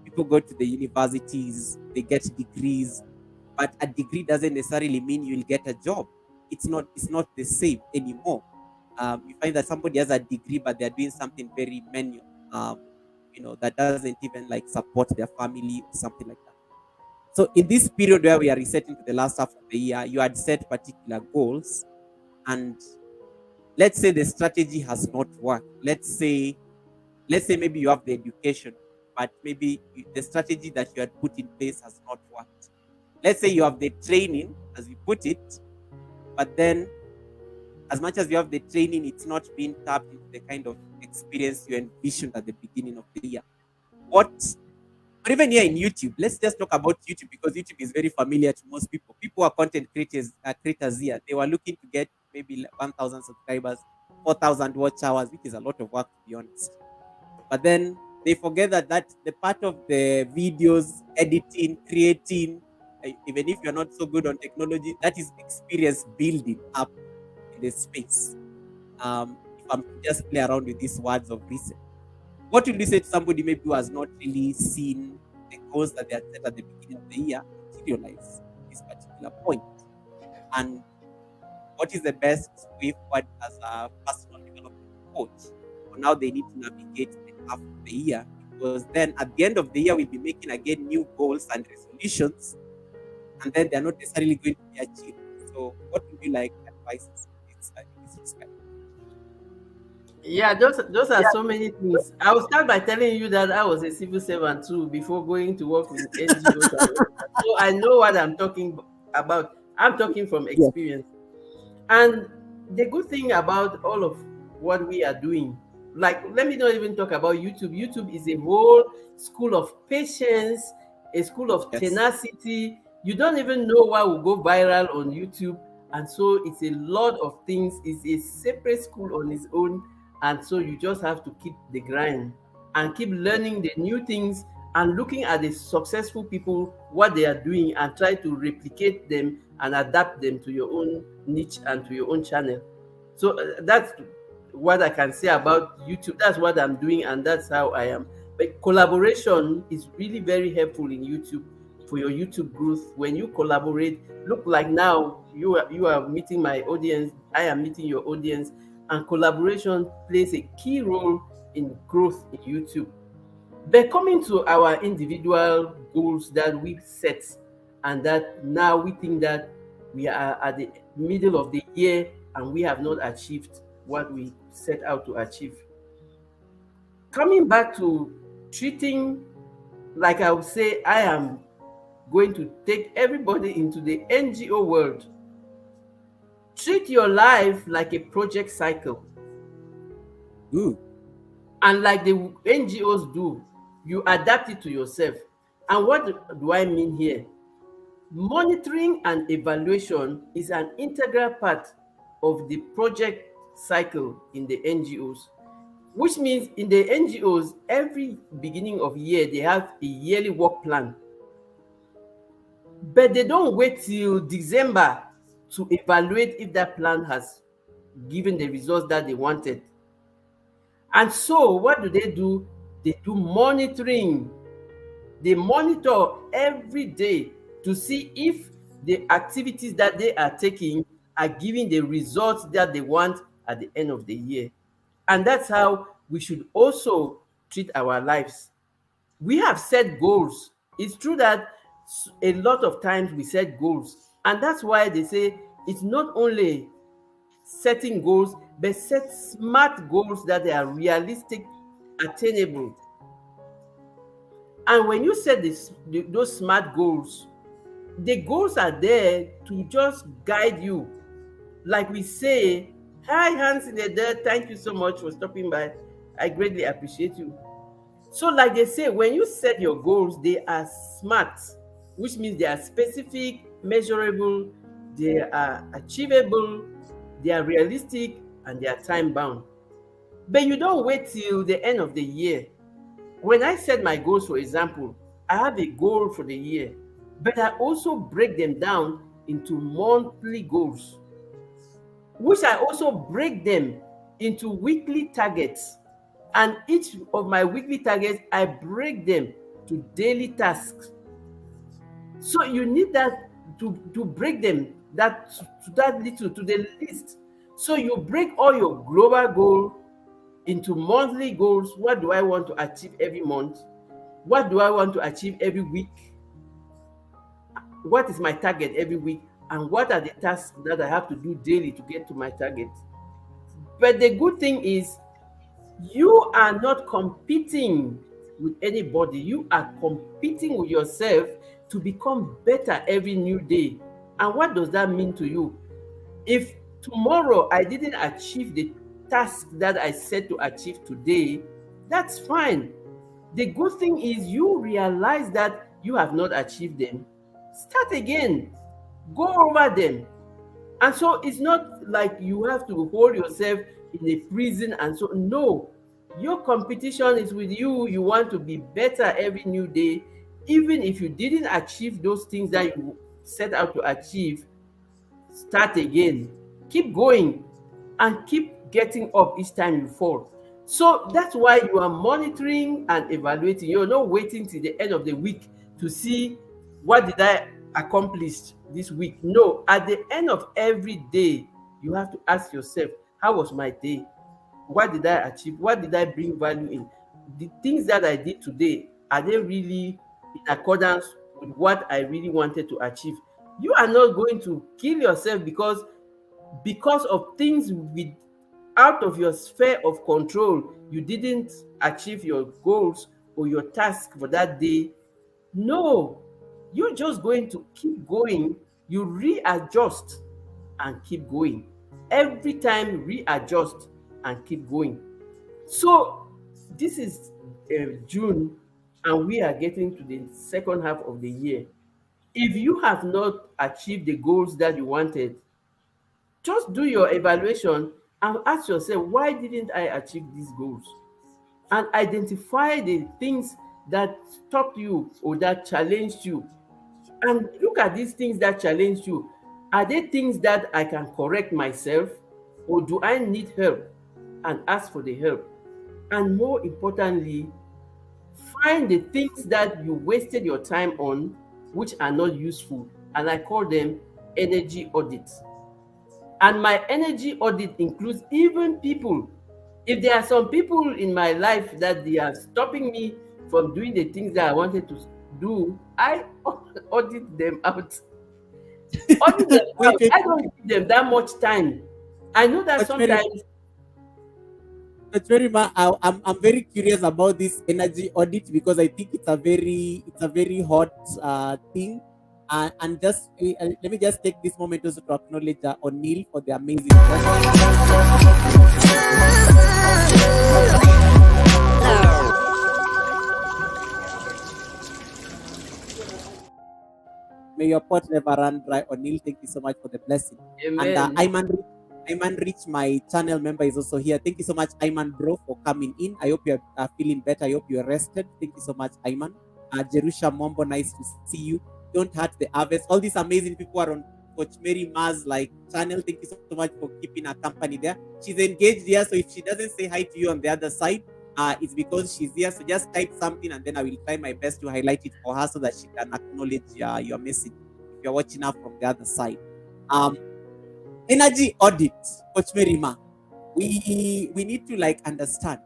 [SPEAKER 1] People go to the universities, they get degrees, but a degree doesn't necessarily mean you'll get a job. It's not the same anymore. You find that somebody has a degree, but they're doing something very manual, that doesn't even like support their family or something like that. So in this period where we are resetting to the last half of the year, you had set particular goals, and let's say the strategy has not worked. Let's say maybe you have the education, but maybe the strategy that you had put in place has not worked. Let's say you have the training, as you put it, but then as much as you have the training, it's not being tapped into the kind of experience you envisioned at the beginning of the year. What Or even here in YouTube, let's just talk about YouTube, because YouTube is very familiar to most people. People are content creators here. They were looking to get maybe 1,000 subscribers, 4,000 watch hours, which is a lot of work, to be honest. But then they forget that the part of the videos, editing, creating, even if you're not so good on technology, that is experience building up in the space. If I'm to just play around with these words of research, what would you say to somebody maybe who has not really seen the goals that they had set at the beginning of the year materialize at this particular point? And what is the best way forward as a personal development coach? For now, they need to navigate the half of the year, because then at the end of the year, we'll be making again new goals and resolutions, and then they're not necessarily going to be achieved. So, what would you like advices in this respect?
[SPEAKER 3] Yeah, those are so many things. I will start by telling you that I was a civil servant too before going to work with NGOs. So I know what I'm talking about. I'm talking from
[SPEAKER 1] Yes.
[SPEAKER 3] experience. And the good thing about all of what we are doing, like, let me not even talk about YouTube. YouTube is a whole school of patience, a school of
[SPEAKER 1] Yes.
[SPEAKER 3] tenacity. You don't even know what will go viral on YouTube. And so it's a lot of things. It's a separate school on its own. And so you just have to keep the grind and keep learning the new things and looking at the successful people, what they are doing, and try to replicate them and adapt them to your own niche and to your own channel. So that's what I can say about YouTube. That's what I'm doing, and that's how I am. But collaboration is really very helpful in YouTube for your YouTube growth. When you collaborate, look like now you are meeting my audience, I am meeting your audience, and collaboration plays a key role in growth in YouTube. But coming to our individual goals that we set, and that now we think that we are at the middle of the year and we have not achieved, what we set out to achieve. Coming back to treating, like I would say, I am going to take everybody into the NGO world. Treat your life like a project cycle.
[SPEAKER 1] Good.
[SPEAKER 3] And like the NGOs do, you adapt it to yourself. And what do I mean here? Monitoring and evaluation is an integral part of the project cycle in the NGOs, which means in the NGOs, every beginning of year, they have a yearly work plan. But they don't wait till December to evaluate if that plan has given the results that they wanted. And so, what do? They do monitoring. They monitor every day to see if the activities that they are taking are giving the results that they want at the end of the year. And that's how we should also treat our lives. We have set goals. It's true that a lot of times we set goals, and that's why they say it's not only setting goals, but set smart goals that they are realistic, attainable. And when you set those smart goals, the goals are there to just guide you. Like we say, hi, hands in the dirt, thank you so much for stopping by. I greatly appreciate you. So, like they say, when you set your goals, they are smart, which means they are specific, measurable, they are achievable, they are realistic, and they are time bound. But you don't wait till the end of the year. When I set my goals, for example, I have a goal for the year, but I also break them down into monthly goals, which I also break them into weekly targets. And each of my weekly targets, I break them to daily tasks. So you need that to break them that to that little to the list. So you break all your global goal into monthly goals. What do I want to achieve every month? What do I want to achieve every week? What is my target every week? And what are the tasks that I have to do daily to get to my target? But the good thing is, you are not competing with anybody. You are competing with yourself to become better every new day. And what does that mean to you? If tomorrow I didn't achieve the task that I set to achieve today, that's fine. The good thing is you realize that you have not achieved them. Start again. Go over them. And so it's not like you have to hold yourself in a prison and so no. Your competition is with you. You want to be better every new day. Even if you didn't achieve those things that you set out to achieve, start again. Keep going and keep getting up each time you fall. So that's why you are monitoring and evaluating. You're not waiting till the end of the week to see what did I accomplish this week. No, at the end of every day, you have to ask yourself, how was my day? What did I achieve? What did I bring value in? The things that I did today, are they really in accordance with what I really wanted to achieve? You are not going to kill yourself because of things with out of your sphere of control. You didn't achieve your goals or your task for that day. No, you're just going to keep going. You readjust and keep going. Every time readjust and keep going. So this is June, and we are getting to the second half of the year. If you have not achieved the goals that you wanted, just do your evaluation and ask yourself, why didn't I achieve these goals? And identify the things that stopped you or that challenged you. And look at these things that challenge you. Are they things that I can correct myself, or do I need help? And ask for the help. And more importantly, find the things that you wasted your time on, which are not useful. And I call them energy audits. And my energy audit includes even people. If there are some people in my life that they are stopping me from doing the things that I wanted to do, I audit them out. Audit them
[SPEAKER 1] Wait,
[SPEAKER 3] out.
[SPEAKER 1] wait,
[SPEAKER 3] I don't give them that much time. I know that
[SPEAKER 1] Coach Mary,
[SPEAKER 3] sometimes.
[SPEAKER 1] It's very I'm very curious about this energy audit because I think it's a very hot thing. And just let me just take this moment also to acknowledge O'Neill for the amazing question. May your pot never run dry. O'Neill, thank you so much for the blessing. And
[SPEAKER 3] Amen.
[SPEAKER 1] Ayman Rich, my channel member, is also here. Thank you so much, Ayman Bro, for coming in. I hope you're feeling better. I hope you're rested. Thank you so much, Ayman. Jerusha Mombo, nice to see you. Don't hurt the harvest. All these amazing people are on Coach Mary Mars like channel. Thank you so much for keeping her company there. She's engaged here, so if she doesn't say hi to you on the other side, it's because she's here. So just type something and then I will try my best to highlight it for her so that she can acknowledge your message if you're watching her from the other side. Um, Energy audit, Coach Merima. We need to like understand.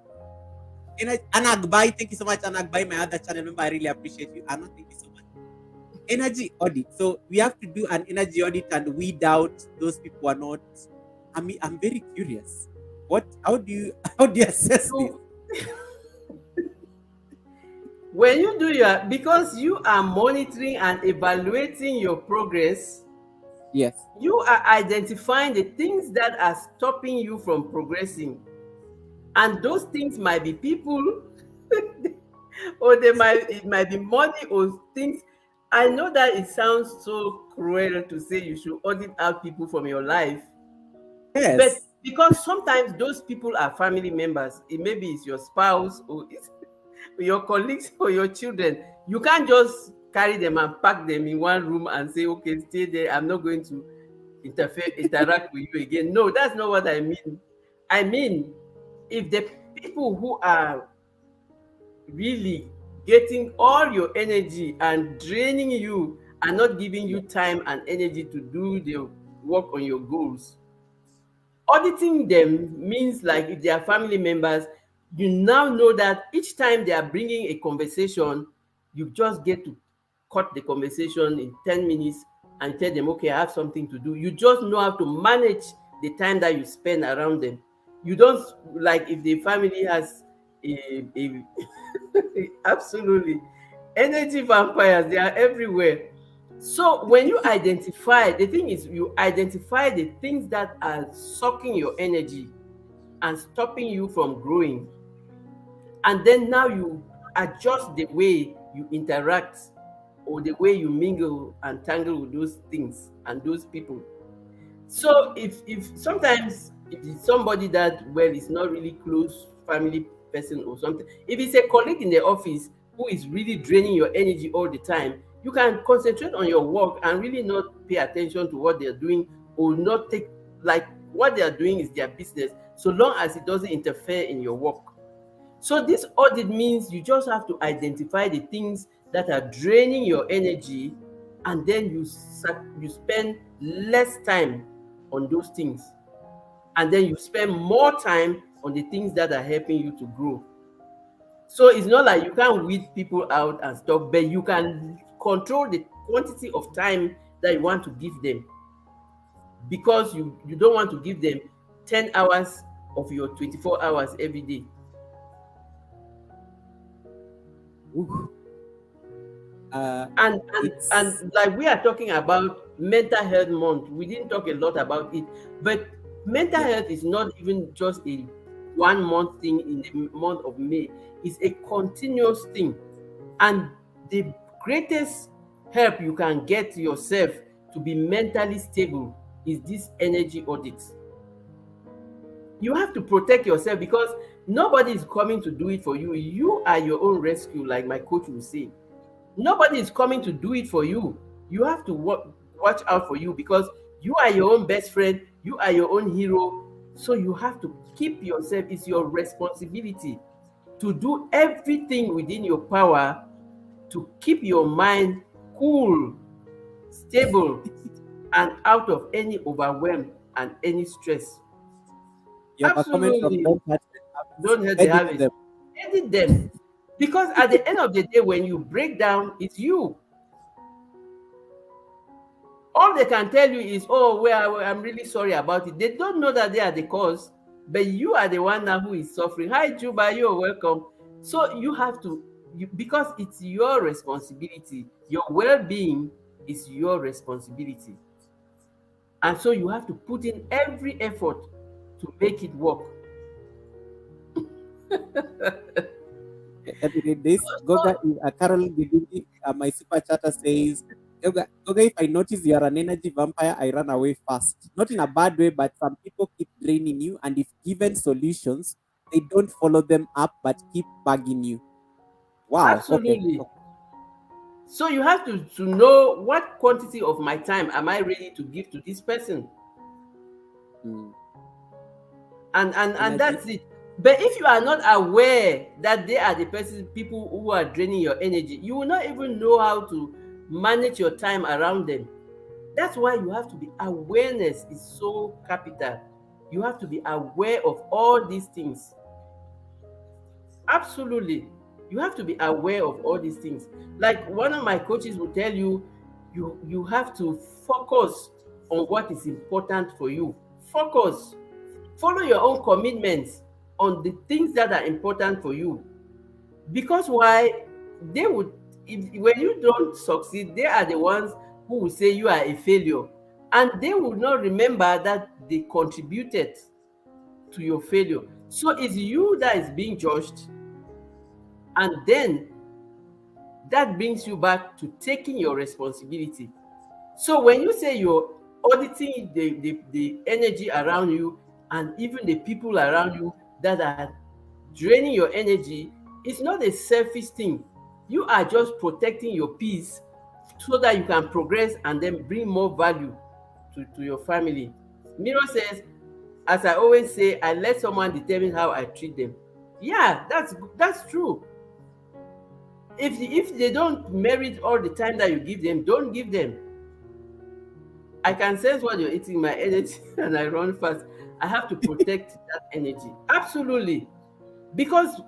[SPEAKER 1] Anagbai, thank you so much, Anagbai, my other channel member. I really appreciate you. Anna, thank you so much. Energy audit. So we have to do an energy audit and weed out those people who are not. I mean, I'm very curious. How do you how do you assess this?
[SPEAKER 3] So when you do your, because you are monitoring and evaluating your progress,
[SPEAKER 1] Yes.
[SPEAKER 3] you are identifying the things that are stopping you from progressing. And those things might be people, or it might be money or things. I know that it sounds so cruel to say you should audit out people from your life, but
[SPEAKER 1] Yes.
[SPEAKER 3] because sometimes those people are family members, it maybe it's your spouse or it's your colleagues or your children. You can't just carry them and pack them in one room and say, okay, stay there. I'm not going to interact with you again. No, that's not what I mean. I mean, if the people who are really getting all your energy and draining you and not giving you time and energy to do the work on your goals, auditing them means, like, if they are family members, you now know that each time they are bringing a conversation, you just get to cut the conversation in 10 minutes and tell them, okay, I have something to do. You just know how to manage the time that you spend around them. You don't, like, if the family has a absolutely, energy vampires, they are everywhere. So when you identify, the thing is, you identify the things that are sucking your energy and stopping you from growing. And then now you adjust the way you interact or the way you mingle and tangle with those things and those people. So if sometimes if it's somebody that, well, is not really close family person or something, if it's a colleague in the office who is really draining your energy all the time, you can concentrate on your work and really not pay attention to what they're doing, or not take, like, what they are doing is their business, so long as it doesn't interfere in your work. So this audit means you just have to identify the things that are draining your energy, and then you spend less time on those things, and then you spend more time on the things that are helping you to grow. So it's not like you can't weed people out and stuff, but you can control the quantity of time that you want to give them, because you don't want to give them 10 hours of your 24 hours every day.
[SPEAKER 1] Ooh. It's
[SPEAKER 3] And like, we are talking about mental health month, we didn't talk a lot about it, but mental
[SPEAKER 1] yeah.
[SPEAKER 3] health is not even just a 1 month thing in the month of May. It's a continuous thing. And the greatest help you can get yourself to be mentally stable is this energy audit. You have to protect yourself, because nobody is coming to do it for you. You are your own rescue, like my coach will say. Nobody is coming to do it for you. You have to watch out for you, because you are your own best friend, you are your own hero. So you have to keep yourself. It's your responsibility to do everything within your power to keep your mind cool, stable, and out of any overwhelm and any stress.
[SPEAKER 1] You have a comment from
[SPEAKER 3] Absolutely.
[SPEAKER 1] Don't Touch the Habits.
[SPEAKER 3] Don't hurt the
[SPEAKER 1] Edit
[SPEAKER 3] habits.
[SPEAKER 1] them.
[SPEAKER 3] Edit them. Because at the end of the day, when you break down, it's you. All they can tell you is, oh, well, I'm really sorry about it. They don't know that they are the cause. but you are the one now who is suffering. Hi, Juba, you're welcome. So you have to, because it's your responsibility. Your well-being is your responsibility, and so you have to put in every effort to make it work.
[SPEAKER 1] Let me read this. Goga, Carol Gidingi, my super chatter says, Goga, if I notice you are an energy vampire, I run away fast. Not in a bad way, but some people keep draining you, and if given solutions, they don't follow them up, but keep bugging you. Wow. Okay.
[SPEAKER 3] Absolutely. So you have to know what quantity of my time am I ready to give to this person,
[SPEAKER 1] Mm,
[SPEAKER 3] and
[SPEAKER 1] energy.
[SPEAKER 3] that's it. But if you are not aware that they are the person people who are draining your energy, you will not even know how to manage your time around them. That's why you have to be, awareness is so capital. You have to be aware of all these things. Absolutely. You have to be aware of all these things. Like one of my coaches will tell you, you have to focus on what is important for you. Focus. Follow your own commitments on the things that are important for you. Because why? They would, when you don't succeed, they are the ones who will say you are a failure. And they will not remember that they contributed to your failure. So it's you that is being judged, and then that brings you back to taking your responsibility. So when you say you're auditing the energy around you, and even the people around you that are draining your energy, it's not a selfish thing. You are just protecting your peace so that you can progress and then bring more value to your family. Miro says, as I always say, I let someone determine how I treat them. Yeah, that's true. If they don't merit all the time that you give them, don't give them. I can sense what you're eating my energy and I run fast. I have to protect that energy. Absolutely. Because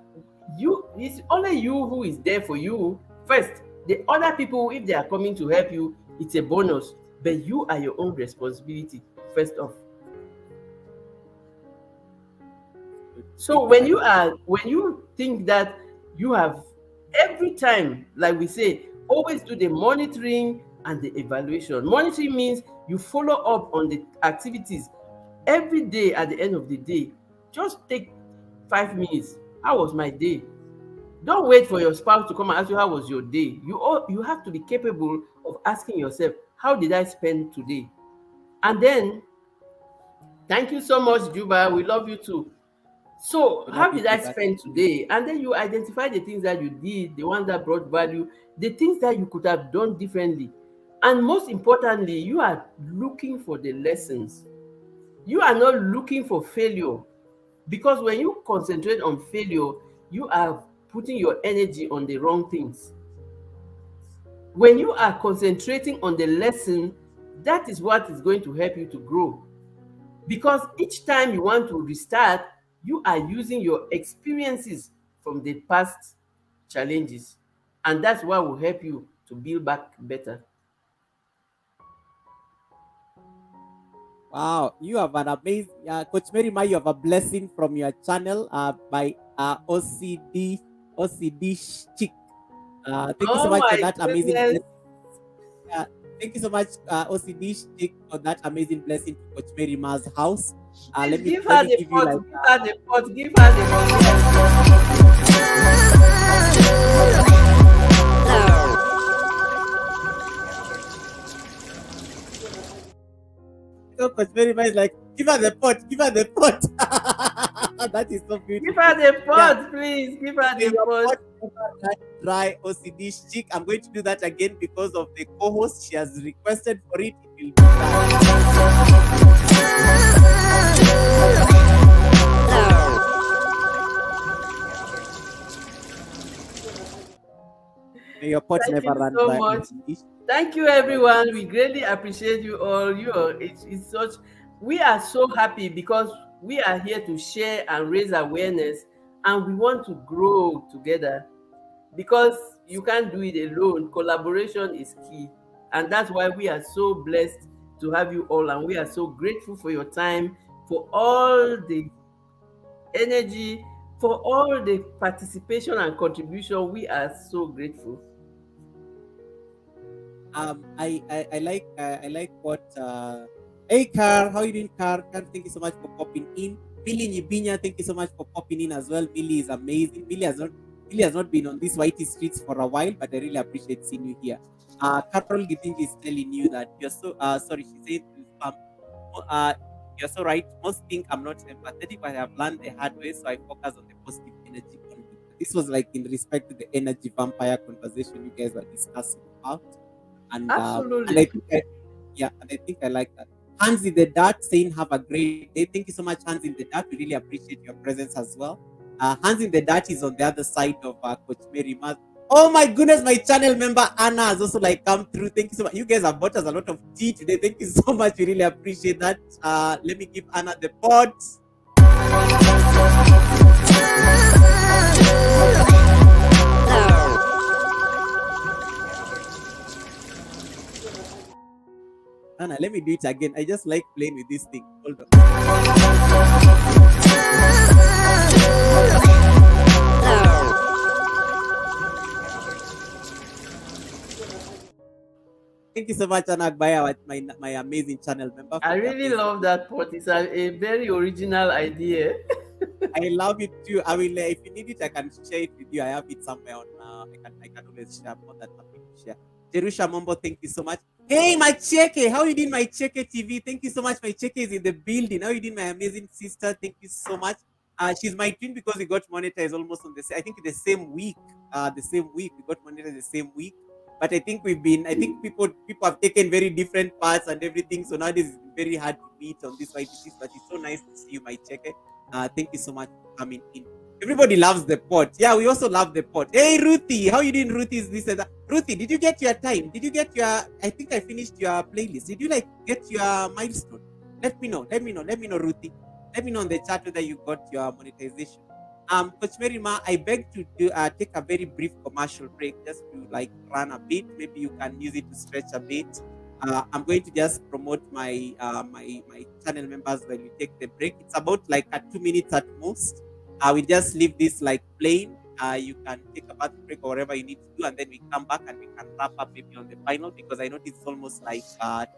[SPEAKER 3] it's only you who is there for you first. The other people, if they are coming to help you, it's a bonus. But you are your own responsibility first off.
[SPEAKER 1] Good.
[SPEAKER 3] So
[SPEAKER 1] Thank you very much.
[SPEAKER 3] when you think that you have, every time, like we say, always do the monitoring and the evaluation. Monitoring means you follow up on the activities every day. At the end of the day, just take 5 minutes. How was my day? Don't wait for your spouse to come and ask you how was your day. You have to be capable of asking yourself, how did I spend today? And then, thank you so much, Juba. We love you too. So,
[SPEAKER 1] We love
[SPEAKER 3] how
[SPEAKER 1] you
[SPEAKER 3] did
[SPEAKER 1] too,
[SPEAKER 3] I
[SPEAKER 1] guys.
[SPEAKER 3] spend today? And then you identify the things that you did, the ones that brought value, the things that you could have done differently. And most importantly, you are looking for the lessons. You are not looking for failure. Because when you concentrate on failure, you are putting your energy on the wrong things. When you are concentrating on the lesson, that is what is going to help you to grow. Because each time you want to restart, you are using your experiences from the past challenges, and that's what will help you to build back better.
[SPEAKER 1] Wow, you have an amazing, Coach Mary Ma, you have a blessing from your channel by OCD Chick. Thank you so
[SPEAKER 3] Oh
[SPEAKER 1] much for
[SPEAKER 3] my
[SPEAKER 1] that amazing
[SPEAKER 3] goodness.
[SPEAKER 1] blessing. Thank you so much, OCD Chick, for that amazing blessing to Coach Mary Ma's house.
[SPEAKER 3] Please give
[SPEAKER 1] Let
[SPEAKER 3] her
[SPEAKER 1] me
[SPEAKER 3] the
[SPEAKER 1] give you
[SPEAKER 3] pot,
[SPEAKER 1] like
[SPEAKER 3] give her the pot, give her the pot.
[SPEAKER 1] Coach Mary Ma is like, give her the pot, give her the pot. That is so
[SPEAKER 3] Give her
[SPEAKER 1] beautiful.
[SPEAKER 3] the
[SPEAKER 1] Yeah,
[SPEAKER 3] pot, please. Give her
[SPEAKER 1] may
[SPEAKER 3] the
[SPEAKER 1] your
[SPEAKER 3] pot.
[SPEAKER 1] pot never run dry, OCD Chick. I'm going to do that again because of the co-host. She has requested for it. It will be done. May your pot
[SPEAKER 3] Thank
[SPEAKER 1] never
[SPEAKER 3] you
[SPEAKER 1] run
[SPEAKER 3] so
[SPEAKER 1] dry,
[SPEAKER 3] much.
[SPEAKER 1] OCD.
[SPEAKER 3] Thank you,
[SPEAKER 1] You're welcome.
[SPEAKER 3] everyone. We greatly appreciate you all. It's such. We are so happy because we are here to share and raise awareness, and we want to grow together. Because you can't do it alone. Collaboration is key, and that's why we are so blessed to have you all, and we are so grateful for your time, for all the energy, for all the participation and contribution. We are so grateful.
[SPEAKER 1] I like what hey Car, how you doing, Car? Car, thank you so much for popping in. Millie Nyibinya, thank you so much for popping in as well. Millie is amazing. Millie has not been on these whitey streets for a while, but I really appreciate seeing you here. Carol Gitinji is telling you that you're so sorry, she said uh you're so right. Most think I'm not empathetic, but I have learned the hard way, so I focus on the positive energy only. This was like in respect to the energy vampire conversation you guys were discussing about. And I
[SPEAKER 3] Absolutely.
[SPEAKER 1] think I like that. Hands in the Dirt saying have a great day. Thank you so much, Hands in the Dirt. We really appreciate your presence as well. Hands in the Dirt is on the other side of Coach Mary Maz. Oh my goodness, my channel member Anna has also like come through. Thank you so much. You guys have bought us a lot of tea today. Thank you so much. We really appreciate that. Let me give Anna the pot. Anna, let me do it again. I just like playing with this thing. Hold on. Thank you so much, Anna Agbaya, my amazing channel member
[SPEAKER 3] I
[SPEAKER 1] for the
[SPEAKER 3] really
[SPEAKER 1] amazing.
[SPEAKER 3] love that pot. It's a very original idea.
[SPEAKER 1] I love it too. I will, if you need it, I can share it with you. I have it somewhere on. I can always share. I'm more than happy to share. Jerusha Mombo, thank you so much. Hey, my Cheke, how you doing, my Cheke TV? Thank you so much. My Cheke is in the building. How you doing, my amazing sister? Thank you so much. She's my twin because we got monetized almost on the I think the same week. The same week we got monetized the same week. But I think I think people have taken very different parts and everything. So now this is very hard to meet on this YTCs. But it's so nice to see you, my Cheke. Thank you so much for coming in. Everybody loves the pot. Yeah, we also love the pot. Hey, Ruthie, how you doing, Ruthie? Is this and that? Ruthie, did you get your time? Did you get your? I think I finished your playlist. Did you like get your milestone? Let me know. Let me know. Let me know, Ruthie. Let me know in the chat whether you got your monetization. Coach Merima, I beg to do take a very brief commercial break just to like run a bit. Maybe you can use it to stretch a bit. I'm going to just promote my channel members while you take the break. It's about like 2 minutes at most. We just leave this like plain. You can take a bath break or whatever you need to do, and then we come back and we can wrap up maybe on the final because I know it's almost like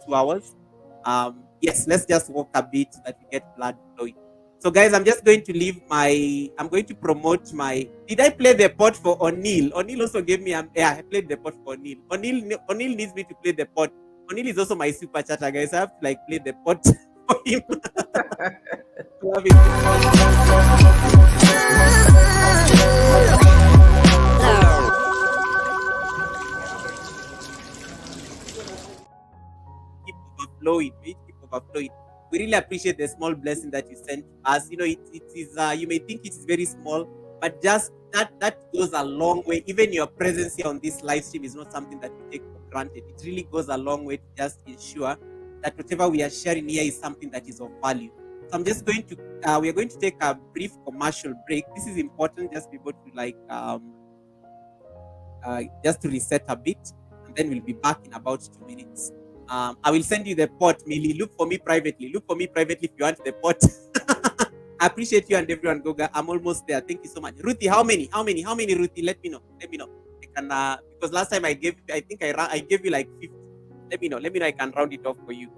[SPEAKER 1] 2 hours. Yes, let's just walk a bit so that we get blood flowing. So guys, I'm just going to leave I'm going to promote did I play the pot for O'Neill? O'Neill also gave me I played the pot for O'Neill. O'Neill needs me to play the pot. O'Neill is also my super chatter, guys. I have to like play the pot for him. Love it. Keep overflowing. May it keep overflowing. We really appreciate the small blessing that you sent to us. You know, it is you may think it is very small, but just that goes a long way. Even your presence here on this live stream is not something that we take for granted. It really goes a long way to just ensure that whatever we are sharing here is something that is of value. So I'm just going to we are going to take a brief commercial break. This is important, just be able to like just to reset a bit, and then we'll be back in about 2 minutes. I will send you the pot, Millie. Look for me privately. Look for me privately if you want the pot. I appreciate you and everyone, Goga. I'm almost there. Thank you so much. Ruthie, how many, Ruthie? Let me know. Let me know. I can because last time I gave I gave you like 50. Let me know. Let me know. I can round it off for you.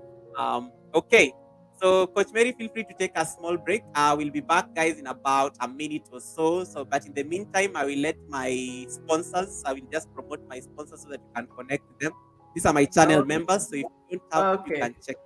[SPEAKER 1] Okay. So Coach Mary, feel free to take a small break. I will be back, guys, in about a minute or so. But in the meantime, I will let my sponsors. I will just promote my sponsors so that you can connect with them. These are my channel
[SPEAKER 3] Okay.
[SPEAKER 1] members. So if you don't have, you
[SPEAKER 3] Okay.
[SPEAKER 1] can check.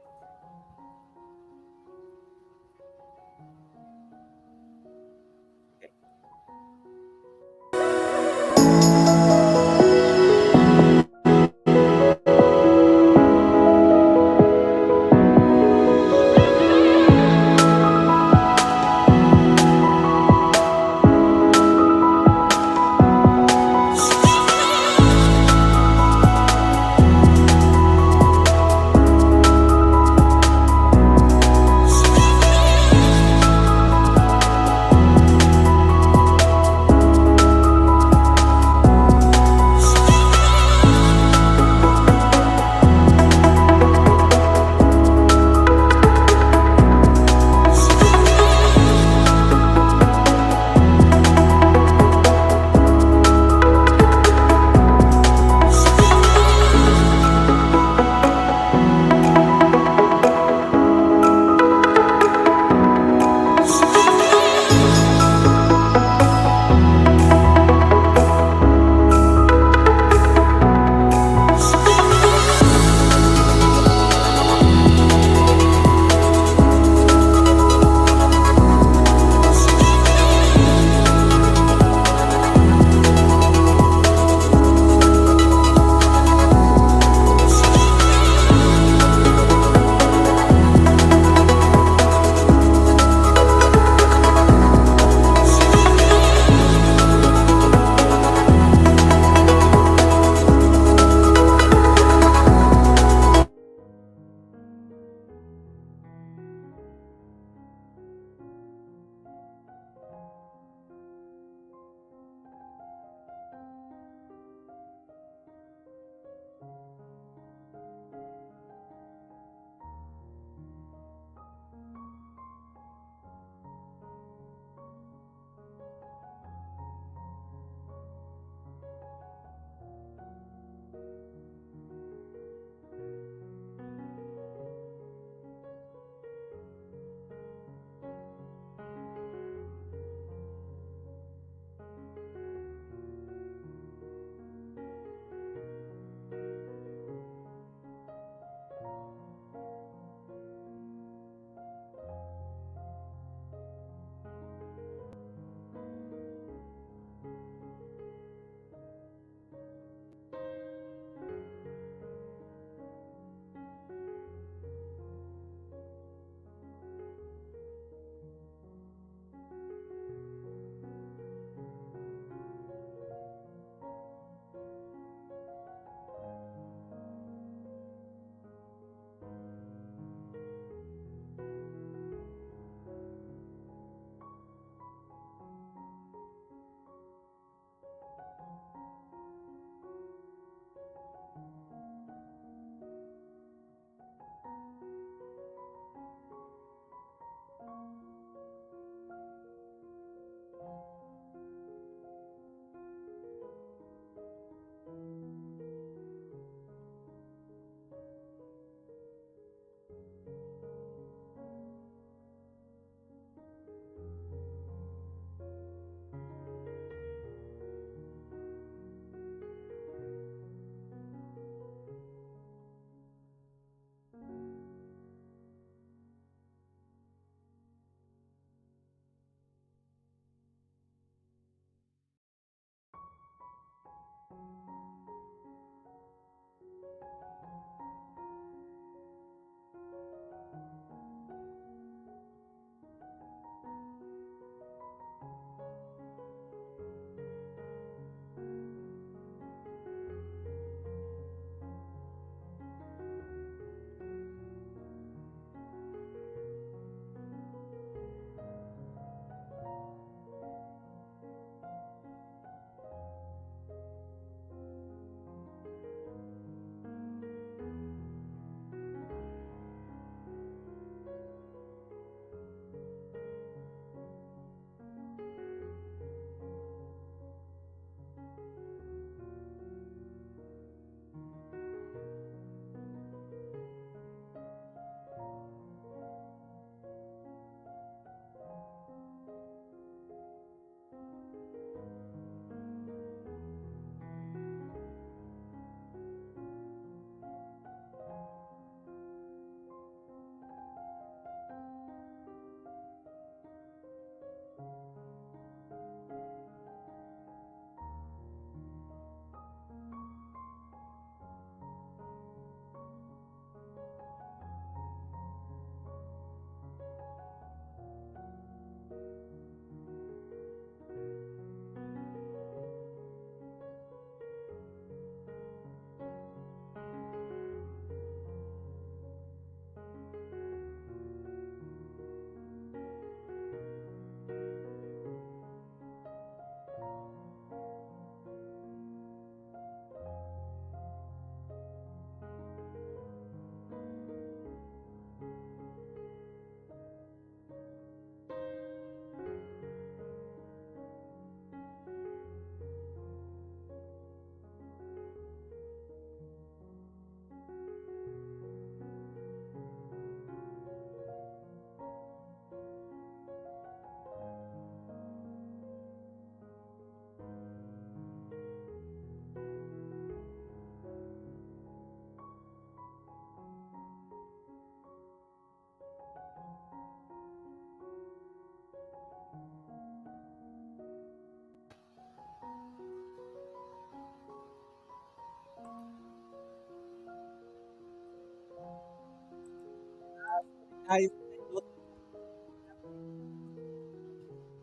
[SPEAKER 1] Guys,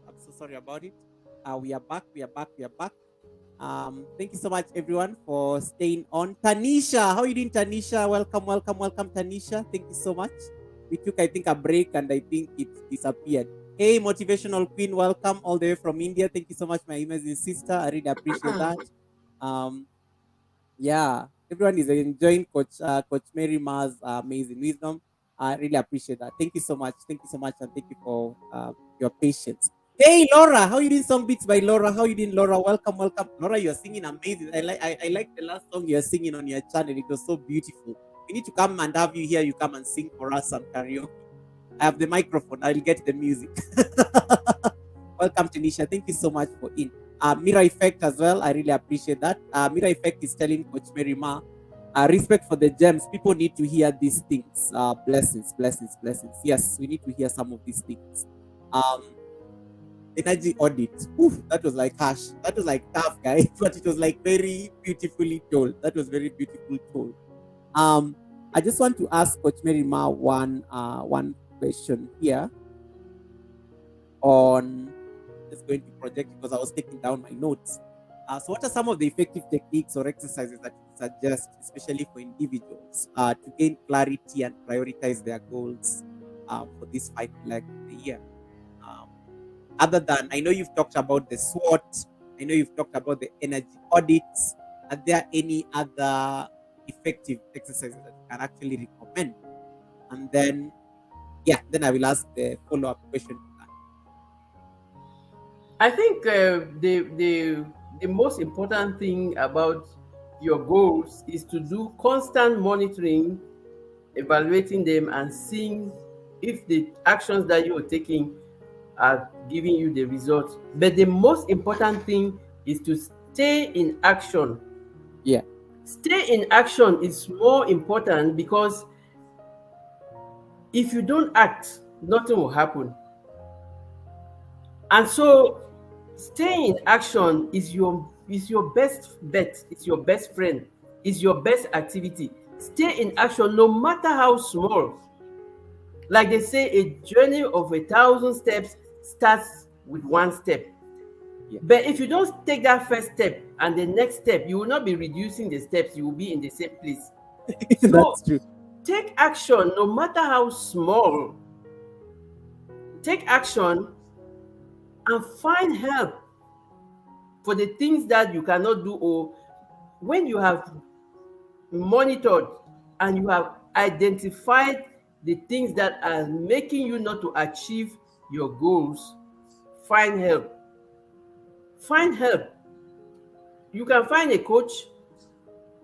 [SPEAKER 1] I'm so sorry about it. We are back. We are back. We are back. Thank you so much, everyone, for staying on. Tanisha, how are you doing, Tanisha? Welcome, welcome, welcome, Tanisha. Thank you so much. We took, I think, a break, and I think it disappeared. Hey, motivational queen, welcome all the way from India. Thank you so much, my amazing sister. I really appreciate that. Um, yeah, everyone is enjoying Coach Mary Ma's amazing wisdom. I really appreciate that. Thank you so much. Thank you so much, and thank you for your patience. Hey, Laura, how you doing? Song beats by Laura. How you doing, Laura? Welcome, welcome, Laura. You're singing amazing. I like the last song you're singing on your channel. It was so beautiful. We need to come and have you here. You come and sing for us some karaoke. I have the microphone. I'll get the music. Welcome, Tanisha. Thank you so much for in. Mira Effect as well. I really appreciate that. Mira Effect is telling Coach Mary Ma, respect for the gems. People need to hear these things. Blessings, blessings, blessings. Yes, we need to hear some of these things. Energy audit. Oof, that was like harsh. That was like tough, guys, but it was like very beautifully told. That was very beautifully told. I just want to ask Coach Mary Ma one question here on just going to project because I was taking down my notes. So, what are some of the effective techniques or exercises that you suggest, especially for individuals, to gain clarity and prioritize their goals for this final leg of the year? Um, Other than, I know you've talked about the SWOT, I know you've talked about the energy audits. Are there any other effective exercises that you can actually recommend? And then, yeah, then I will ask the follow up question to that.
[SPEAKER 3] I think the most important thing about your goals is to do constant monitoring, evaluating them, and seeing if the actions that you are taking are giving you the results. But the most important thing is to stay in action.
[SPEAKER 1] Yeah,
[SPEAKER 3] Stay in action is more important because if you don't act, nothing will happen. And so staying in action is your is your best bet, it's your best friend, it's your best activity. Stay in action no matter how small. Like they say, a journey of 1,000 steps starts with one step.
[SPEAKER 1] Yeah.
[SPEAKER 3] But if you don't take that first step and the next step, you will not be reducing the steps, you will be in the same place. So
[SPEAKER 1] That's true.
[SPEAKER 3] take action no matter how small. Take action and find help for the things that you cannot do, or when you have monitored and you have identified the things that are making you not to achieve your goals, find help. Find help. You can find a coach,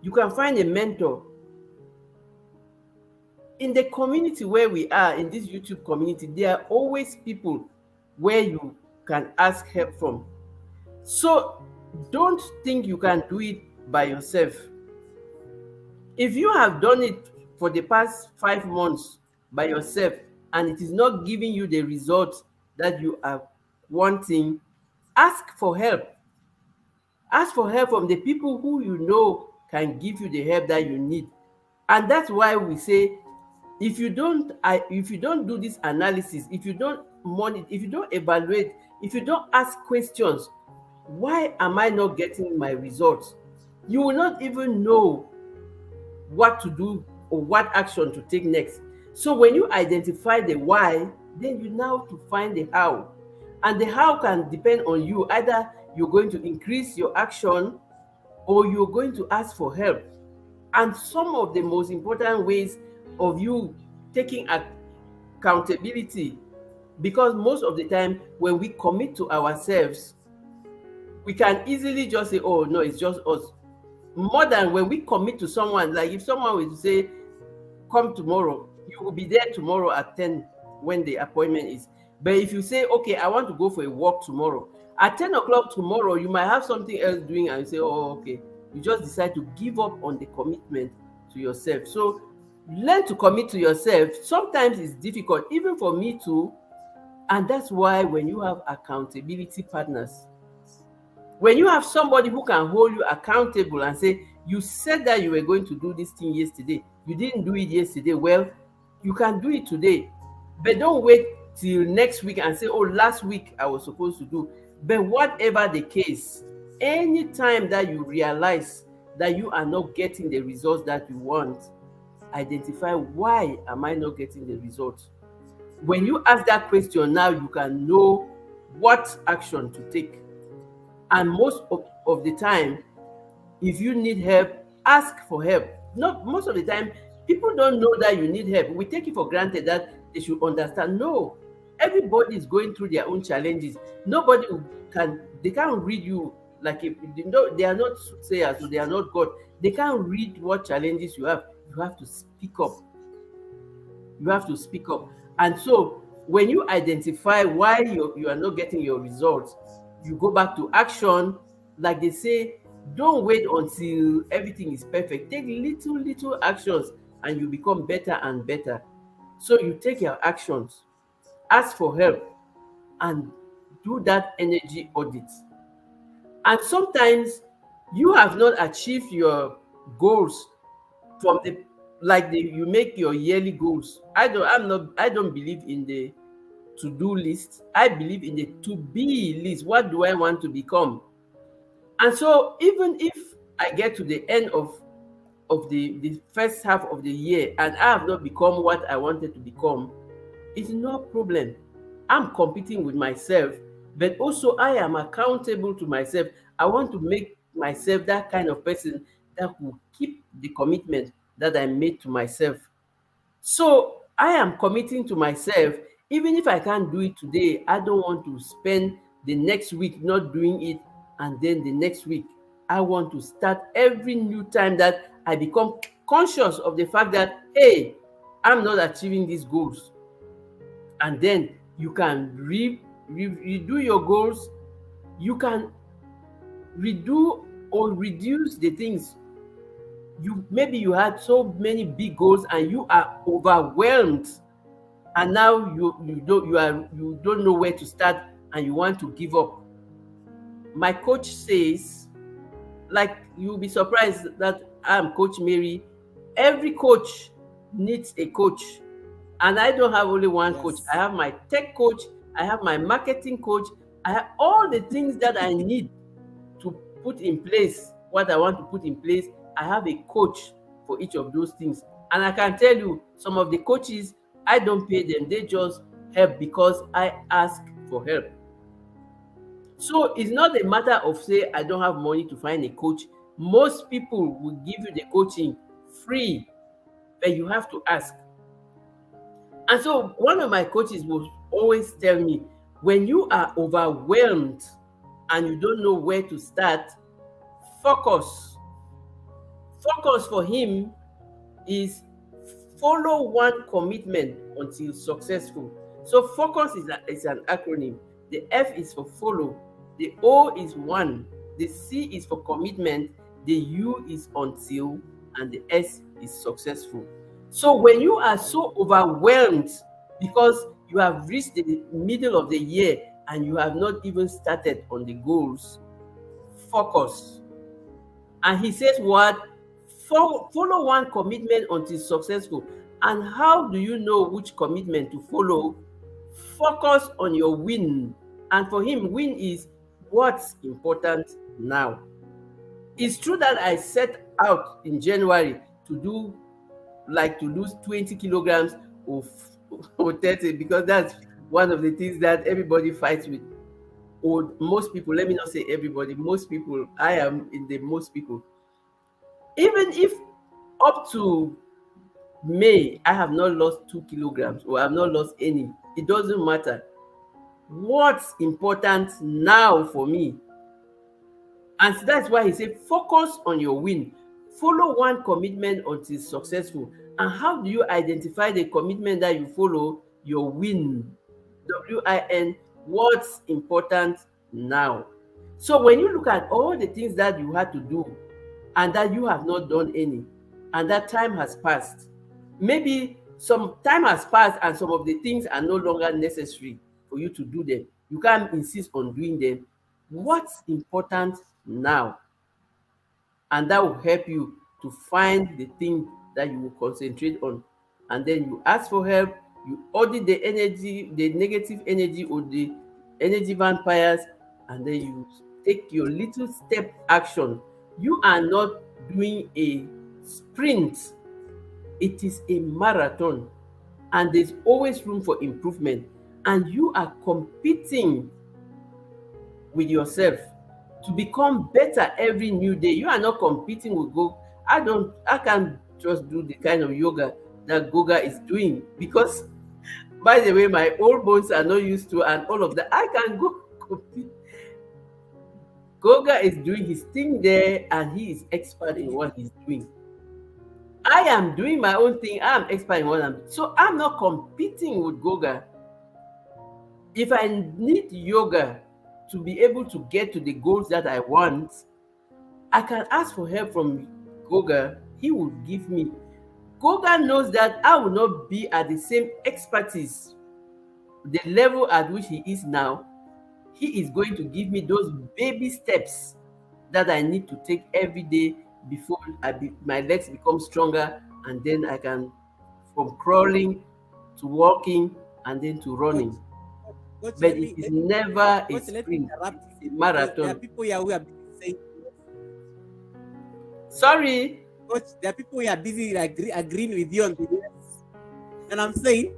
[SPEAKER 3] you can find a mentor. In the community where we are, in this YouTube community, there are always people where you can ask help from. So don't think you can do it by yourself. If you have done it for the past 5 months by yourself and it is not giving you the results that you are wanting, ask for help. Ask for help from the people who you know can give you the help that you need. And that's why we say, if you don't do this analysis, if you don't monitor, if you don't evaluate, if you don't ask questions, why am I not getting my results? You will not even know what to do or what action to take next. So when you identify the why, then you now to find the how. And the how can depend on you. Either you're going to increase your action or you're going to ask for help. And some of the most important ways of you taking accountability, because most of the time when we commit to ourselves, we can easily just say, oh no, it's just us. More than when we commit to someone, like if someone will say, come tomorrow, you will be there tomorrow at 10 when the appointment is. But if you say, okay, I want to go for a walk tomorrow, at 10 o'clock tomorrow, you might have something else doing and you say, oh, okay. You just decide to give up on the commitment to yourself. So learn to commit to yourself. Sometimes it's difficult, even for me too. And that's why when you have accountability partners, when you have somebody who can hold you accountable and say, you said that you were going to do this thing yesterday, you didn't do it yesterday, well, you can do it today. But don't wait till next week and say, oh, last week I was supposed to do. But whatever the case, anytime that you realize that you are not getting the results that you want, identify, why am I not getting the results? When you ask that question, now you can know what action to take. And most of the time, if you need help, ask for help. Not most of the time, people don't know that you need help. We take it for granted that they should understand. No, everybody is going through their own challenges. Nobody they can't read you, like, if they are not soothsayers, so they are not God. They can't read what challenges you have. You have to speak up. You have to speak up. And so when you identify why you are not getting your results, you go back to action. Like they say, don't wait until everything is perfect. Take little actions and you become better and better. So you take your actions, ask for help, and do that energy audit. And sometimes you have not achieved your goals from the, you make your yearly goals. I don't believe in the to-do list. I believe in the to-be list. What do I want to become? And so even if I get to the end of the first half of the year and I have not become what I wanted to become, it's no problem. I'm competing with myself, but also I am accountable to myself. I want to make myself that kind of person that will keep the commitment that I made to myself. So I am committing to myself. Even if I can't do it today, I don't want to spend the next week not doing it, and then the next week I want to start every new time that I become conscious of the fact that, hey, I'm not achieving these goals. And then you can redo your goals. You can redo or reduce the things. Maybe you had so many big goals and you are overwhelmed, and now you don't know where to start and you want to give up. My coach says Like, you'll be surprised that I'm Coach Mary. Every coach needs a coach. And I don't have only one coach. I
[SPEAKER 1] Yes.
[SPEAKER 3] have my tech coach, I have my marketing coach, I have all the things that I need to put in place what I want to put in place. I have a coach for each of those things. And I can tell you, some of the coaches, I don't pay them, they just help because I ask for help. So it's not a matter of say I don't have money to find a coach. Most people will give you the coaching free, but you have to ask. And so one of my coaches will always tell me, when you are overwhelmed and you don't know where to start, focus. Focus for him is follow one commitment until successful. So focus is an acronym. The F is for follow, the O is one, the C is for commitment, the U is until, and the S is successful. So when you are so overwhelmed because you have reached the middle of the year and you have not even started on the goals, focus. And he says what? Follow one commitment until successful. And how do you know which commitment to follow? Focus on your win. And for him, win is what's important now. It's true that I set out in January to do, like, to lose 20 kilograms of or 30, because that's one of the things that everybody fights with. Or most people, let me not say everybody, most people, I am in the most people. Even if up to May I have not lost 2 kilograms or I have not lost any, it doesn't matter. What's important now for me? And so that's why he said, focus on your win. Follow one commitment until successful. And how do you identify the commitment that you follow? Your win. WIN. What's important now? So when you look at all the things that you had to do and that you have not done any, and that time has passed, maybe some time has passed and some of the things are no longer necessary for you to do them. You can't insist on doing them. What's important now? And that will help you to find the thing that you will concentrate on. And then you ask for help, you audit the energy, the negative energy or the energy vampires, and then you take your little step action. You are not doing a sprint, it is a marathon, and there's always room for improvement. And you are competing with yourself to become better every new day. You are not competing with Go. I can't just do the kind of yoga that Goga is doing, because by the way, my old bones are not used to and all of that. I can go compete. Goga is doing his thing there and he is expert in what he's doing. I am doing my own thing. I am expert in what I'm doing. So I'm not competing with Goga. If I need yoga to be able to get to the goals that I want, I can ask for help from Goga. He will give me. Goga knows that I will not be at the same expertise, the level at which he is now. He is going to give me those baby steps that I need to take every day before my legs become stronger, and then I can, from crawling to walking and then to
[SPEAKER 1] Coach,
[SPEAKER 3] running.
[SPEAKER 1] coach,
[SPEAKER 3] But it is never a
[SPEAKER 1] coach, let me
[SPEAKER 3] sprint,
[SPEAKER 1] interrupt
[SPEAKER 3] it's
[SPEAKER 1] you
[SPEAKER 3] a
[SPEAKER 1] because there are
[SPEAKER 3] marathon.
[SPEAKER 1] people here who are busy saying,
[SPEAKER 3] Sorry.
[SPEAKER 1] coach, there are people who are busy agreeing with you on the yes. And I'm saying,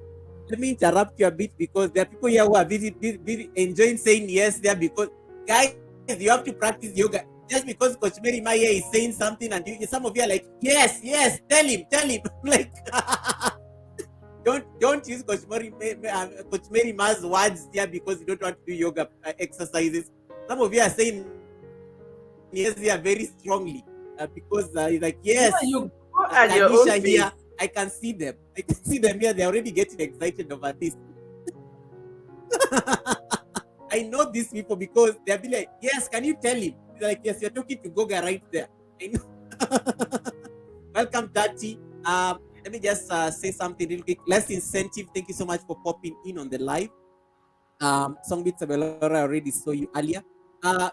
[SPEAKER 1] let me interrupt you a bit because there are people here who are busy enjoying saying yes there, because guys, you have to practice yoga. Just because Coach Mary Maya is saying something and some of you are like, yes, tell him. Like, don't use Coach Mary Ma's words here because you don't want to do yoga exercises. Some of you are saying yes here very strongly because he's like,
[SPEAKER 3] No,
[SPEAKER 1] yes,
[SPEAKER 3] you go at your own
[SPEAKER 1] Tanisha
[SPEAKER 3] pace.
[SPEAKER 1] here. I can see them. I can see them here. They're already getting excited over this. I know these people because they'll be like, yes, can you tell him? He's like, yes, you're talking to Goga right there. I know. Welcome, Tati. Let me just say something real quick. Less incentive. Thank you so much for popping in on the live. Songbits Abelora already saw you earlier. Uh,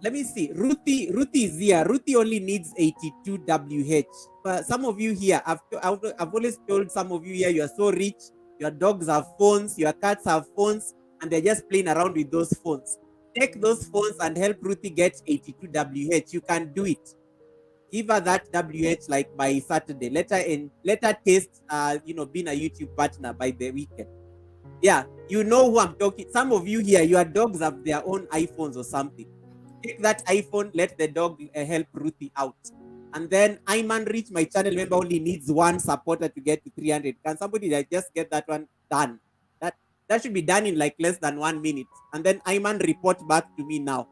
[SPEAKER 1] Let me see. Ruthie is here. Ruthie only needs 82 WH. But some of you here, I've always told some of you here, you are so rich. Your dogs have phones, your cats have phones, and they're just playing around with those phones. Take those phones and help Ruthie get 82 WH. You can do it. Give her that WH like by Saturday. Let her taste being a YouTube partner by the weekend. Yeah, you know who I'm talking. Some of you here, your dogs have their own iPhones or something. Take that iPhone, let the dog help Ruthie out. And then Iman Rich, my channel member, only needs one supporter to get to 300. Can somebody just get that one done? That should be done in like less than 1 minute. And then Iman report back to me now.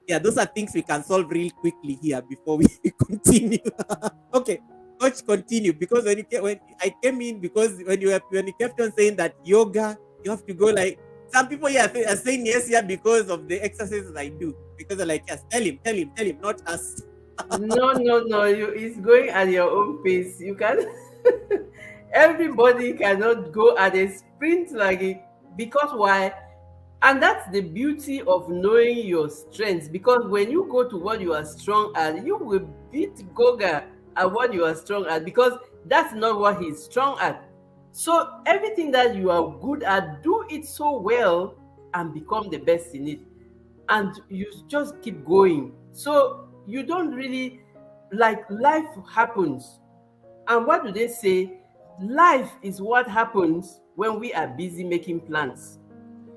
[SPEAKER 1] Yeah, those are things we can solve real quickly here before we continue. Okay, coach, continue, because when I came in, because when you kept on saying that yoga, you have to go like some people here are saying yes here because of the exercises I do, because they're like, yes, tell him, not us.
[SPEAKER 3] No, no, no. It's going at your own pace. You can. Everybody cannot go at a sprint like it, because why? And that's the beauty of knowing your strengths. Because when you go to what you are strong at, you will beat Goga at what you are strong at, because that's not what he's strong at. So everything that you are good at, do it so well and become the best in it. And you just keep going. So you don't really, like, life happens. And what do they say? Life is what happens when we are busy making plans.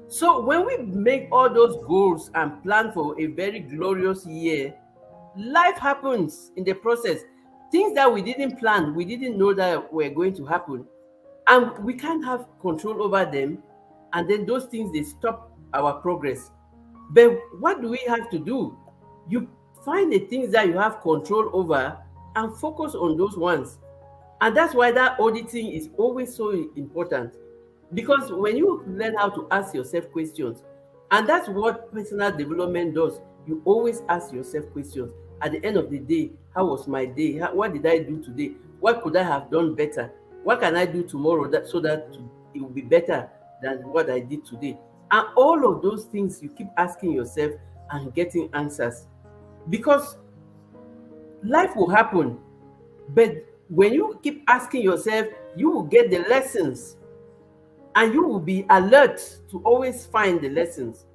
[SPEAKER 3] So when we make all those goals and plan for a very glorious year, life happens in the process. Things that we didn't plan, we didn't know that were going to happen. And we can't have control over them. And then those things, they stop our progress. But what do we have to do? You find the things that you have control over and focus on those ones. And that's why that auditing is always so important. Because when you learn how to ask yourself questions, and that's what personal development does, you always ask yourself questions. At the end of the day, how was my day? What did I do today? What could I have done better? What can I do tomorrow so that it will be better than what I did today? And all of those things you keep asking yourself and getting answers. Because life will happen, but when you keep asking yourself, you will get the lessons, and you will be alert to always find the lessons.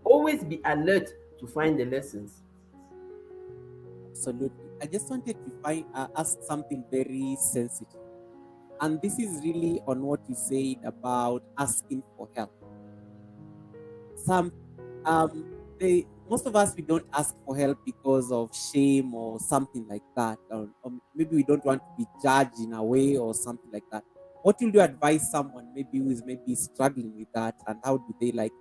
[SPEAKER 3] Always be alert to find the lessons.
[SPEAKER 1] Absolutely. I just wanted to ask something very sensitive. And this is really on what you said about asking for help. Some they most of us, we don't ask for help because of shame or something like that, or maybe we don't want to be judged in a way or something like that. What will you advise someone maybe who is maybe struggling with that, and how do they like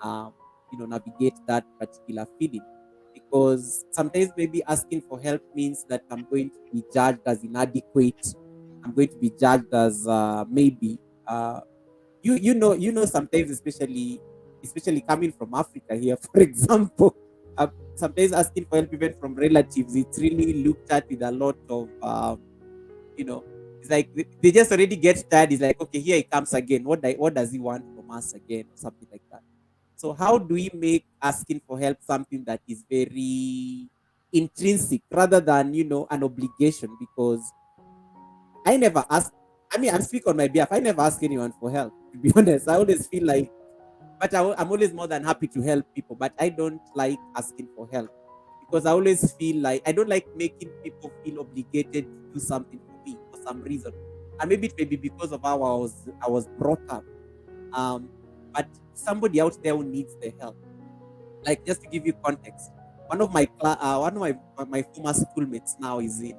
[SPEAKER 1] um navigate that particular feeling? Because sometimes maybe asking for help means that I'm going to be judged as inadequate, I'm going to be judged as maybe sometimes, especially coming from Africa here, for example, sometimes asking for help even from relatives, it's really looked at with a lot of you know it's like they just already get tired. It's like, okay, here he comes again, what does he want from us again, or something like that. So how do we make asking for help something that is very intrinsic rather than an obligation? Because I never ask. I mean, I'm speak on my behalf. I never ask anyone for help. To be honest, I always feel like, but I'm always more than happy to help people. But I don't like asking for help because I always feel like I don't like making people feel obligated to do something for me for some reason. And maybe it may be because of how I was brought up. But somebody out there who needs the help. Like, just to give you context, one of my former schoolmates now is in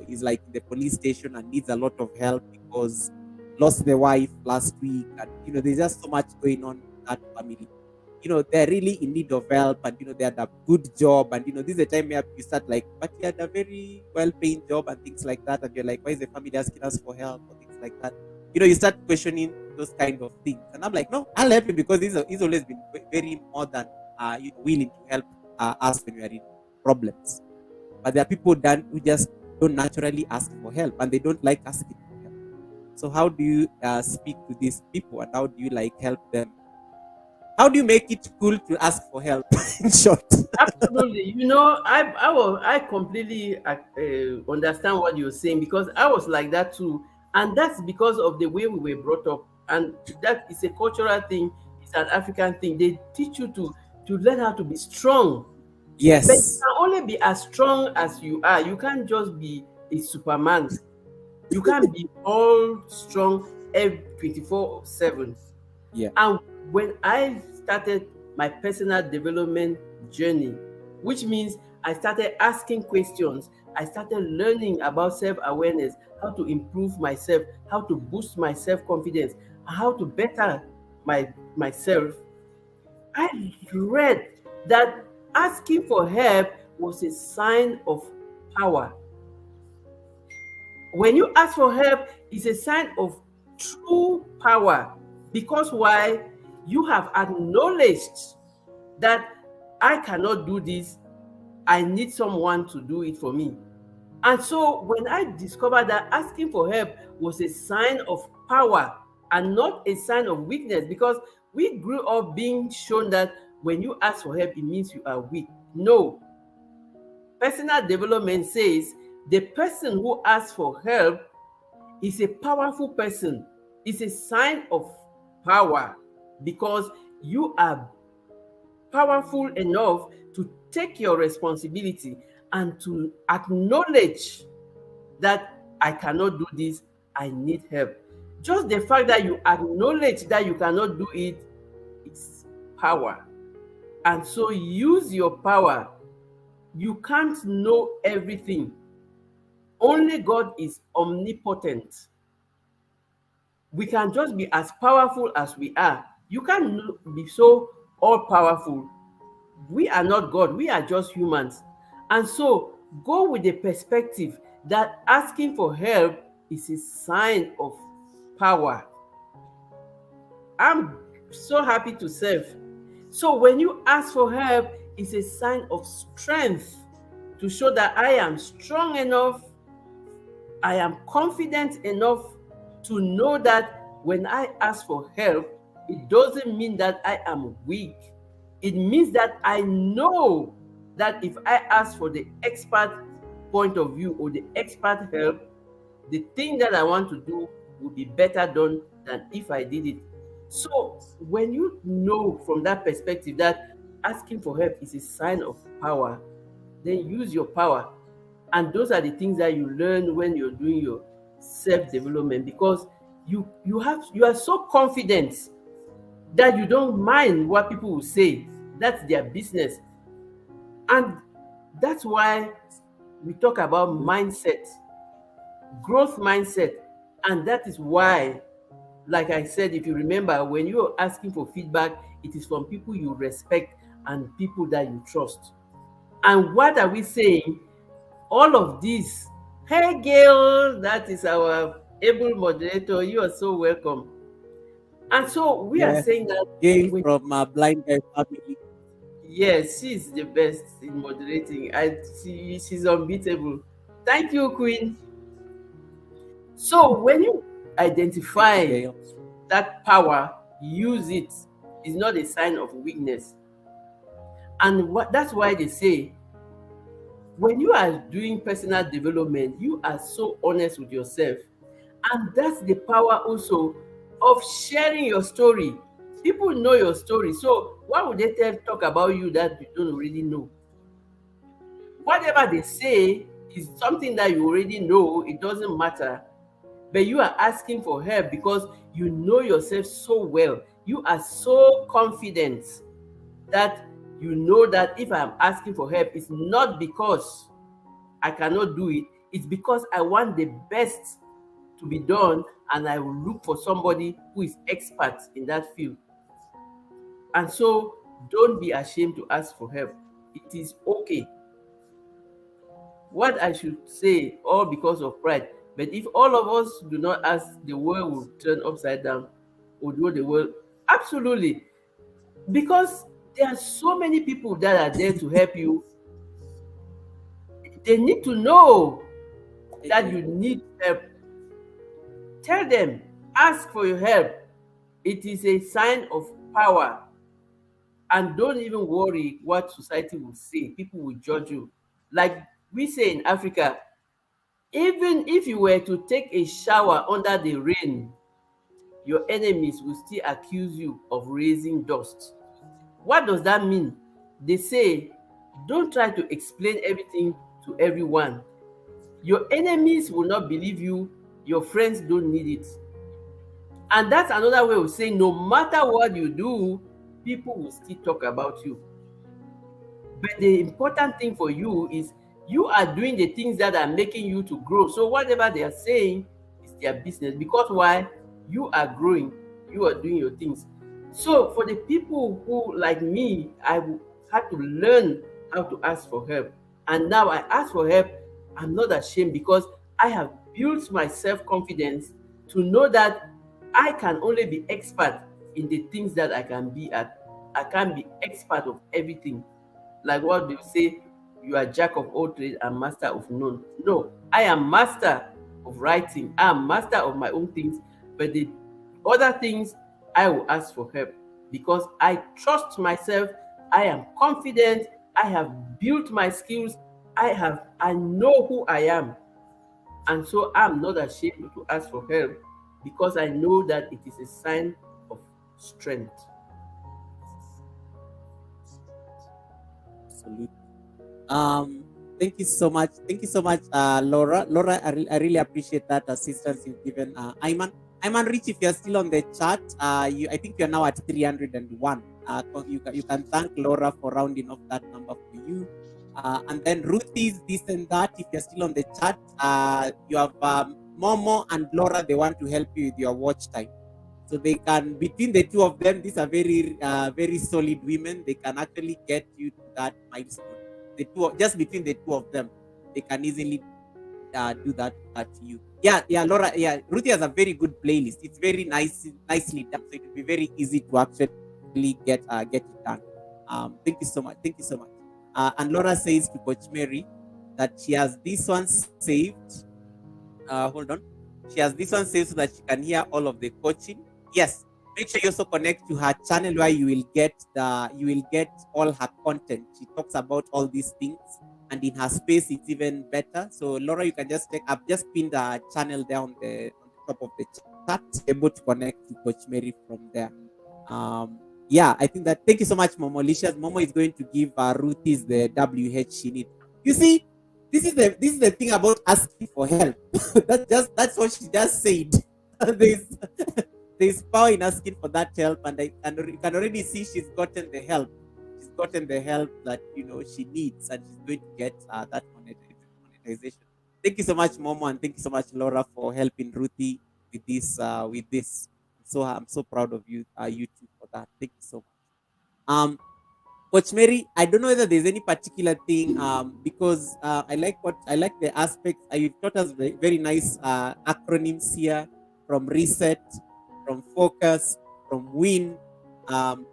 [SPEAKER 1] is like in the police station and needs a lot of help because lost their wife last week, and there's just so much going on in that family. They're really in need of help, and they had a good job, and this is the time where you start like, but he had a very well-paying job and things like that, and you're like, why is the family asking us for help or things like that? You start questioning those kind of things, and I'm like, no, I'll help him because he's always been very more than willing to help us when we are in problems. But there are people who just don't naturally ask for help, and they don't like asking for help. So how do you speak to these people, and how do you like help them? How do you make it cool to ask for help? In short.
[SPEAKER 3] Absolutely. I completely understand what you're saying because I was like that too, and that's because of the way we were brought up, and that is a cultural thing. It's an African thing. They teach you to learn how to be strong, but you
[SPEAKER 1] Yes.
[SPEAKER 3] can only be as strong as you are. You can't just be a Superman. You can't be all strong every 24/7.
[SPEAKER 1] Yeah.
[SPEAKER 3] And when I started my personal development journey, which means I started asking questions, I started learning about self awareness, how to improve myself, how to boost my self confidence, how to better myself. I read that asking for help was a sign of power. When you ask for help, it's a sign of true power. Because why? You have acknowledged that I cannot do this, I need someone to do it for me. And so when I discovered that asking for help was a sign of power and not a sign of weakness, because we grew up being shown that when you ask for help, it means you are weak. No, personal development says the person who asks for help is a powerful person. It's a sign of power because you are powerful enough to take your responsibility and to acknowledge that I cannot do this, I need help. Just the fact that you acknowledge that you cannot do it is power. And so use your power. You can't know everything. Only God is omnipotent. We can just be as powerful as we are. You can't be so all powerful. We are not God, we are just humans. And so go with the perspective that asking for help is a sign of power. I'm so happy to serve. So when you ask for help, it's a sign of strength to show that I am strong enough, I am confident enough to know that when I ask for help, it doesn't mean that I am weak. It means that I know that if I ask for the expert point of view or the expert help, the thing that I want to do will be better done than if I did it. So when you know from that perspective that asking for help is a sign of power, then use your power. And those are the things that you learn when you're doing your self-development because you are so confident that you don't mind what people will say. That's their business. And that's why we talk about mindset, growth mindset. And that is why, like I said, if you remember, when you're asking for feedback, it is from people you respect and people that you trust. And what are we saying? All of this. Hey, Gail, that is our able moderator. You are so welcome. And so we are
[SPEAKER 1] Yeah.
[SPEAKER 3] saying that
[SPEAKER 1] Gail
[SPEAKER 3] when,
[SPEAKER 1] from Blind Guy family.
[SPEAKER 3] yes, she's the best in moderating. She's unbeatable. Thank you, Queen. So when you
[SPEAKER 1] Thank you,
[SPEAKER 3] identify
[SPEAKER 1] Gail.
[SPEAKER 3] that power, use it. It's not a sign of weakness. And that's why they say when you are doing personal development, you are so honest with yourself. And that's the power also of sharing your story. People know your story. So why would they talk about you that you don't already know? Whatever they say is something that you already know. It doesn't matter. But you are asking for help because you know yourself so well. You are so confident that you know that if I am asking for help, it's not because I cannot do it. It's because I want the best to be done and I will look for somebody who is expert in that field. And so don't be ashamed to ask for help. It is okay. What I should say, all because of pride. But if all of us do not ask, the world will turn upside down. Although the world, absolutely. Because there are so many people that are there to help you. They need to know that you need help. Tell them, ask for your help. It is a sign of power. and don't even worry what society will say. People will judge you. Like we say in Africa, even if you were to take a shower under the rain, your enemies will still accuse you of raising dust. What does that mean? They say, don't try to explain everything to everyone. Your enemies will not believe you, your friends don't need it. And that's another way of saying no matter what you do, people will still talk about you. But the important thing for you is you are doing the things that are making you to grow. So whatever they are saying is their business. Because why? You are growing, you are doing your things. So for the people who like me, had to learn how to ask for help. And now I ask for help. I'm not ashamed because I have built my self-confidence to know that I can only be expert in the things that I can be at. I can't be expert of everything. Like what they say, you are jack of all trades and master of none. No, I am master of writing. I am master of my own things, but the other things I will ask for help because I trust myself. I am confident. I have built my skills. I know who I am. And so I'm not ashamed to ask for help because I know that it is a sign of strength.
[SPEAKER 1] Absolutely. Thank you so much. Thank you so much, Laura. Laura, I really appreciate that assistance you've given Ayman. Ayman Rich, if you're still on the chat, I think you're now at 301. You can thank Laura for rounding off that number for you. And then Ruthie's this and that. If you're still on the chat, you have Momo and Laura. They want to help you with your watch time. So they can, between the two of them, these are very solid women. They can actually get you to that milestone. Just between the two of them, they can easily do that to you. Yeah, Laura. Yeah, Ruthie has a very good playlist. It's very nicely done, so it will be very easy to actually get it done. Thank you so much. Thank you so much. And Laura says to Coach Mary that she has this one saved. Hold on. She has this one saved so that she can hear all of the coaching. Yes. Make sure you also connect to her channel where you will get all her content. She talks about all these things, and in her space it's even better. So Laura, you can just I've just pinned the channel there on the top of the chat, able to connect to Coach Mary from there. Yeah, I think that. Thank you so much, Momo Licious. Momo is going to give Ruthie's the WH she needs. You see, this is the thing about asking for help. That's what she just said. there's there's power in asking for that help, and you can already see she's gotten the help. She's gotten the help that she needs, and she's going to get that monetization. Thank you so much, Momo, and thank you so much, Laura, for helping Ruthie with this. I'm so proud of you, you two, for that. Thank you so much. Coach Mary, I don't know whether there's any particular thing, because I like the aspects. You've taught us very nice acronyms here, from reset, from focus, from win.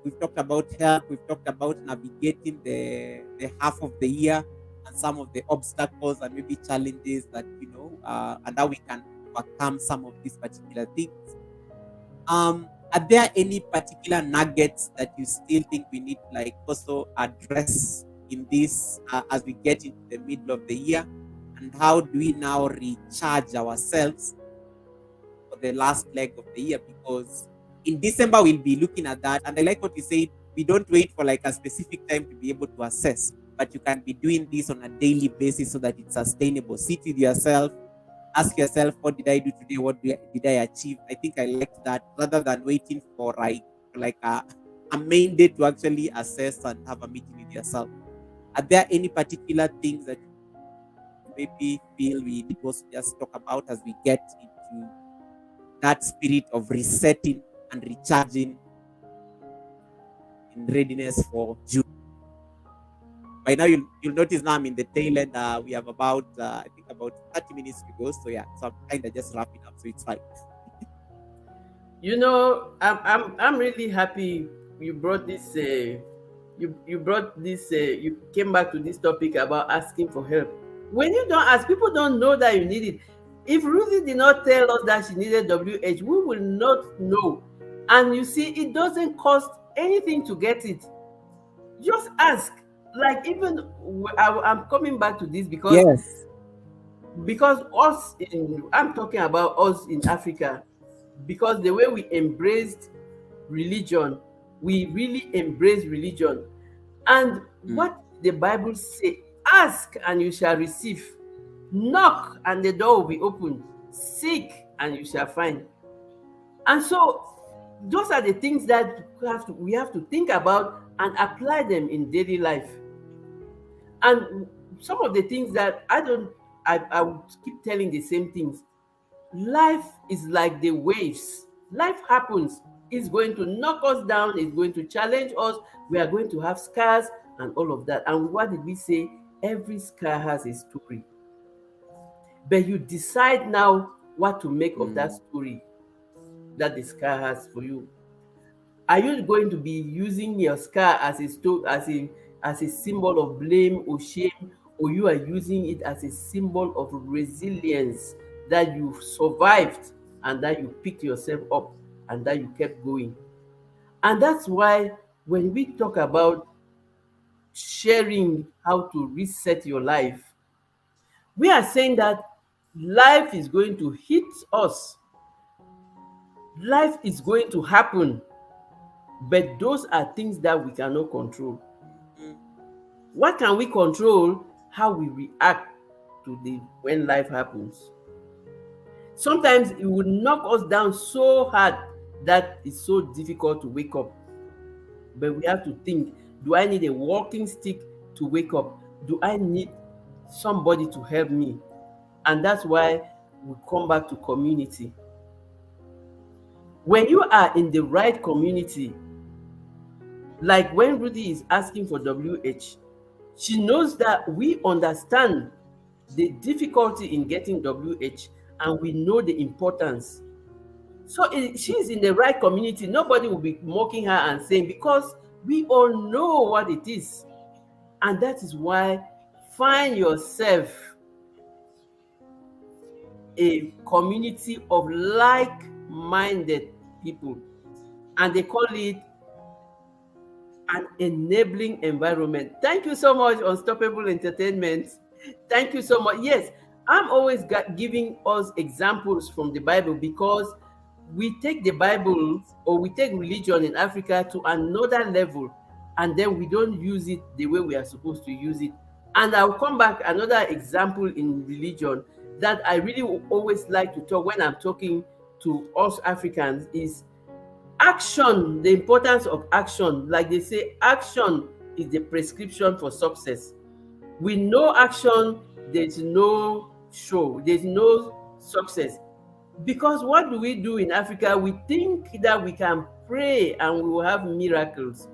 [SPEAKER 1] We've talked about help. We've talked about navigating the half of the year and some of the obstacles and maybe challenges that and how we can overcome some of these particular things. Are there any particular nuggets that you still think we need to also address in this as we get into the middle of the year? And how do we now recharge ourselves for the last leg of the year? Because in December we'll be looking at that. And I like what you said, we don't wait for a specific time to be able to assess, but you can be doing this on a daily basis so that it's sustainable. Sit with yourself, ask yourself, what did I do today? What did I achieve? I think I liked that, rather than waiting for a main day to actually assess and have a meeting with yourself. Are there any particular things that you maybe feel we need to just talk about as we get into that spirit of resetting and recharging in readiness for June? By now, you'll notice now I'm in the tail end. We have about, I think, about 30 minutes to go. So yeah, so I'm kind of just wrapping up. So it's fine.
[SPEAKER 3] I'm really happy you brought this. You brought this. You came back to this topic about asking for help. When you don't ask, people don't know that you need it. If Ruthie did not tell us that she needed WH, we will not know. And you see, it doesn't cost anything to get it. Just ask. Like even I'm coming back to this
[SPEAKER 1] Yes.
[SPEAKER 3] because us in I'm talking about us in Africa, because the way we embraced religion, we really embrace religion. And
[SPEAKER 1] Mm,
[SPEAKER 3] what the Bible say, ask and you shall receive, knock and the door will be opened, seek and you shall find. And so those are the things that we have to think about and apply them in daily life. And some of the things that I would keep telling the same things. Life is like the waves. Life happens. It's going to knock us down, it's going to challenge us. We are going to have scars and all of that. And what did we say? Every scar has a story. But you decide now what to make of that
[SPEAKER 1] mm,
[SPEAKER 3] story that the scar has for you. Are you going to be using your scar as a symbol of blame or shame, or you are using it as a symbol of resilience, that you survived and that you picked yourself up and that you kept going? And that's why when we talk about sharing how to reset your life, we are saying that life is going to hit us, life is going to happen, but those are things that we cannot control.
[SPEAKER 1] mm,
[SPEAKER 3] What can we control? How we react to the when life happens. Sometimes it will knock us down so hard that it's so difficult to wake up. But we have to think, do I need a walking stick to wake up? Do I need somebody to help me? And that's why we come back to community. When you are in the right community, like when Rudy is asking for WH, she knows that we understand the difficulty in getting WH and we know the importance. So she's in the right community. Nobody will be mocking her and saying, because we all know what it is. And that is why find yourself a community of like minded people. And they call it an enabling environment. Thank you so much, Unstoppable Entertainment. Thank you so much. Yes, I'm always giving us examples from the Bible, because we take the Bible or we take religion in Africa to another level, and then we don't use it the way we are supposed to use it. And I'll come back another example in religion that I really always like to talk when I'm talking to us Africans is action, the importance of action. Like they say, action is the prescription for success. With no action, there's no show, there's no success. Because what do we do in Africa? We think that we can pray and we will have miracles.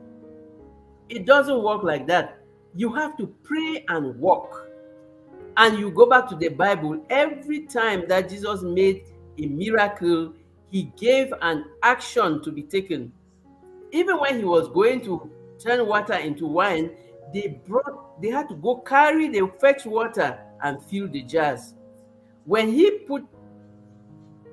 [SPEAKER 3] It doesn't work like that. You have to pray and walk. And you go back to the Bible, every time that Jesus made a miracle, he gave an action to be taken. Even when he was going to turn water into wine, they had to go carry the fetch water and fill the jars. When he put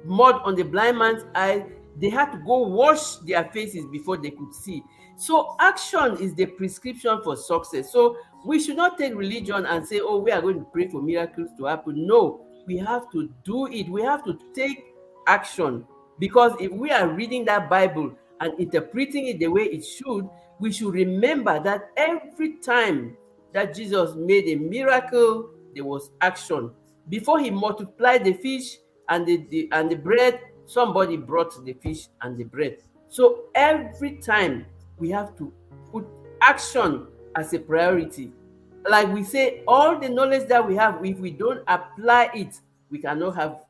[SPEAKER 3] mud on the blind man's eye, they had to go wash their faces before they could see. So action is the prescription for success. So we should not take religion and say, oh, we are going to pray for miracles to happen. No, we have to do it. We have to take action. Because if we are reading that Bible and interpreting it the way it should, we should remember that every time that Jesus made a miracle, there was action. Before he multiplied the fish and the bread, somebody brought the fish and the bread. So every time we have to put action as a priority. Like we say, all the knowledge that we have, if we don't apply it, we cannot have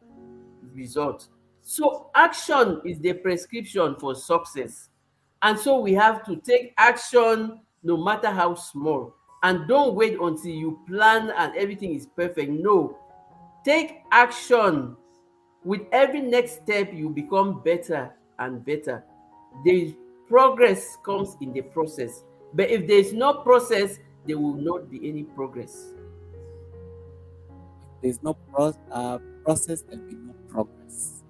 [SPEAKER 3] result. So action is the prescription for success. And so we have to take action no matter how small. And don't wait until you plan and everything is perfect. No, take action. With every next step, you become better and better. The progress comes in the process. But if there is no process, there will not be any progress.
[SPEAKER 1] there's no process, there'll be no progress.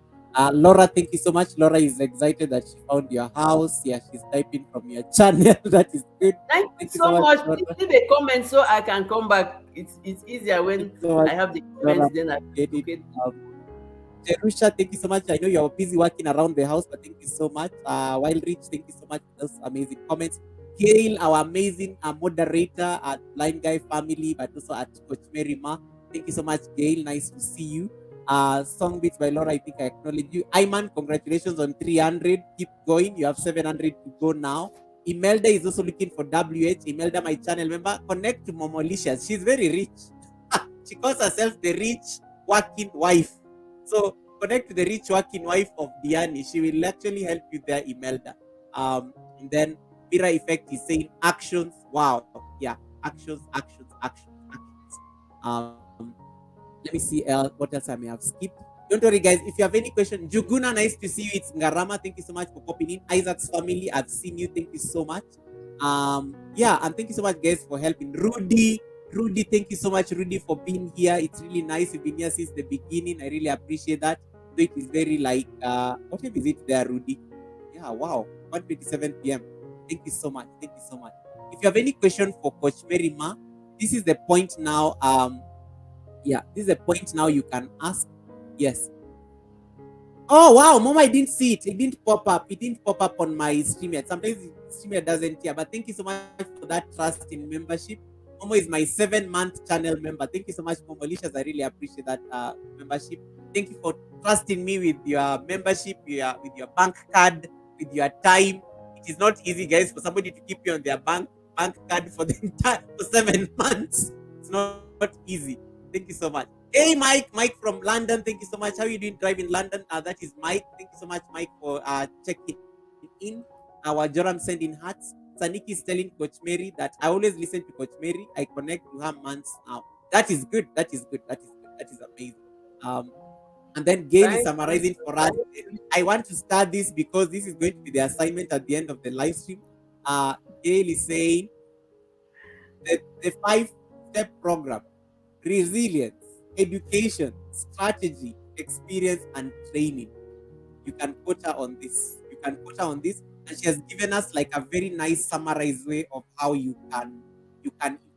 [SPEAKER 1] Laura, thank you so much. Laura is excited that she found your house. Yeah, she's typing from your channel. That is good.
[SPEAKER 3] Thank you
[SPEAKER 1] Thank you
[SPEAKER 3] so
[SPEAKER 1] so much,
[SPEAKER 3] much.
[SPEAKER 1] Laura.
[SPEAKER 3] Please leave a comment so I can come back. It's easier
[SPEAKER 1] Thank
[SPEAKER 3] when
[SPEAKER 1] you so much,
[SPEAKER 3] I have the
[SPEAKER 1] Laura.
[SPEAKER 3] comments, then I can
[SPEAKER 1] Get it.
[SPEAKER 3] locate.
[SPEAKER 1] Um, Jerusha, thank you so much. I know you're busy working around the house, but thank you so much. Wild Rich, thank you so much for those amazing comments. Gail, our amazing moderator at Blind Guy Family, but also at Coach Mary Ma. Thank you so much, Gail. Nice to see you. Song Beats by Laura, I think I acknowledge you. Ayman, congratulations on 300. Keep going. You have 700 to go now. Imelda is also looking for WH. Imelda, my channel member. Connect to Momolicious. She's very rich. She calls herself the rich working wife. So connect to the rich working wife of Diani. She will actually help you there, Imelda. And then Mira Effect is saying actions. Wow. Yeah. Actions, actions, actions, actions. Let me see what else I may have skipped. Don't worry, guys. If you have any question, Juguna, nice to see you. It's Ngarama. Thank you so much for popping in. Isaac's family, I've seen you. Thank you so much. Yeah, and thank you so much, guys, for helping. Rudy, thank you so much, Rudy, for being here. It's really nice. You've been here since the beginning. I really appreciate that. So it is very like what time is it there, Rudy? Yeah, wow. 1:27 p.m. Thank you so much. Thank you so much. If you have any question for Coach Merima, this is the point now. Yeah, this is the point now you can ask. Yes. Oh wow, Mama, I didn't see it. It didn't pop up. It didn't pop up on my stream yet. Sometimes stream yet doesn't hear. But thank you so much for that trust in membership. Momo is my 7 month channel member. Thank you so much, Momo Licious. I really appreciate that membership. Thank you for trusting me with your membership, with your bank card, with your time. It is not easy, guys, for somebody to keep you on their bank card for the entire for 7 months. It's not easy. Thank you so much. Hey, Mike from London. Thank you so much. How are you doing driving London? That is Mike. Thank you so much, Mike, for checking in. Our Joram sending hearts. Saniki is telling Coach Mary that I always listen to Coach Mary. I connect to her months now. That is good. That is good. That is good. That is amazing. Um, and then Gail is
[SPEAKER 3] Thank you.
[SPEAKER 1] summarizing for us. I want to start this because this is going to be the assignment at the end of the live stream. Gail is saying the 5-step program: resilience, education, strategy, experience, and training. You can quote her on this. You can quote her on this, and she has given us like a very nice summarized way of how you can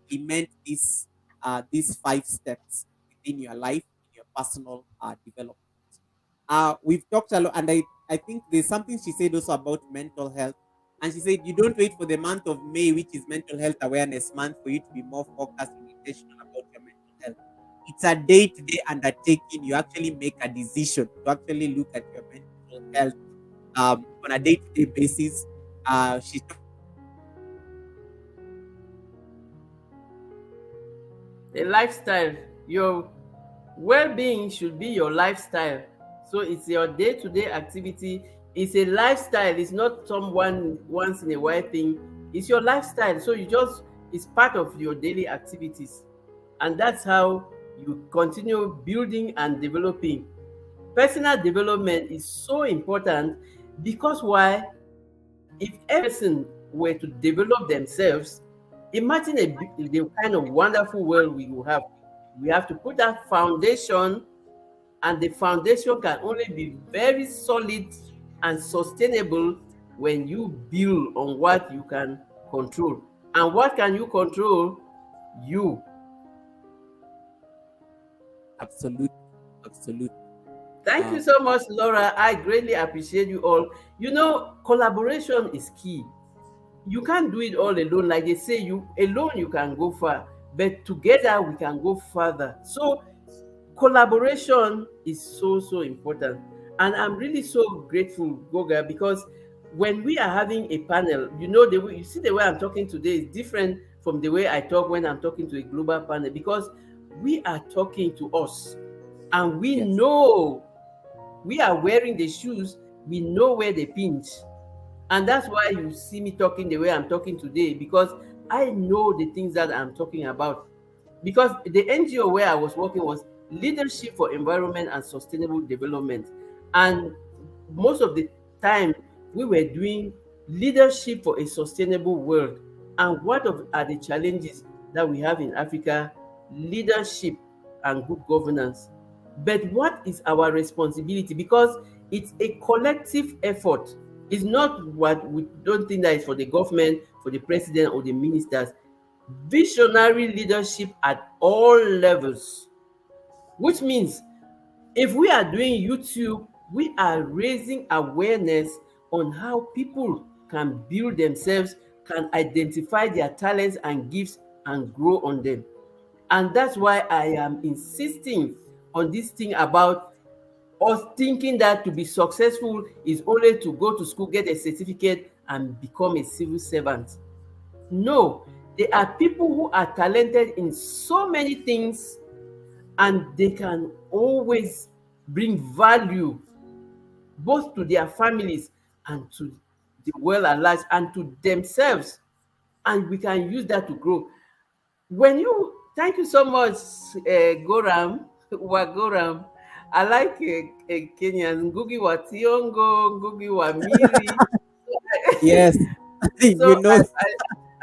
[SPEAKER 1] implement these 5 steps within your life, in your personal development. We've talked a lot, and I think there's something she said also about mental health. And she said, you don't wait for the month of May, which is Mental Health Awareness Month, for you to be more focused and intentional about your mental health. It's a day-to-day undertaking. You actually make a decision to actually look at your mental health on a day-to-day basis. She talked about
[SPEAKER 3] A lifestyle. Your well-being should be your lifestyle. So it's your day-to-day activity. It's a lifestyle. It's not someone once in a while thing. It's your lifestyle. So it's part of your daily activities. And that's how you continue building and developing. Personal development is so important because why? If every person were to develop themselves, imagine the kind of wonderful world we will have. We have to put that foundation, and the foundation can only be very solid and sustainable when you build on what you can control. And what can you control? You.
[SPEAKER 1] absolute, absolute.
[SPEAKER 3] Thank you so much, Laura. I greatly appreciate you all. Collaboration is key. You can't do it all alone. Like they say, you alone you can go far, but together we can go further. So collaboration is so so important, and I'm really so grateful, Goga, because when we are having a panel, the way you see the way I'm talking today is different from the way I talk when I'm talking to a global panel, because we are talking to us, and we
[SPEAKER 1] Yes,
[SPEAKER 3] know we are wearing the shoes, we know where they pinch. And that's why you see me talking the way I'm talking today, because I know the things that I'm talking about. Because the NGO where I was working was Leadership for Environment and Sustainable Development. And most of the time, we were doing leadership for a sustainable world. And are the challenges that we have in Africa? Leadership and good governance. But what is our responsibility? Because It's a collective effort. It's not what we don't think that is for the government, for the president or the ministers. Visionary leadership at all levels, which means if we are doing YouTube, we are raising awareness on how people can build themselves, can identify their talents and gifts and grow on them. And that's why I am insisting on this thing about us thinking that to be successful is only to go to school, get a certificate, and become a civil servant. No, there are people who are talented in so many things and they can always bring value both to their families and to the world at large and to themselves. And we can use that to grow. Thank you so much, Goram, Wagoram. I like Kenyans, Ngugi wa Tiongo, Ngugi wa Miri.
[SPEAKER 1] Yes. You
[SPEAKER 3] So
[SPEAKER 1] know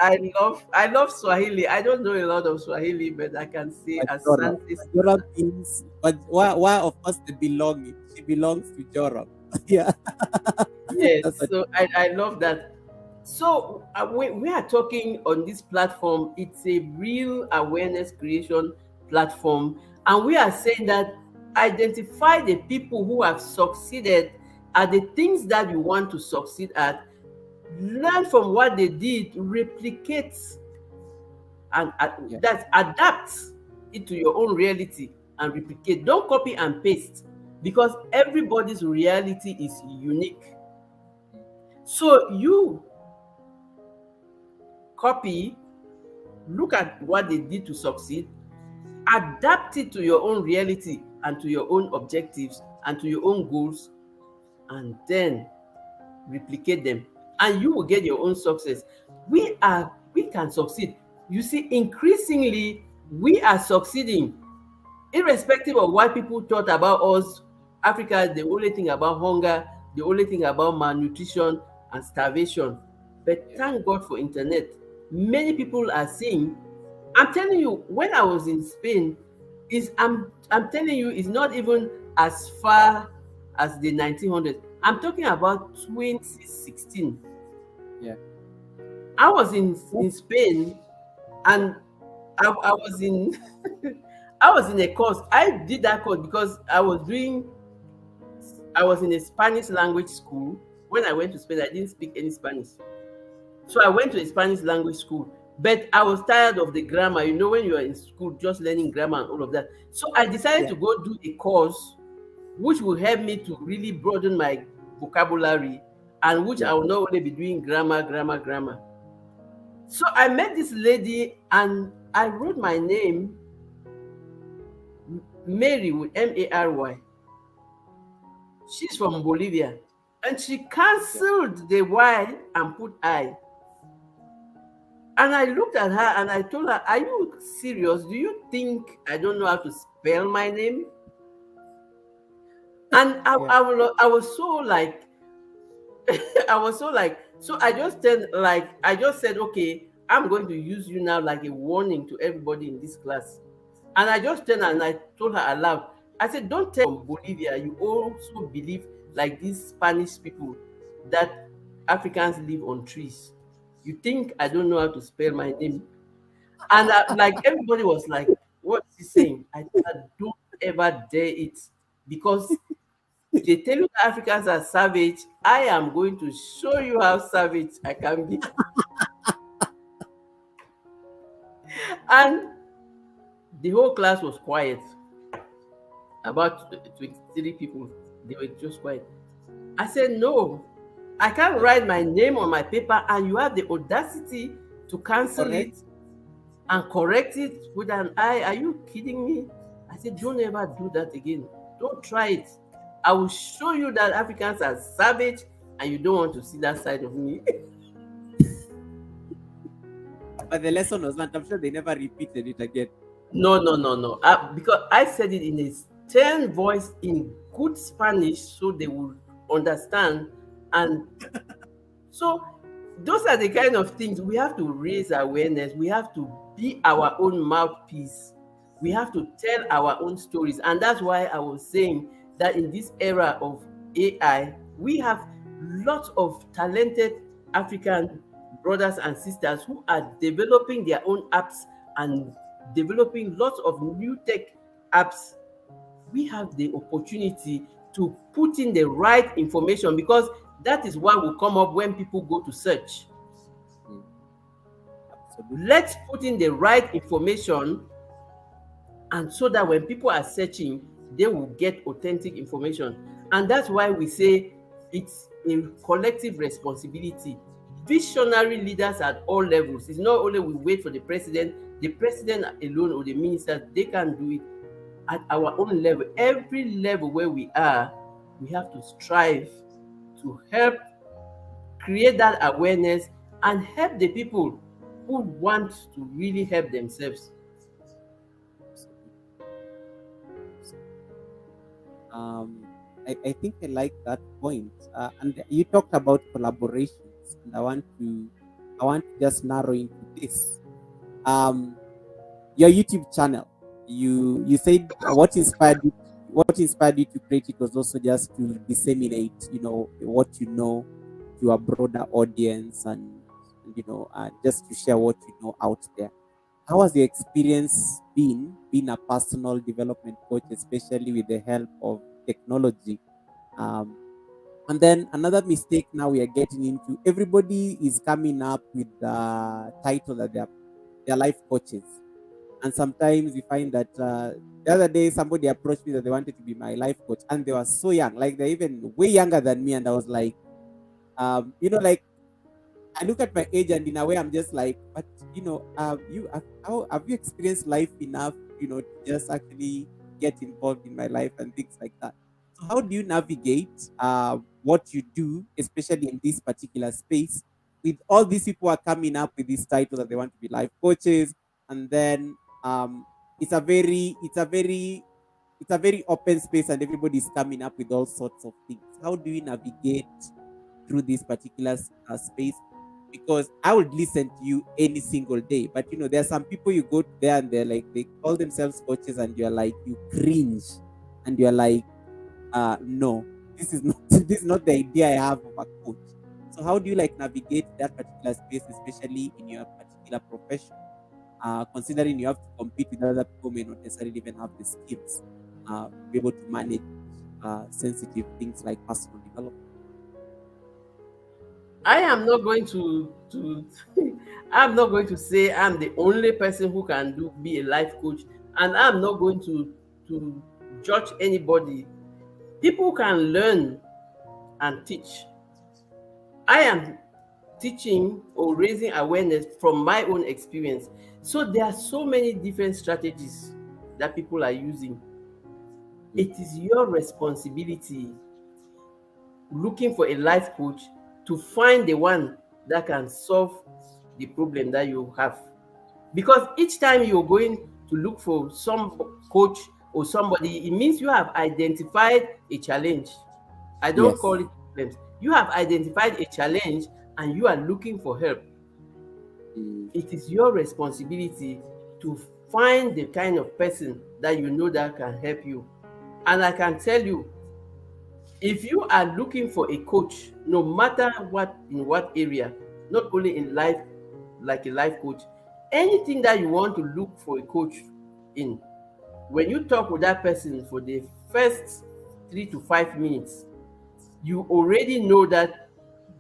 [SPEAKER 3] I love Swahili. I don't know a lot of Swahili, but I can say
[SPEAKER 1] Joram.
[SPEAKER 3] Asante
[SPEAKER 1] Joram
[SPEAKER 3] sana.
[SPEAKER 1] means, but why of course the belonging. She belongs to Joram. Yeah. That's
[SPEAKER 3] Yes,
[SPEAKER 1] what.
[SPEAKER 3] so I love that. So we are talking on this platform. It's a real awareness creation platform, and we are saying that identify the people who have succeeded at the things that you want to succeed at. Learn from what they did, replicate, and
[SPEAKER 1] Yeah.
[SPEAKER 3] that adapt it to your own reality and replicate. Don't copy and paste because everybody's reality is unique. So you copy, look at what they did to succeed, adapt it to your own reality and to your own objectives and to your own goals, and then replicate them. And you will get your own success. We can succeed. You see, increasingly, we are succeeding, irrespective of what people thought about us. Africa is the only thing about hunger, the only thing about malnutrition and starvation. But
[SPEAKER 1] Yeah.
[SPEAKER 3] thank God for internet. Many people are seeing. I'm telling you, when I was in Spain, I'm telling you, it's not even as far as the 1900s. I'm talking about 2016.
[SPEAKER 1] Yeah.
[SPEAKER 3] I was in
[SPEAKER 1] Oh,
[SPEAKER 3] in Spain,
[SPEAKER 1] yeah.
[SPEAKER 3] and I was in I was in a course. I did that course because I was in a Spanish language school. When I went to Spain, I didn't speak any Spanish. So I went to a Spanish language school. But I was tired of the grammar. You know, when you are in school, just learning grammar and all of that. So I decided
[SPEAKER 1] Yeah.
[SPEAKER 3] to go do a course which will help me to really broaden my vocabulary, and which
[SPEAKER 1] Yeah.
[SPEAKER 3] I will not only be doing grammar, grammar, grammar. So I met this lady and I wrote my name, Mary, with Mary. She's from Bolivia. And she
[SPEAKER 1] Yeah.
[SPEAKER 3] cancelled the Y and put I. And I looked at her and I told her, are you serious? Do you think I don't know how to spell my name? And
[SPEAKER 1] Yeah.
[SPEAKER 3] I was so like, I was so like, so I just said, okay, I'm going to use you now like a warning to everybody in this class. And I just turned and I told her aloud, I said, don't tell me from Bolivia, you also believe like these Spanish people that Africans live on trees. You think I don't know how to spell my name? And like everybody was like, what is he saying? I told her, don't ever dare it. Because if they tell you that Africans are savage, I am going to show you how savage I can be. And the whole class was quiet. About 23 people, they were just quiet. I said, no, I can't
[SPEAKER 1] Yeah.
[SPEAKER 3] write my name on my paper and you have the audacity to cancel
[SPEAKER 1] Correct.
[SPEAKER 3] it and correct it with an I. Are you kidding me? I said, don't ever do that again. Don't try it. I will show you that Africans are savage and you don't want to see that side of me.
[SPEAKER 1] But the lesson was learned. I'm sure they never repeated it again.
[SPEAKER 3] No, no, no, no. Because I said it in a stern voice in good Spanish so they would understand. And so those are the kind of things we have to raise awareness. We have to be our own mouthpiece. We have to tell our own stories. And that's why I was saying that in this era of AI, we have lots of talented African brothers and sisters who are developing their own apps and developing lots of new tech apps. We have the opportunity to put in the right information, because that is what will come up when people go to search.
[SPEAKER 1] Mm, absolutely.
[SPEAKER 3] Let's put in the right information, and so that when people are searching, they will get authentic information. And that's why we say it's a collective responsibility. Visionary leaders at all levels. It's not only we wait for the president alone or the ministers, they can do it. At our own level, every level where we are, we have to strive to help create that awareness and help the people who want to really help themselves.
[SPEAKER 1] Absolutely. I think I like that point. And you talked about collaborations, and I want to just narrow into this. Um, your YouTube channel. You said what inspired you to create it was also just to disseminate, what you know to a broader audience, and just to share what you know out there. How has your experience been being a personal development coach, especially with the help of technology? Um, and then another mistake now we are getting into, everybody is coming up with the title that they're life coaches. And sometimes we find that the other day somebody approached me that they wanted to be my life coach, and they were so young, like they're even way younger than me. And I was like, like I look at my age, and in a way, I'm just like, but how have you experienced life enough, to just actually get involved in my life and things like that. So, how do you navigate what you do, especially in this particular space, with all these people who are coming up with this title that they want to be life coaches, and then it's a very, it's a very open space, and everybody's coming up with all sorts of things. How do you navigate through this particular space? Because I would listen to you any single day, but there are some people you go to there and they're like, they call themselves coaches, and you're like, you cringe, and you're like, no, this is not this is not the idea I have of a coach. So how do you like navigate that particular space, especially in your particular profession? Considering you have to compete with other people who may not necessarily even have the skills to be able to manage sensitive things like personal development.
[SPEAKER 3] I am not going to I'm not going to say I'm the only person who can be a life coach, and I'm not going to judge anybody. People can learn and teach. I am teaching or raising awareness from my own experience. So there are so many different strategies that people are using.
[SPEAKER 1] Mm,
[SPEAKER 3] It is your responsibility, looking for a life coach, to find the one that can solve the problem that you have. Because each time you're going to look for some coach or somebody, it means you have identified a challenge. I don't call
[SPEAKER 1] yes.
[SPEAKER 3] it problems. You have identified a challenge and you are looking for help.
[SPEAKER 1] Mm,
[SPEAKER 3] It is your responsibility to find the kind of person that you know that can help you. And I can tell you, if you are looking for a coach, no matter what, in what area, not only in life, like a life coach, anything that you want to look for a coach in, when you talk with that person for the first 3 to 5 minutes, you already know that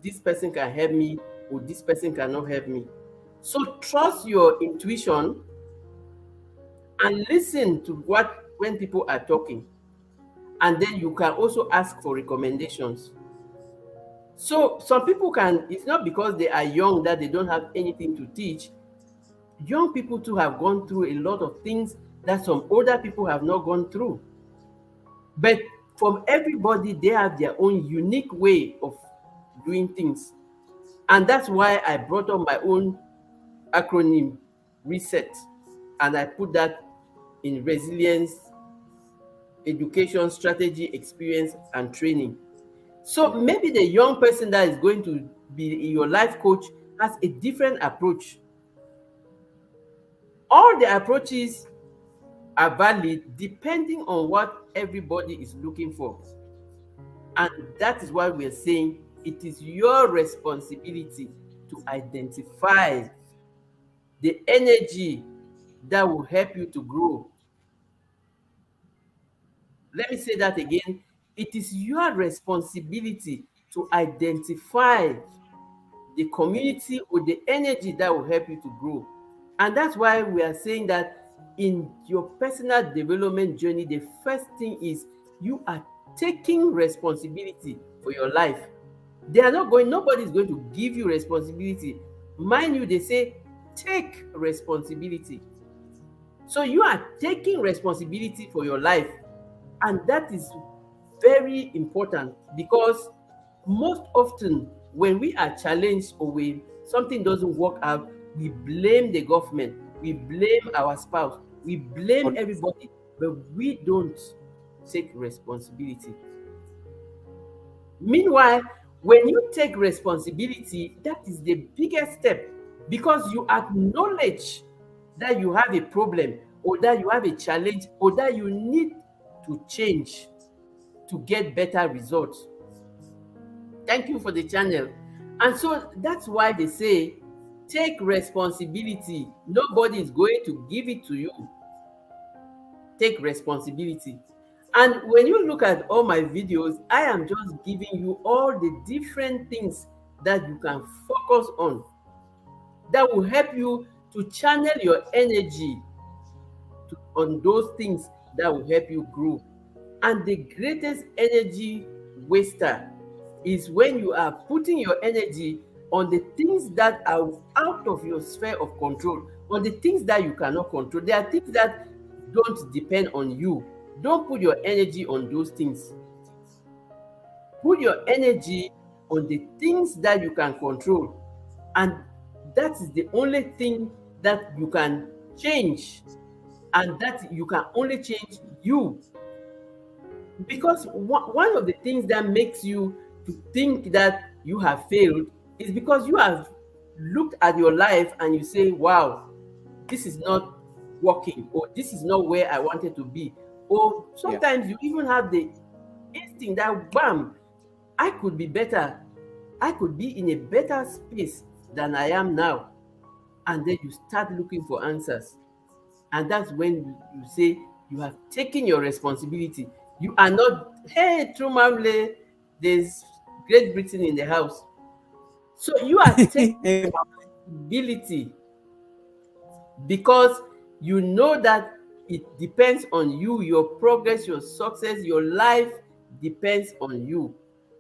[SPEAKER 3] this person can help me or this person cannot help me. So trust your intuition and listen to what when people are talking, and then you can also ask for recommendations. So some people can, it's not because they are young that they don't have anything to teach. Young people too have gone through a lot of things that some older people have not gone through. But from everybody, they have their own unique way of doing things. And that's why I brought up my own acronym, RESET. And I put that in resilience, education, strategy, experience, and training. So
[SPEAKER 1] yeah.
[SPEAKER 3] maybe the young person that is going to be your life coach has a different approach. All the approaches are valid depending on what everybody is looking for. And that is why we're saying it is your responsibility to identify the energy that will help you to grow. Let me say that again. It is your responsibility to identify the community or the energy that will help you to grow. And that's why we are saying that in your personal development journey, the first thing is you are taking responsibility for your life. They are not going, nobody is going to give you responsibility. Mind you, they say take responsibility. So you are taking responsibility for your life. And that is very important because most often when we are challenged or when something doesn't work out, we blame the government, we blame our spouse, we blame
[SPEAKER 1] Always.
[SPEAKER 3] everybody, but we don't take responsibility. Meanwhile, when you take responsibility, that is the biggest step because you acknowledge that you have a problem or that you have a challenge or that you need to change to get better results. Thank you for the channel. And so that's why they say take responsibility. Nobody is going to give it to you. Take responsibility. And when you look at all my videos, I am just giving you all the different things that you can focus on that will help you to channel your energy on those things that will help you grow. And the greatest energy waster is when you are putting your energy on the things that are out of your sphere of control, on the things that you cannot control. There are things that don't depend on you. Don't put your energy on those things. Put your energy on the things that you can control. And that is the only thing that you can change. And that you can only change you. Because one of the things that makes you to think that you have failed is because you have looked at your life and you say, wow, this is not working, or this is not where I wanted to be. Or
[SPEAKER 1] Yeah.
[SPEAKER 3] sometimes you even have the instinct that, bam, I could be better. I could be in a better space than I am now. And then you start looking for answers. And that's when you say you have taken your responsibility. You are not, hey, true mamle, there's Great Britain in the house. So you are taking responsibility because you know that it depends on you, your progress, your success, your life depends on you.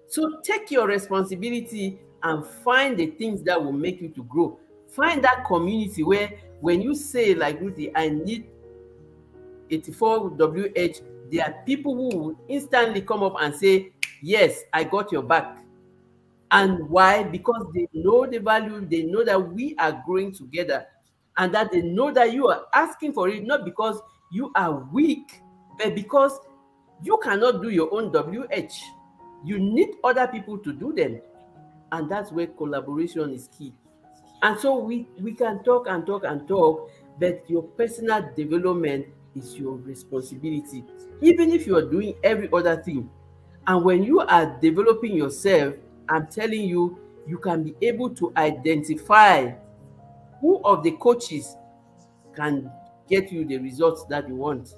[SPEAKER 3] So take your responsibility and find the things that will make you to grow. Find that community where when you say, like Ruthie, I need 84 WH, there are people who will instantly come up and say, yes, I got your back. And why? Because they know the value, they know that we are growing together, and that they know that you are asking for it not because you are weak, but because you cannot do your own WH. You need other people to do them. And that's where collaboration is key. And so we can talk and talk and talk, but your personal development is your responsibility. Even if you are doing every other thing, and when you are developing yourself, I'm telling you, you can be able to identify who of the coaches can get you the results that you want.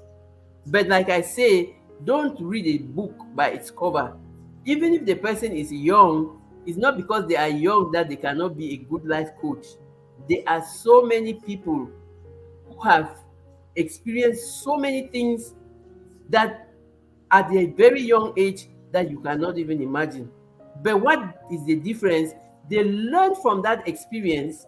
[SPEAKER 3] But like I say, don't read a book by its cover. Even if the person is young, it's not because they are young that they cannot be a good life coach. There are so many people who have experienced so many things that at a very young age that you cannot even imagine. But what is the difference? They learned from that experience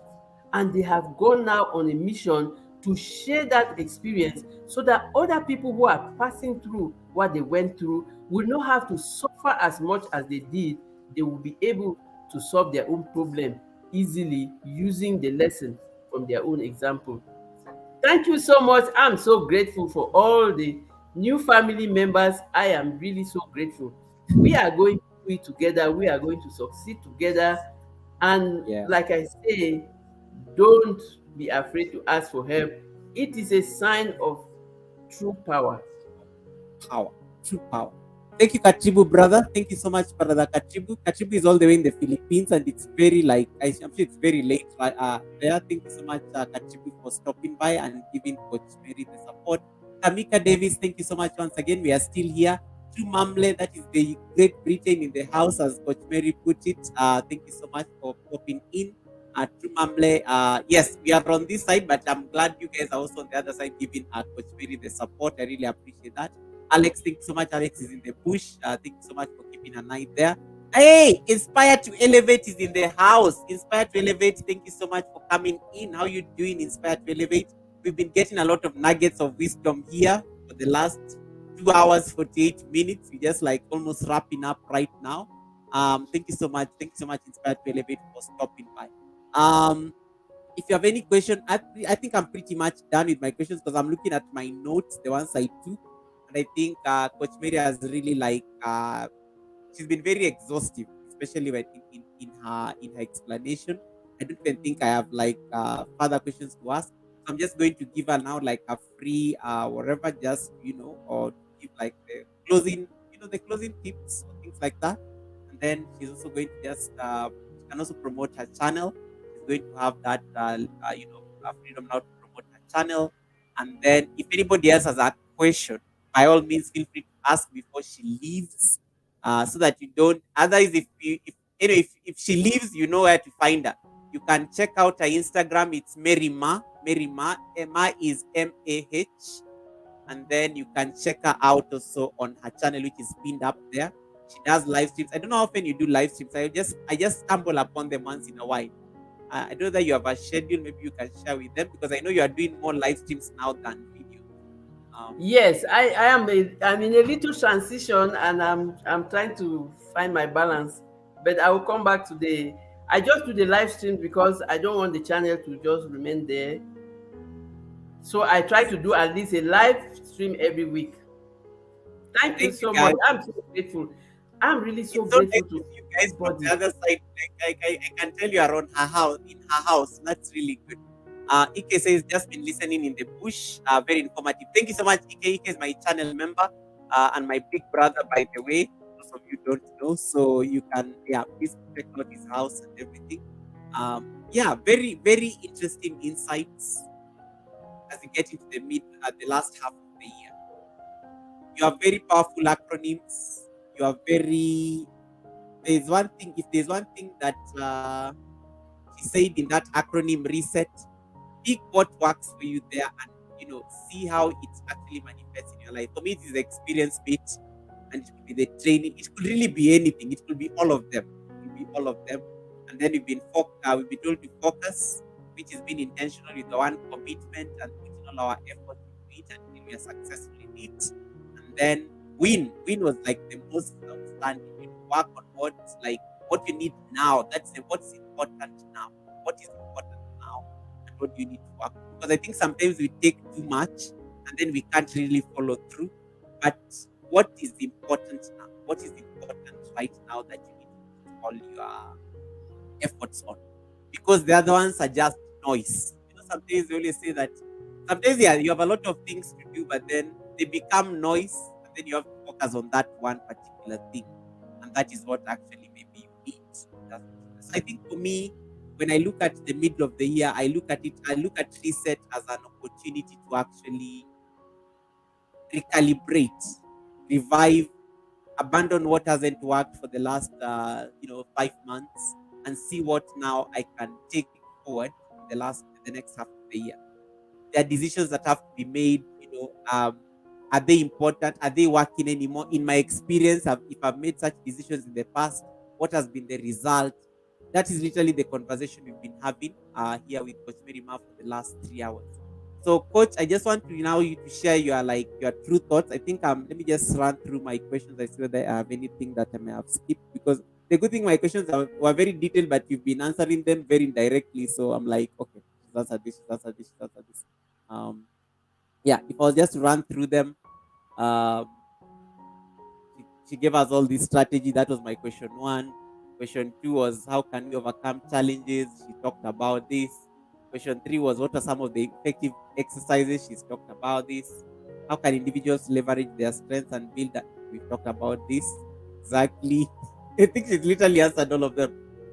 [SPEAKER 3] and they have gone now on a mission to share that experience so that other people who are passing through what they went through will not have to suffer as much as they did. They will be able to solve their own problem easily using the lesson from their own example. Thank you so much. I'm so grateful for all the new family members. I am really so grateful. We are going to do it together. We are going to succeed together. And
[SPEAKER 1] Yeah.
[SPEAKER 3] like I say, don't be afraid to ask for help. It is a sign of true power.
[SPEAKER 1] Power. True power. Thank you, Kachibu, brother. Thank you so much, brother Kachibu. Kachibu is all the way in the Philippines, and it's very like I'm sure it's very late right there. Thank you so much, Kachibu, for stopping by and giving Coach Mary the support. Kamika Davis, thank you so much once again. We are still here. True Mamle, that is the Great Britain in the house, as Coach Mary put it. Thank you so much for popping in. True Mamle, yes, we are on this side, but I'm glad you guys are also on the other side giving Coach Mary the support. I really appreciate that. Alex, thank you so much. Alex is in the bush. Thank you so much for keeping an eye there. Hey, Inspire to Elevate is in the house. Inspire to Elevate, thank you so much for coming in. How you doing, Inspire to Elevate? We've been getting a lot of nuggets of wisdom here for the last 2 hours, 48 minutes. We just like almost wrapping up right now. Thank you so much. Thank you so much, Inspire to Elevate, for stopping by. If you have any question, I think I'm pretty much done with my questions because I'm looking at my notes, the ones I took, and I think Coach Mary has really like she's been very exhaustive, especially when in her explanation. I don't even think I have like further questions to ask. So I'm just going to give her now like a free whatever, just or to give like the closing, the closing tips or things like that. And then she's also going to just she can also promote her channel. She's going to have that freedom now to promote her channel. And then if anybody else has a question, by all means feel free to ask before she leaves, so that you don't. Otherwise, if she leaves, you know where to find her. You can check out her Instagram. It's Merima. Merima. Emma is MAH. And then you can check her out also on her channel, which is pinned up there. She does live streams. I don't know how often you do live streams. I just stumble upon them once in a while. I don't know that you have a schedule. Maybe you can share with them because I know you are doing more live streams now than video. Um,
[SPEAKER 3] Yes, I'm in a little transition, and I'm trying to find my balance. But I will come back today. I just do the live stream because I don't want the channel to just remain there. So I try to do at least a live stream every week. Thank you
[SPEAKER 1] thank you
[SPEAKER 3] so much.
[SPEAKER 1] guys.
[SPEAKER 3] I'm so grateful. I'm really so
[SPEAKER 1] It's so
[SPEAKER 3] grateful
[SPEAKER 1] nice to
[SPEAKER 3] to
[SPEAKER 1] see you guys from the
[SPEAKER 3] everybody.
[SPEAKER 1] other side. Like, I can tell you are on her house, in her house. That's really good. Ike says just been listening in the bush. Very informative. Thank you so much, Ike. Ike is my channel member and my big brother, by the way. Most of you don't know, so you can please check out his house and everything. Very very interesting insights as we get into the last half of the year. You have very powerful acronyms. You are very there's one thing if there's one thing that she said in that acronym reset, pick what works for you there and see how it actually manifests in your life. For me it is the experience bit, and it could be the training, it could really be anything, it could be all of them, and then we've been told to focus, which is being intentional with the one commitment and putting all our effort into it until we are successful in it. And then win was like the most outstanding. Work on what you need now. That's what's important now. What is important now, and what do you need to work on? Because I think sometimes we take too much and then we can't really follow through. But what is important now? What is important right now that you need to put all your efforts on? Because the other ones are just noise. Sometimes they always say that sometimes you have a lot of things to do, but then they become noise, and then you have to focus on that one particular thing. And that is what actually maybe you need. So I think for me, when I look at the middle of the year, I look at reset as an opportunity to actually recalibrate, revive, abandon what hasn't worked for the last 5 months, and see what now I can take forward in the next half of the year. There are decisions that have to be made. Are they important? Are they working anymore? In my experience, if I've made such decisions in the past, what has been the result? That is literally the conversation we've been having here with Coach Mary Ma for the last 3 hours. So, Coach, I just want to now you to share your true thoughts. I think let me just run through my questions. I see whether I have anything that I may have skipped, because the good thing my questions were very detailed, but you've been answering them very indirectly. So I'm like, okay, she's answered this, she's answered this, she's answered this. Um, if I was just to run through them, um, she gave us all this strategy. That was my question one. Question two was how can we overcome challenges? She talked about this. Question three was what are some of the effective exercises? She's talked about this. How can individuals leverage their strengths and build We've talked about this exactly. I think she's literally answered all of them.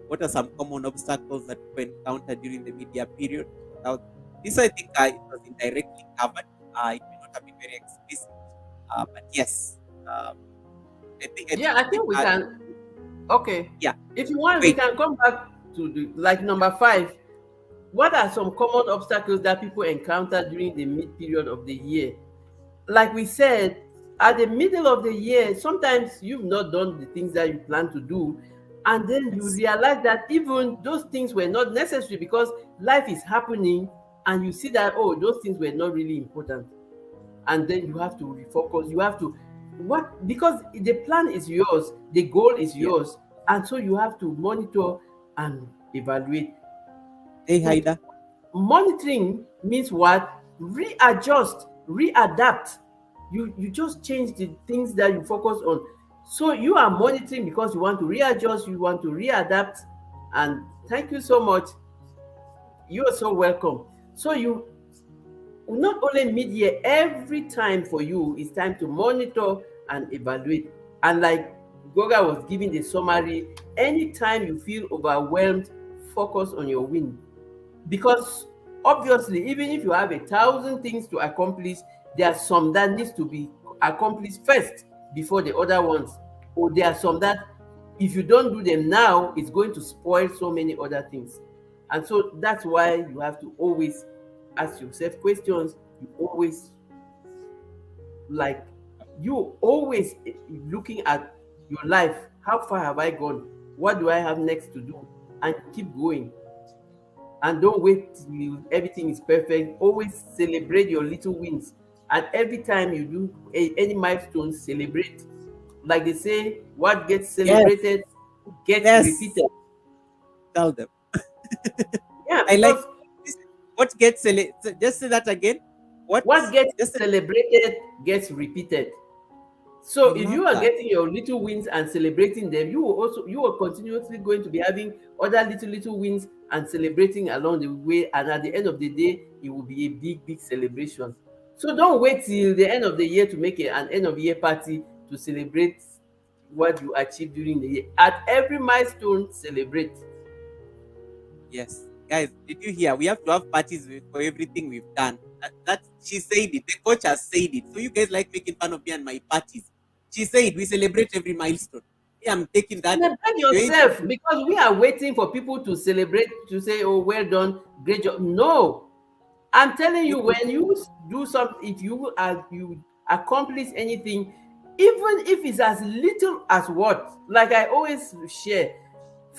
[SPEAKER 1] What are some common obstacles that people encounter during the media period? Now, this I think it was indirectly covered. It may not have been very explicit, but yes, um, I
[SPEAKER 3] Yeah,
[SPEAKER 1] think
[SPEAKER 3] I think we can. Okay,
[SPEAKER 1] yeah.
[SPEAKER 3] if you want, we
[SPEAKER 1] Wait,
[SPEAKER 3] can come back to the like number five. What are some common obstacles that people encounter during the mid period of the year? Like we said, at the middle of the year, sometimes you've not done the things that you plan to do, and then you
[SPEAKER 1] yes,
[SPEAKER 3] realize that even those things were not necessary because life is happening, and you see that, oh, those things were not really important, and then you have to refocus. You have to what because the plan is yours, the goal is
[SPEAKER 1] yeah.
[SPEAKER 3] yours, and so you have to monitor and evaluate.
[SPEAKER 1] Hey,
[SPEAKER 3] But
[SPEAKER 1] Haida.
[SPEAKER 3] monitoring means what? Readjust, readapt. You just change the things that you focus on. So you are monitoring because you want to readjust, you want to readapt, and thank you so much. You are so welcome. So you not only mid-year, every time for you is time to monitor and evaluate. And like Goga was giving the summary, anytime you feel overwhelmed, focus on your win, because obviously even if you have 1,000 things to accomplish, there are some that needs to be accomplished first before the other ones, or there are some that if you don't do them now, it's going to spoil so many other things. And so that's why you have to always ask yourself questions. You always like you always looking at your life. How far have I gone? What do I have next to do? And keep going, and don't wait till everything is perfect. Always celebrate your little wins. And every time you do any milestone, celebrate. Like they say, what gets
[SPEAKER 1] Yes,
[SPEAKER 3] celebrated gets
[SPEAKER 1] yes.
[SPEAKER 3] repeated.
[SPEAKER 1] Tell them.
[SPEAKER 3] Yeah,
[SPEAKER 1] I like
[SPEAKER 3] because
[SPEAKER 1] this. What gets just say that again. What?
[SPEAKER 3] what gets
[SPEAKER 1] Just
[SPEAKER 3] celebrated gets repeated.
[SPEAKER 1] I
[SPEAKER 3] So if
[SPEAKER 1] love
[SPEAKER 3] you are
[SPEAKER 1] that.
[SPEAKER 3] getting your little wins and celebrating them, you are continuously going to be having other little wins and celebrating along the way. And at the end of the day, it will be a big celebration. So don't wait till the end of the year to make an end of year party to celebrate what you achieved during the year. At every milestone, celebrate.
[SPEAKER 1] Yes, guys, did you hear? We have to have parties for everything we've done. That she said it. The coach has said it. So you guys like making fun of me and my parties. She said we celebrate every milestone. Yeah, I'm taking that.
[SPEAKER 3] Celebrate
[SPEAKER 1] Wait,
[SPEAKER 3] yourself, because we are waiting for people to celebrate, to say, oh, well done, great job. No, I'm telling you,
[SPEAKER 1] it will
[SPEAKER 3] when you do something, if you accomplish anything, even if it's as little as what, like I always share,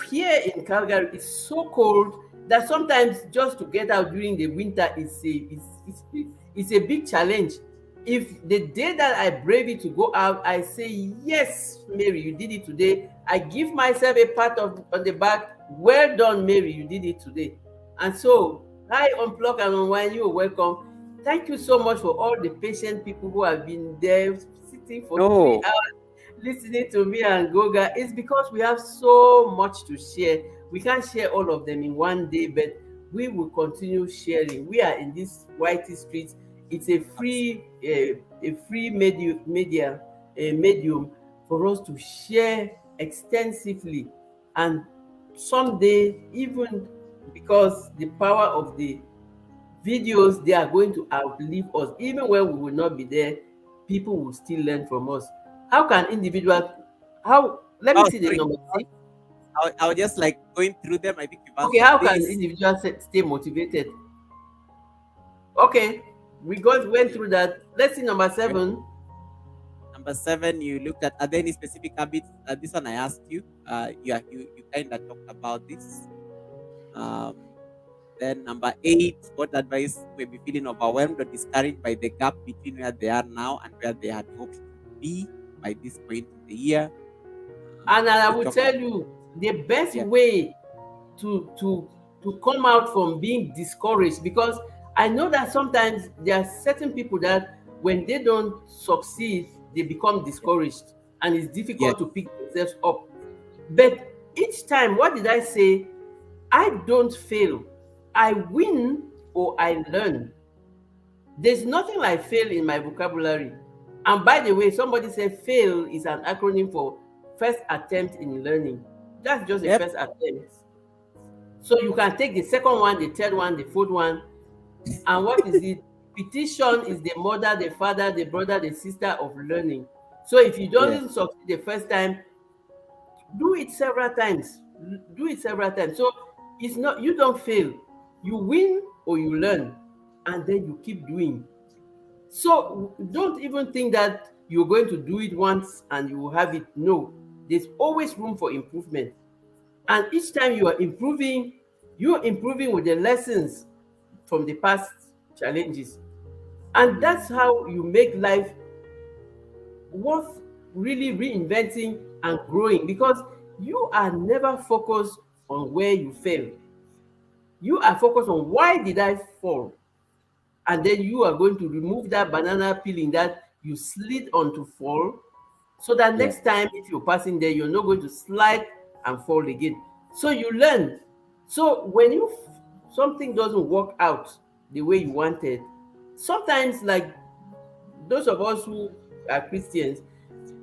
[SPEAKER 3] here in Calgary, it's so cold that sometimes just to get out during the winter is a big challenge. If the day that I brave it to go out, I say, yes, Mary, you did it today. I give myself a pat on the back. Well done, Mary, you did it today. And so, hi, Unplug and Unwind, you are welcome. Thank you so much for all the patient people who have been there sitting for three
[SPEAKER 1] no.
[SPEAKER 3] hours listening to me and Goga. It's because we have so much to share. We can't share all of them in one day, but we will continue sharing. We are in this whitey street. It's a free medium for us to share extensively, and someday, even because the power of the videos, they are going to outlive us. Even when we will not be there, people will still learn from us. How can individuals, how, let me
[SPEAKER 1] Oh,
[SPEAKER 3] see the
[SPEAKER 1] sorry.
[SPEAKER 3] number six.
[SPEAKER 1] I was just like going through them. I think you've
[SPEAKER 3] Okay,
[SPEAKER 1] answered
[SPEAKER 3] how can
[SPEAKER 1] this.
[SPEAKER 3] individuals stay motivated? Okay, went
[SPEAKER 1] You,
[SPEAKER 3] through that. Let's see number
[SPEAKER 1] you went
[SPEAKER 3] seven.
[SPEAKER 1] number 7. You looked at are there any specific habits? This one I asked you. You kind of talked about this. Um, Then number 8, what advice may be feeling overwhelmed or discouraged by the gap between where they are now and where they had hoped to be by this point in the year?
[SPEAKER 3] And I
[SPEAKER 1] We
[SPEAKER 3] will
[SPEAKER 1] talked
[SPEAKER 3] tell
[SPEAKER 1] about
[SPEAKER 3] you the best
[SPEAKER 1] yeah,
[SPEAKER 3] way to come out from being discouraged, because I know that sometimes there are certain people that when they don't succeed, they become
[SPEAKER 1] yeah,
[SPEAKER 3] discouraged, and it's
[SPEAKER 1] yes,
[SPEAKER 3] difficult to pick themselves up. But each time, what did I say? I don't fail. I win or I learn. There's nothing like fail in my vocabulary. And by the way, somebody said fail is an acronym for first attempt in learning. That's just a
[SPEAKER 1] Yep.
[SPEAKER 3] first attempt. So you can take the second one, the third one, the fourth one. And what is it? Petition is the mother, the father, the brother, the sister of learning. So if you
[SPEAKER 1] Yeah.
[SPEAKER 3] don't succeed the first time, do it several times. Do it several times. So it's not, you don't fail. You win or you learn, and then you keep doing. So don't even think that you're going to do it once and you will have it. No, there's always room for improvement. And each time you are improving, you're improving with the lessons from the past challenges. And that's how you make life worth really reinventing and growing, because you are never focused on where you fail. You are focused on why did I fall? And then you are going to remove that banana peeling that you slid on to fall, so that
[SPEAKER 1] Yeah.
[SPEAKER 3] next time if you're passing there, you're not going to slide and fall again. So you learn. So when something doesn't work out the way you wanted, sometimes, like those of us who are Christians,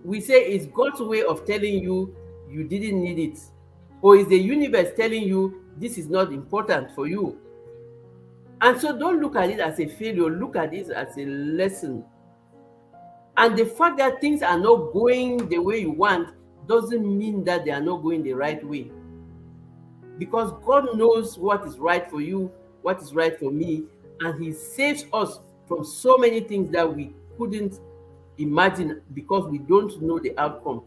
[SPEAKER 3] we say it's God's way of telling you you didn't need it, or is the universe telling you this is not important for you. And so don't look at it as a failure, look at it as a lesson. And the fact that things are not going the way you want doesn't mean that they are not going the right way. Because God knows what is right for you, what is right for me, and He saves us from so many things that we couldn't imagine because we don't know the outcome.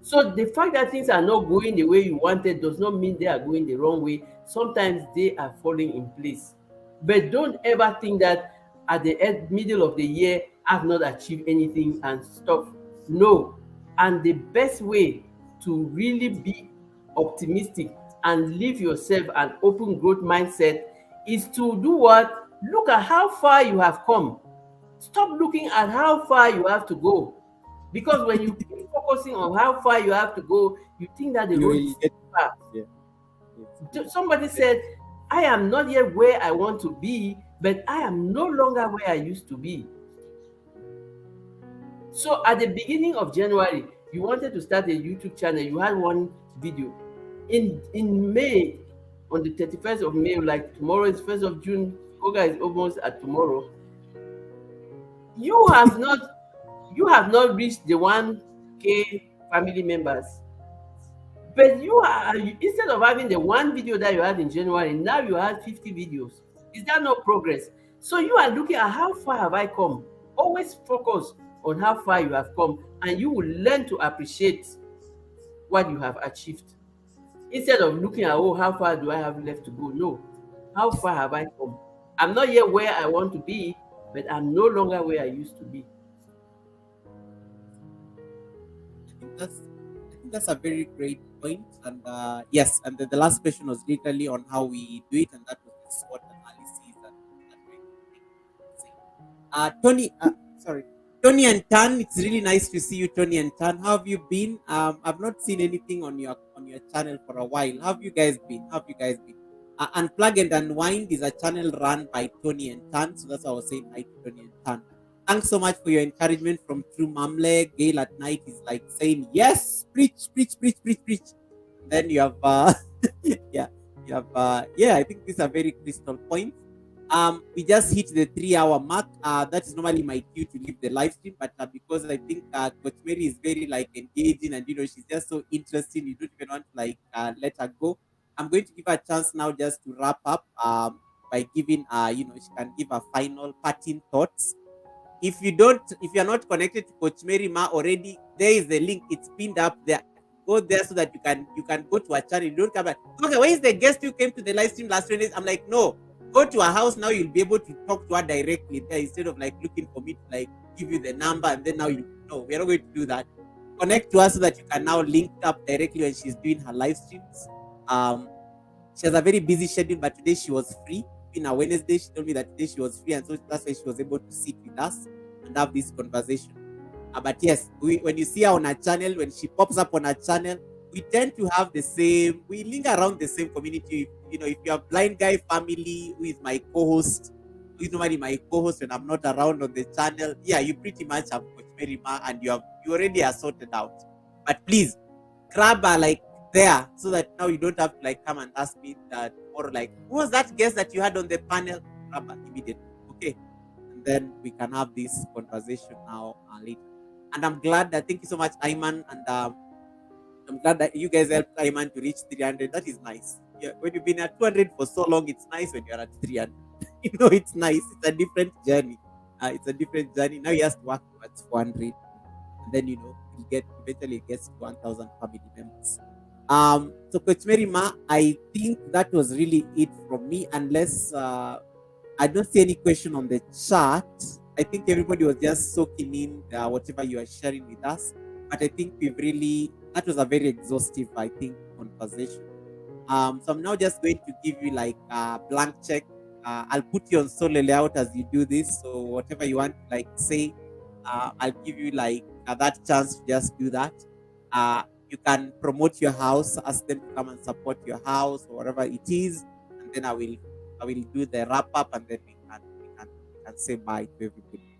[SPEAKER 3] So the fact that things are not going the way you wanted does not mean they are going the wrong way. Sometimes they are falling in place. But don't ever think that at the middle of the year, I've not achieved anything and stuff. No. And the best way to really be optimistic and live yourself an open growth mindset is to do what? Look at how far you have come. Stop looking at how far you have to go. Because when you keep focusing on how far you have to go, you think that the
[SPEAKER 1] You
[SPEAKER 3] road
[SPEAKER 1] will
[SPEAKER 3] is
[SPEAKER 1] get.
[SPEAKER 3] far.
[SPEAKER 1] Yeah. Yes.
[SPEAKER 3] Somebody said, I am not yet where I want to be, but I am no longer where I used to be. So at the beginning of January, you wanted to start a YouTube channel, you had one video. In May, on the 31st of May, like tomorrow is 1st of June, Koga is almost at tomorrow. You have not you have not reached the 1K family members. But you are, instead of having the one video that you had in January, now you have 50 videos. Is that not progress? So you are looking at how far have I come? Always focus on how far you have come, and you will learn to appreciate what you have achieved. Instead of looking at, oh, how far do I have left to go? No. How far have I come? I'm not yet where I want to be, but I'm no longer where I used to be.
[SPEAKER 1] I think that's a very great point. And yes, and the last question was literally on how we do it, and that was the SWOT analysis and that kind of thing. Tony, sorry, Tony and Tan. It's really nice to see you, Tony and Tan. How have you been? I've not seen anything on your channel for a while. How have you guys been? How have you guys been? Unplug and Unwind is a channel run by Tony and Tan, so that's why I was saying hi to Tony and Tan. Thanks so much for your encouragement from True Mamle. Gail at night is like saying, yes, preach, preach, preach, preach, preach. Then you have, yeah, you have, yeah, I think these are very crystal points. We just hit the 3 hour mark. That is normally my cue to leave the live stream, but because I think Coach Mary is very like engaging and she's just so interesting, you don't even want to like let her go. I'm going to give her a chance now just to wrap up by giving she can give her final parting thoughts. If you're not connected to Coach Mary Ma already, there is the link. It's pinned up there. Go there so that you can go to her channel. You don't come back. Okay, where is the guest who came to the live stream last 20 days? I'm like, no. Go to her house now. You'll be able to talk to her directly there instead of like looking for me to like give you the number and then now you know we're not going to do that. Connect to her so that you can now link up directly when she's doing her live streams. She has a very busy schedule, but today she was free. In a Wednesday, she told me that today she was free, and so that's why she was able to sit with us and have this conversation. But yes, when you see her on our channel, when she pops up on our channel, we tend to have the same, we link around the same community. If you have Blind Guy Family, who is my co-host, who is normally my co-host when I'm not around on the channel, yeah, you pretty much have Coach Merima and you already are sorted out. But please grab her like there so that now you don't have to like come and ask me that tomorrow, like, who was that guest that you had on the panel? Grab her immediately. Okay. And then we can have this conversation now later. And I'm glad that thank you so much, Ayman. And I'm glad that you guys helped Ayman to reach 300. That is nice. Yeah, when you've been at 200 for so long, it's nice when you're at 300. It's nice. It's a different journey. It's a different journey. Now he has to work towards 400, and then he'll get eventually gets to 1,000 family members. So Coach Merima, I think that was really it from me. Unless I don't see any question on the chat. I think everybody was just soaking in whatever you are sharing with us. But I think that was a very exhaustive, I think, conversation. So I'm now just going to give you like a blank check. I'll put you on solo layout as you do this. So whatever you want to like say, I'll give you like that chance to just do that. You can promote your house, ask them to come and support your house or whatever it is, and then I will do the wrap up, and then we can say bye to everybody.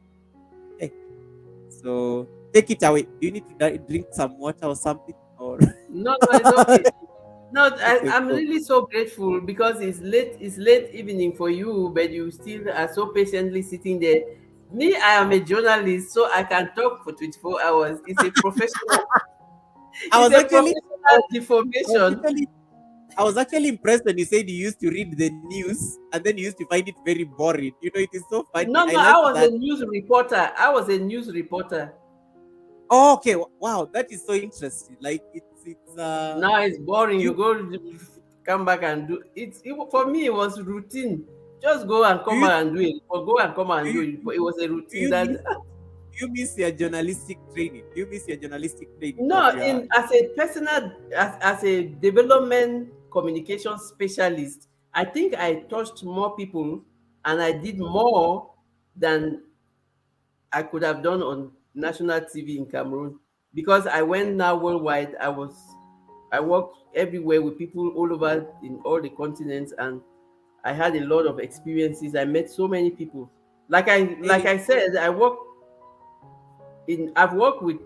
[SPEAKER 1] Okay. So take it away. Do you need to drink some water or something? Or
[SPEAKER 3] No, no, it's okay. No,
[SPEAKER 1] okay,
[SPEAKER 3] I'm
[SPEAKER 1] cool.
[SPEAKER 3] really so grateful because it's late evening for you, but you still are so patiently sitting there. Me, I am a journalist, so I can talk for 24 hours.
[SPEAKER 1] I
[SPEAKER 3] It's
[SPEAKER 1] was
[SPEAKER 3] a
[SPEAKER 1] actually I
[SPEAKER 3] professional
[SPEAKER 1] was, I was
[SPEAKER 3] deformation.
[SPEAKER 1] actually I was actually impressed when you said you used to read the news and then you used to find it very boring. It is so funny.
[SPEAKER 3] No,
[SPEAKER 1] I
[SPEAKER 3] no, I
[SPEAKER 1] like
[SPEAKER 3] was a
[SPEAKER 1] that.
[SPEAKER 3] news reporter. I was a news reporter.
[SPEAKER 1] Oh, okay. Wow, that is so interesting. Like it's
[SPEAKER 3] Now it's boring. You
[SPEAKER 1] you
[SPEAKER 3] go come back and do for me it was routine. Just go and
[SPEAKER 1] do
[SPEAKER 3] come
[SPEAKER 1] you
[SPEAKER 3] back and do it. Or go and come
[SPEAKER 1] do
[SPEAKER 3] and do
[SPEAKER 1] you
[SPEAKER 3] it. But it was a
[SPEAKER 1] do
[SPEAKER 3] routine
[SPEAKER 1] you
[SPEAKER 3] that
[SPEAKER 1] miss do you miss your journalistic training? Do you miss your journalistic training of
[SPEAKER 3] no,
[SPEAKER 1] your
[SPEAKER 3] in as a personal as a development communication specialist, I think I touched more people and I did more than I could have done on national TV in Cameroon because I went now worldwide. I worked everywhere with people all over in all the continents, and I had a lot of experiences. I met so many people. Like
[SPEAKER 1] hey,
[SPEAKER 3] I said, I've worked with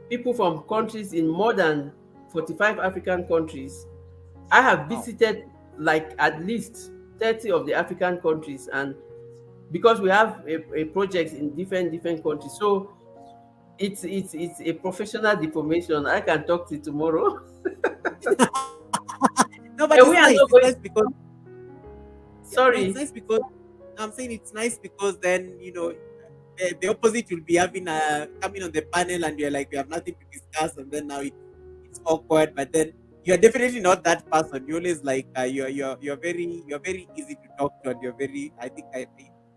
[SPEAKER 3] people from countries in more than 45 African countries. I have
[SPEAKER 1] wow.
[SPEAKER 3] visited like at least 30 of the African countries, and because we have a project in different countries, so it's a professional deformation. I can talk to you tomorrow.
[SPEAKER 1] No, but
[SPEAKER 3] And
[SPEAKER 1] it's
[SPEAKER 3] we are
[SPEAKER 1] nice.
[SPEAKER 3] not
[SPEAKER 1] It's
[SPEAKER 3] going.
[SPEAKER 1] nice because yeah, no, it's
[SPEAKER 3] Sorry.
[SPEAKER 1] nice because I'm saying it's nice because then the opposite will be having a coming on the panel and you're like we have nothing to discuss, and then now it's awkward. But then you're definitely not that person. You're always like you're very easy to talk to, and you're very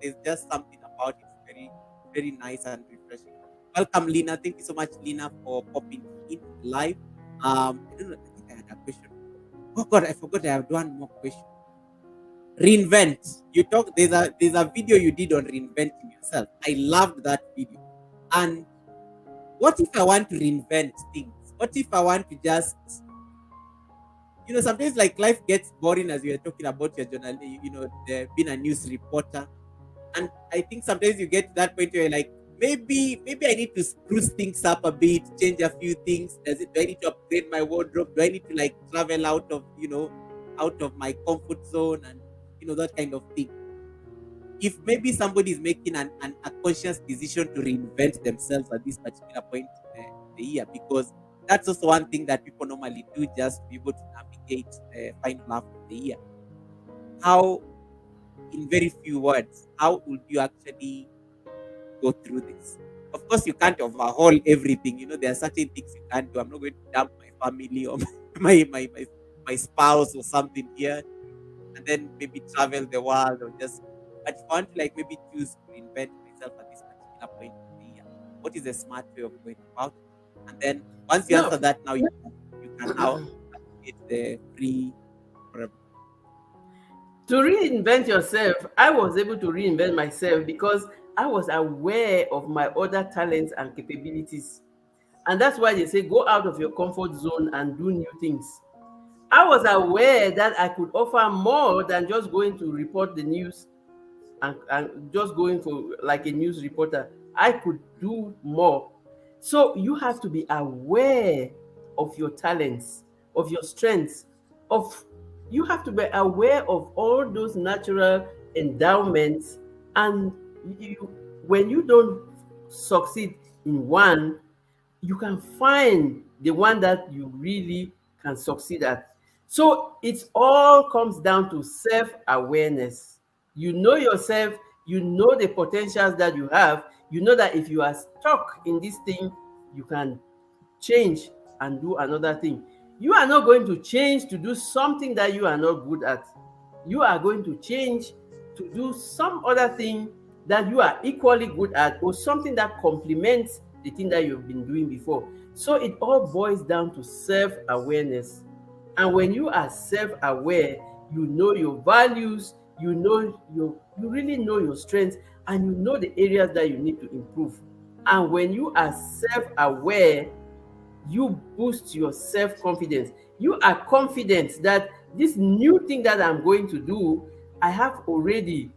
[SPEAKER 1] there's just something about it very very nice and refreshing. Welcome, Lina. Thank you so much, Lina, for popping in live. I don't know. I think I had a question. Oh God, I forgot. I have one more question. Reinvent. You talk. There's a video you did on reinventing yourself. I loved that video. And what if I want to reinvent things? What if I want to just sometimes like life gets boring as you were talking about your journal. Being a news reporter, and I think sometimes you get to that point where you're like maybe I need to spruce things up a bit, change a few things. Do I need to upgrade my wardrobe? Do I need to like travel out of my comfort zone and that kind of thing? If maybe somebody is making a conscious decision to reinvent themselves at this particular point in the year, because that's also one thing that people normally do just to be able to navigate the final half of the year. How, in very few words, how would you actually go through this? Of course, you can't overhaul everything. There are certain things you can't do. I'm not going to dump my family or my spouse or something here and then maybe travel the world or just. But if I want to like maybe choose to invent myself at this particular point in the year, what is the smart way of going about it? And then once you
[SPEAKER 3] No,
[SPEAKER 1] answer that, now you can now get the free forever.
[SPEAKER 3] to reinvent yourself, I was able to reinvent myself because I was aware of my other talents and capabilities. And that's why they say go out of your comfort zone and do new things. I was aware that I could offer more than just going to report the news and just going for like a news reporter. I could do more. So you have to be aware of your talents, of your strengths, of you have to be aware of all those natural endowments. And you, when you don't succeed in one, you can find the one that you really can succeed at. So it all comes down to self-awareness. You know yourself, you know the potentials that you have, you know that if you are stuck in this thing, you can change and do another thing. You are not going to change to do something that you are not good at. You are going to change to do some other thing that you are equally good at, or something that complements the thing that you've been doing before. So it all boils down to self awareness. And when you are self aware, you know your values, you really know your strengths, and you know the areas that you need to improve. And when you are self aware, you boost your self confidence. You are confident that this new thing that I'm going to do, I have already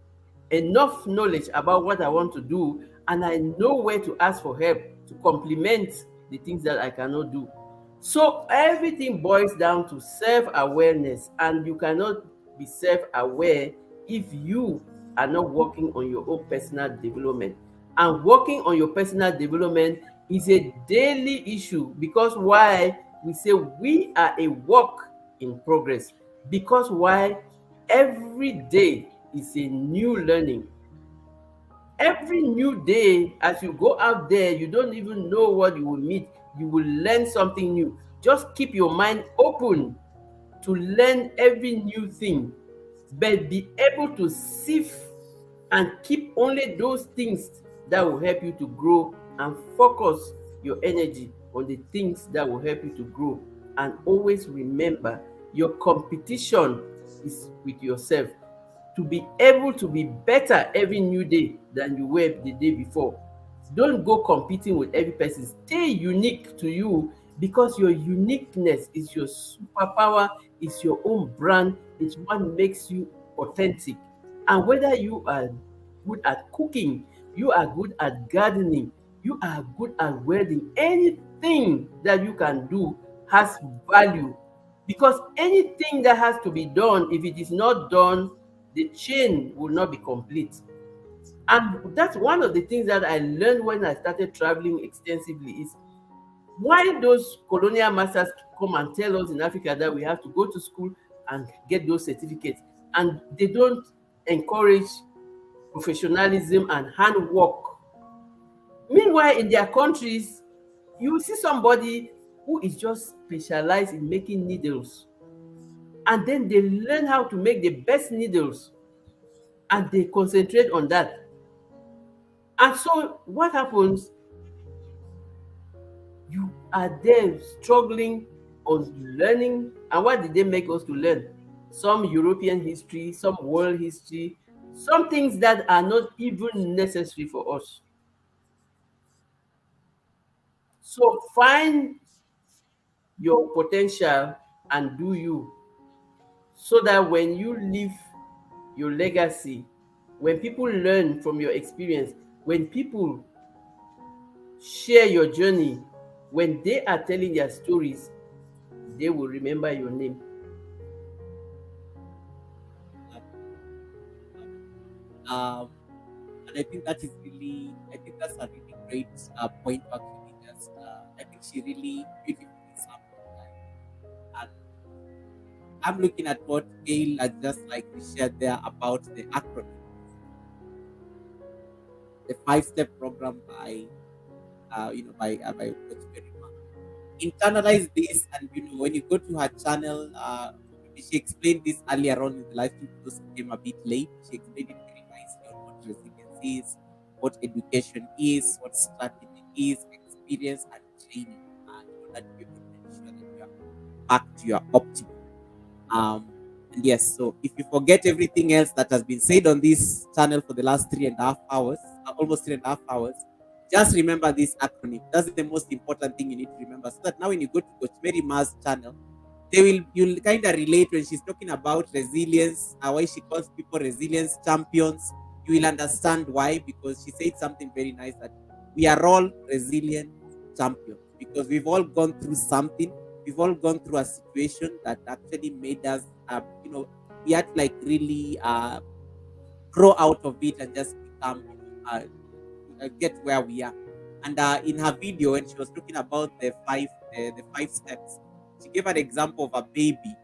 [SPEAKER 3] enough knowledge about what I want to do, and I know where to ask for help to complement the things that I cannot do. So everything boils down to self awareness, and you cannot be self aware if you are not working on your own personal development. And working on your personal development is a daily issue, because why we say we are a work in progress, because why every day is a new learning. Every new day, as you go out there, you don't even know what you will meet. You will learn something new. Just keep your mind open to learn every new thing, but be able to sift and keep only those things that will help you to grow, and focus your energy on the things that will help you to grow. And always remember, your competition is with yourself, to be able to be better every new day than you were the day before. Don't go competing with every person. Stay unique to you, because your uniqueness is your superpower, is your own brand, it's what makes you authentic. And whether you are good at cooking, you are good at gardening, you are good at welding, anything that you can do has value, because anything that has to be done, if it is not done, the chain will not be complete. And that's one of the things that I learned when I started traveling extensively, is why those colonial masters come and tell us in Africa that we have to go to school and get those certificates, and they don't encourage professionalism and handwork. Meanwhile, in their countries, you will see somebody who is just specialized in making needles, and then they learn how to make the best needles, and they concentrate on that. And so what happens? You are there struggling on learning. And what did they make us to learn? Some European history, some world history, some things that are not even necessary for us. So find your potential and do you, so that when you leave your legacy, when people learn from your experience, when people share your journey, when they are telling their stories, they will remember your name.
[SPEAKER 1] Um, and I think that is really, I think that's a really great point to actually just, I think she really beautifully summed it. And I'm looking at what Gail had just like shared there about the acronym, the 5-step program by, by Coach Perima. Internalize this, and when you go to her channel, she explained this earlier on in the live stream. Those who came a bit late, she explained it very nicely on what resilience is, what education is, what strategy is, experience and training, that you're able to ensure that you are back to your optimum. And yes, so if you forget everything else that has been said on this channel for the last 3.5 hours, almost 3.5 hours, just remember this acronym. That's the most important thing you need to remember. So that now when you go to Coach Mary Ma's channel, you'll kind of relate when she's talking about resilience, why she calls people resilience champions. You will understand why, because she said something very nice, that we are all resilient champions because we've all gone through something. We've all gone through a situation that actually made us, we had to like really grow out of it and just become, get where we are. And in her video, when she was talking about the 5 steps, she gave an example of a baby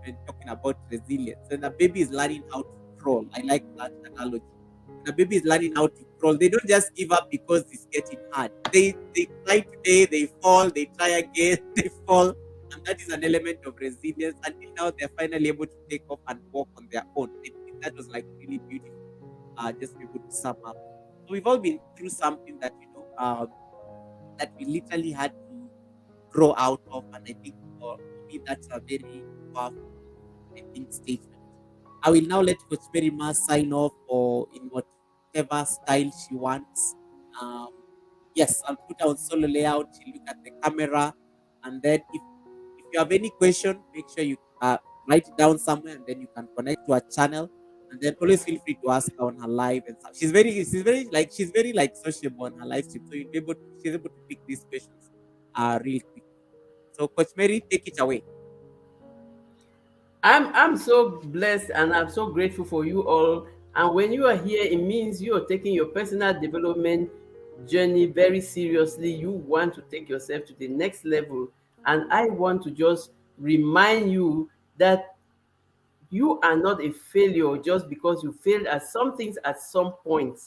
[SPEAKER 1] when talking about resilience. And the baby is learning how to crawl. I like that analogy. When the baby is learning how to crawl, they don't just give up because it's getting hard. They try today, they fall, they try again, they fall. And that is an element of resilience until now they're finally able to take off and walk on their own. I think that was like really beautiful. Just to be able to sum up. So we've all been through something that that we literally had to grow out of, and I think for me that's a very powerful, I think, statement. I will now let Coach Perima sign off or in whatever style she wants. Um, yes, I'll put her on solo layout. She'll look at the camera, and then if you have any question, make sure you write it down somewhere, and then you can connect to our channel. And then always feel free to ask her on her live and stuff. She's very like sociable on her live stream, so she's able to pick these questions real quick. So Coach Mary, take it away.
[SPEAKER 3] I'm so blessed and I'm so grateful for you all. And when you are here, it means you are taking your personal development journey very seriously. You want to take yourself to the next level. And I want to just remind you that you are not a failure just because you failed at some things at some point.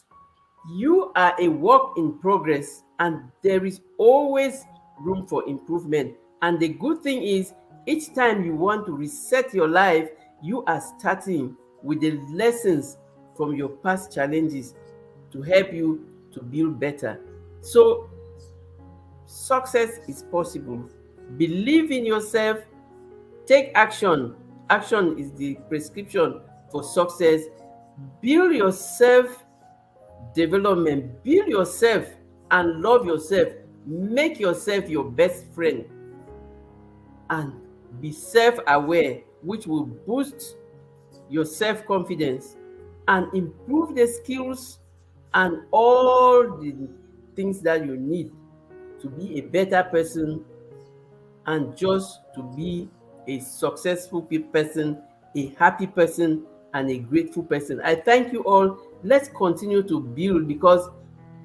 [SPEAKER 3] You are a work in progress, and there is always room for improvement. And the good thing is, each time you want to reset your life, you are starting with the lessons from your past challenges to help you to build better. So, success is possible. Believe in yourself, take action. Action is the prescription for success. Build yourself development, build yourself and love yourself, make yourself your best friend, and be self-aware, which will boost your self-confidence and improve the skills and all the things that you need to be a better person and just to be a successful person, a happy person, and a grateful person. I thank you all. Let's continue to build because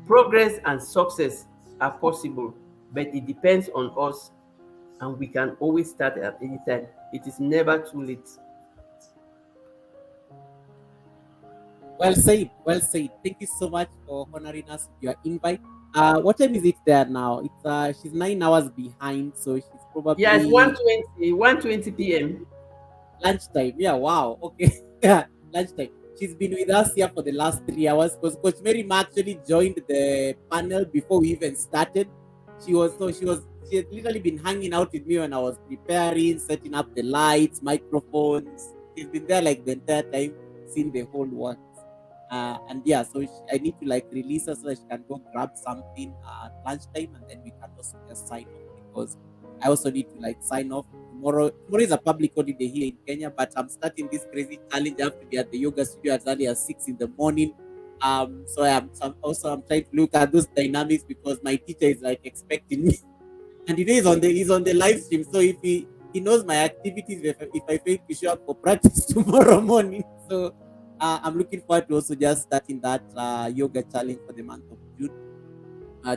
[SPEAKER 3] progress and success are possible, but it depends on us, and we can always start at any time. It is never too late.
[SPEAKER 1] Well said, well said. Thank you so much for honoring us with your invite. What time is it there now? It's she's 9 hours behind, so she's
[SPEAKER 3] Yeah, it's
[SPEAKER 1] probably
[SPEAKER 3] 1:20 p.m.
[SPEAKER 1] lunchtime. Yeah, wow. Okay. Yeah, lunchtime. She's been with us here for the last 3 hours because Coach Mary Ma actually joined the panel before we even started. She had literally been hanging out with me when I was preparing, setting up the lights, microphones. She's been there like the entire time, seeing the whole work. And yeah, so I need to like release her so that she can go grab something at lunchtime, and then we can also just sign off because I also need to like sign off tomorrow. Tomorrow is a public holiday here in Kenya, but I'm starting this crazy challenge. I have to be at the yoga studio as early as 6 in the morning. I'm trying to look at those dynamics because my teacher is like expecting me, and he's on the live stream. So if he knows my activities, if I fail to show up for practice tomorrow morning, so I'm looking forward to also just starting that yoga challenge for the month of June.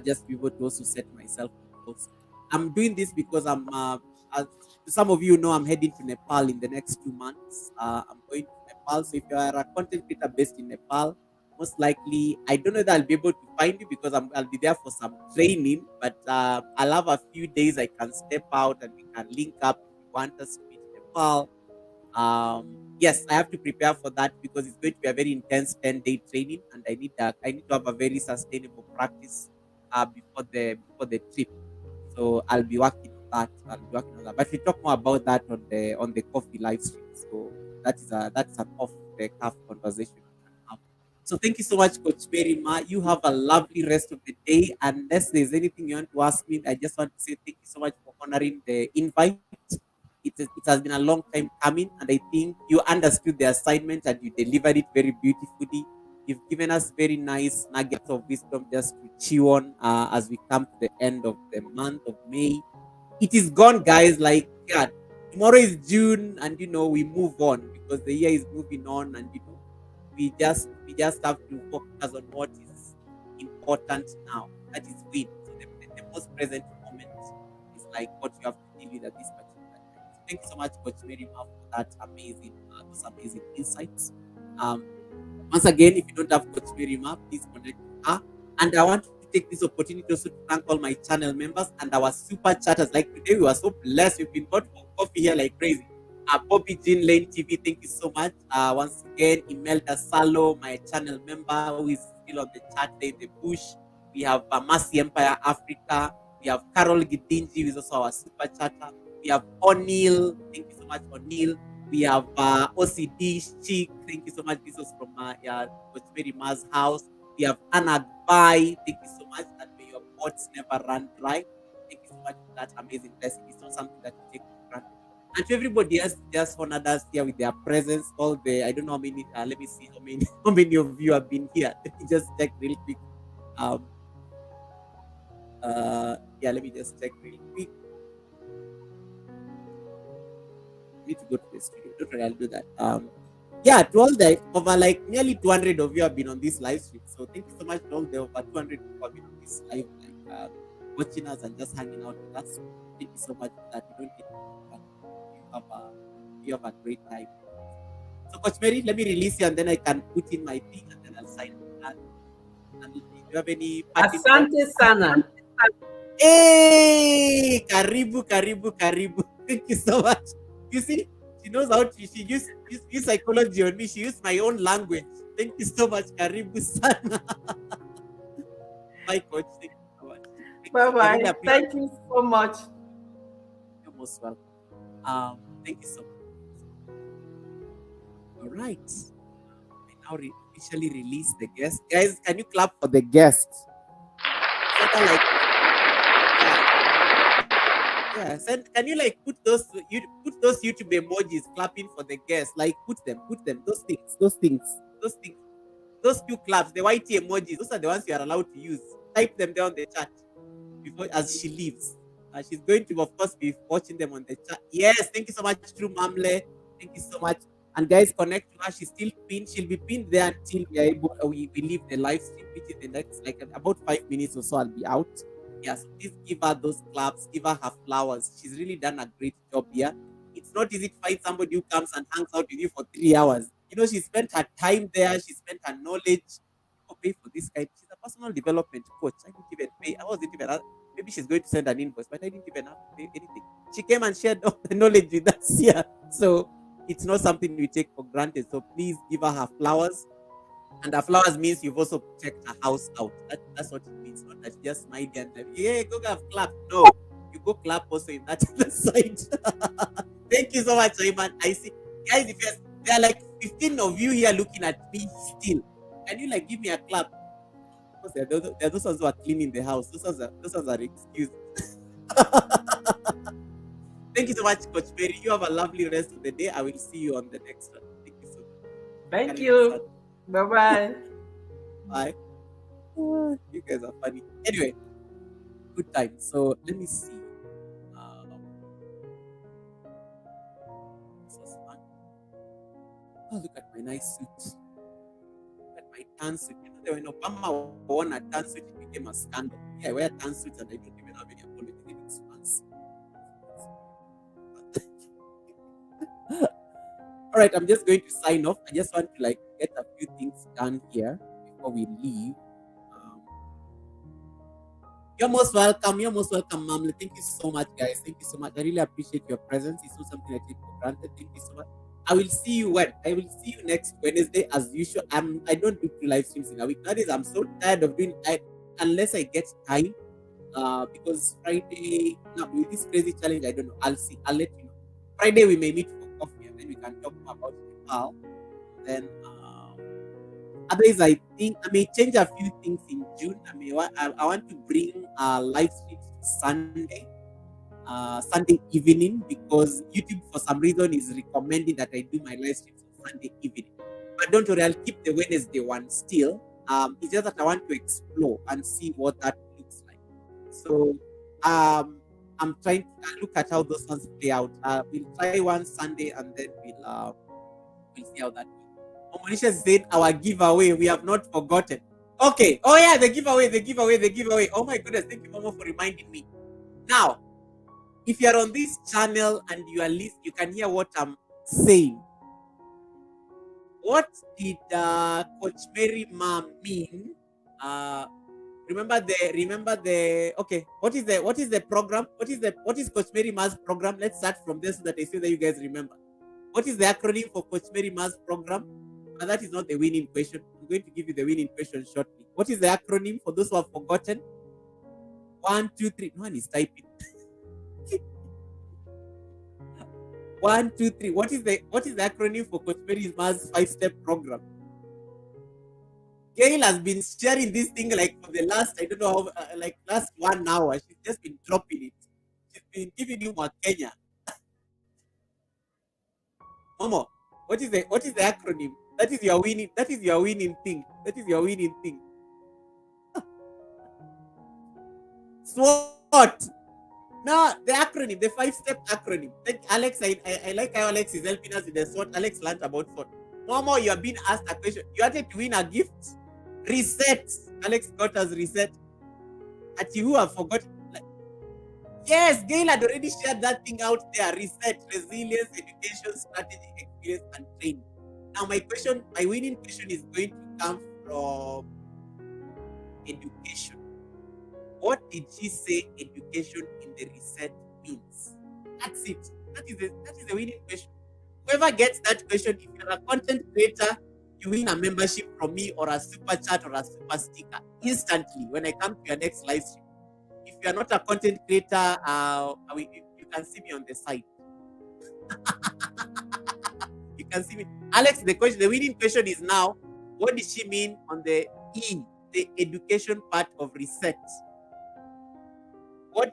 [SPEAKER 1] Just be able to also set myself goals. I'm doing this because as some of you know, I'm heading to Nepal in the next 2 months. I'm going to Nepal. So if you are a content creator based in Nepal, most likely, I don't know that I'll be able to find you because I'll be there for some training, but I'll have a few days I can step out and we can link up if you want us to meet in Nepal. Yes, I have to prepare for that because it's going to be a very intense 10-day training, and I need to have a very sustainable practice before the trip. So I'll be working on that. But we talk more about that on the coffee live stream. So that's an off the cuff conversation we can have. So thank you so much, Coach Mary Ma. You have a lovely rest of the day. Unless there's anything you want to ask me, I just want to say thank you so much for honoring the invite. It has been a long time coming, and I think you understood the assignment and you delivered it very beautifully. You've given us very nice nuggets of wisdom just to chew on as we come to the end of the month of May. It is gone, guys. Like, yeah, tomorrow is June, and we move on because the year is moving on, and we just have to focus on what is important now. That is win. So the most present moment is like what you have to deal with at this particular time. So thank you so much, Coach Mary Ma, for that amazing, those amazing insights. Um, Once again, if you don't have Coach Mirima, please connect with her. And I want to take this opportunity also to thank all my channel members and our super chatters. Like today, we were so blessed. We've been got for coffee here like crazy. Bobby Jean Lane TV, thank you so much. Once again, Imelda Salo, my channel member who is still on the chat there in the bush. We have Mercy Empire Africa. We have Carol Gidinji, who is also our super chatter. We have O'Neill. Thank you so much, O'Neill. We have OCD Chick. Thank you so much. This was from Coach Mary Ma's house. We have Anna Bai. Thank you so much. And may your pots never run dry. Thank you so much for that amazing blessing. It's not something that you take for granted. And to everybody else, just honored us here with their presence. All the I don't know how many. Let me see how many of you have been here. Let me just check real quick. Let me just check real quick. Need to go to the studio. Don't worry, I'll do that. To all the over like nearly 200 of you have been on this live stream. So thank you so much to all the over 200 people have been on this live, like watching us and just hanging out with us. Thank you so much for that. You don't get you have a great time. So Coach Mary, let me release you and then I can put in my thing and then I'll sign that. And do you have any
[SPEAKER 3] Asante sana.
[SPEAKER 1] Hey, karibu. Thank you so much. You see, she knows how to. She use psychology on me. She used my own language. Thank you so much, karibu sana. Bye, Coach. Thank you so much.
[SPEAKER 3] Bye bye. Thank you so much.
[SPEAKER 1] You're most welcome. Thank you so much. All right. I now officially release the guest. Guys, can you clap for the guest? Can you like put those YouTube emojis clapping for the guests? Like put them. Those two claps, the white emojis. Those are the ones you are allowed to use. Type them down the chat before as she leaves. She's going to, of course, be watching them on the chat. Yes, thank you so much, True Mamle. Thank you so much. And guys, connect to her. She's still pinned. She'll be pinned there until we leave the live stream, which is the next like about 5 minutes or so. I'll be out. Yes, please give her those claps, give her flowers. She's really done a great job here. It's not easy to find somebody who comes and hangs out with you for 3 hours. She spent her time there, she spent her knowledge. Pay for this guy. She's a personal development coach. I didn't even pay. I wasn't even. Maybe she's going to send an invoice, but I didn't even have to pay anything. She came and shared all the knowledge with us here. So it's not something we take for granted. So please give her flowers. And the flowers means you've also checked her house out. That's what it means. Not that you just smile and go have clap. No, you go clap also in that other side. Thank you so much, Iman. I see, guys. If there are like 15 of you here looking at me still, can you like give me a clap? Because there are those ones who are cleaning the house. Those ones are excuses. Thank you so much, Coach Mary. You have a lovely rest of the day. I will see you on the next one. Thank you so much.
[SPEAKER 3] Thank you. Bye-bye.
[SPEAKER 1] Bye. You guys are funny. Anyway, good time. So let me see. This was fun. Oh, look at my nice suit. Look at my tan suit. When Obama won a tan suit, it became a scandal. Yeah, I wear tan suits and I don't even have any apology. It's fancy. All right, I'm just going to sign off. I just want to like get a few things done here before we leave. You're most welcome, Mamle. Thank you so much, guys. Thank you so much. I really appreciate your presence. It's not something I take for granted. Thank you so much. I will see you when? I will see you next Wednesday as usual. I don't do 2 live streams in a week. Nowadays, I'm so tired of doing it unless I get time. Because Friday, with this crazy challenge, I don't know. I'll see. I'll let you know. Friday, we may meet for coffee and then we can talk more about Nepal. Then, otherwise, I think I may change a few things in June. I want to bring live streams to Sunday evening, because YouTube for some reason is recommending that I do my live streams on Sunday evening. But don't worry, I'll keep the Wednesday one still. It's just that I want to explore and see what that looks like. So I'm trying to look at how those ones play out. We'll try one Sunday and then we'll see how that goes. Monisha said our giveaway. We have not forgotten. Okay. Oh yeah, the giveaway. Oh my goodness, thank you, Momo, for reminding me. Now, if you are on this channel and you are listening, you can hear what I'm saying. What did Coach Mary Ma mean? Remember the okay. What is the program? What is Coach Mary Ma's program? Let's start from there so that I see that you guys remember. What is the acronym for Coach Mary Ma's program? And that is not the winning question. I'm going to give you the winning question shortly. What is the acronym for those who have forgotten? 1, 2, 3. No one is typing. 1, 2, 3. What is the acronym for Coach Mary Ma's 5-step program? Gail has been sharing this thing like for the last, I don't know how, like last 1 hour. She's just been dropping it. She's been giving you more Kenya. Momo, what is the acronym? That is your winning thing. SWOT. No, the acronym, the 5-step acronym. Alex, I like how Alex is helping us with the SWOT. Alex learned about SWOT. Momo, you have been asked a question. You wanted to win a gift. Reset. Alex got us reset. At you have forgotten. Yes, Gail had already shared that thing out there. Reset, resilience, education, strategy, experience, and training. Now my winning question is going to come from education. What did she say education in the reset means? That's it. That is the winning question. Whoever gets that question, if you're a content creator, you win a membership from me or a super chat or a super sticker instantly when I come to your next live stream. If you're not a content creator, you can see me on the side. You can see me. Alex, the winning question is now, what did she mean on the E, the education part of reset? What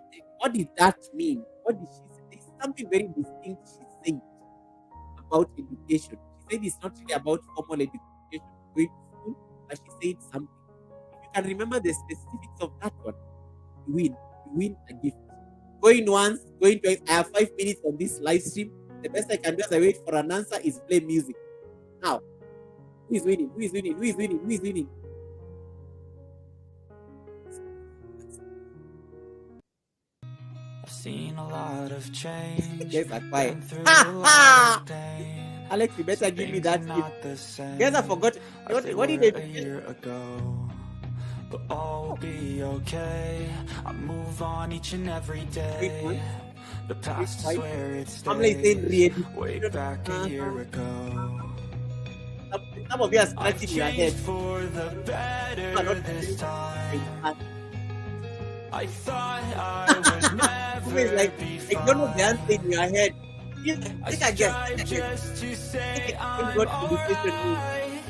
[SPEAKER 1] did that mean? What did she say? There's something very distinct she said about education. She said it's not really about formal education, going to school, but she said something. If you can remember the specifics of that one, you win a gift. Going once, going twice. I have 5 minutes on this live stream. The best I can do as I wait for an answer is play music. Now, who is winning?
[SPEAKER 2] I've seen a lot of change.
[SPEAKER 1] Guys are quiet. Alex, you better give me that gift. Guys, I forgot. What did they do?
[SPEAKER 2] A year ago, but all will be okay. I move on each and every day. The past is where it stays. Way back a year ago.
[SPEAKER 1] Some of you are scratching your head.
[SPEAKER 2] For the better this time. I thought I would never
[SPEAKER 1] like,
[SPEAKER 2] be
[SPEAKER 1] fine. I don't know the answer in your head. I think I guess.
[SPEAKER 2] Just to say I'm
[SPEAKER 1] alright.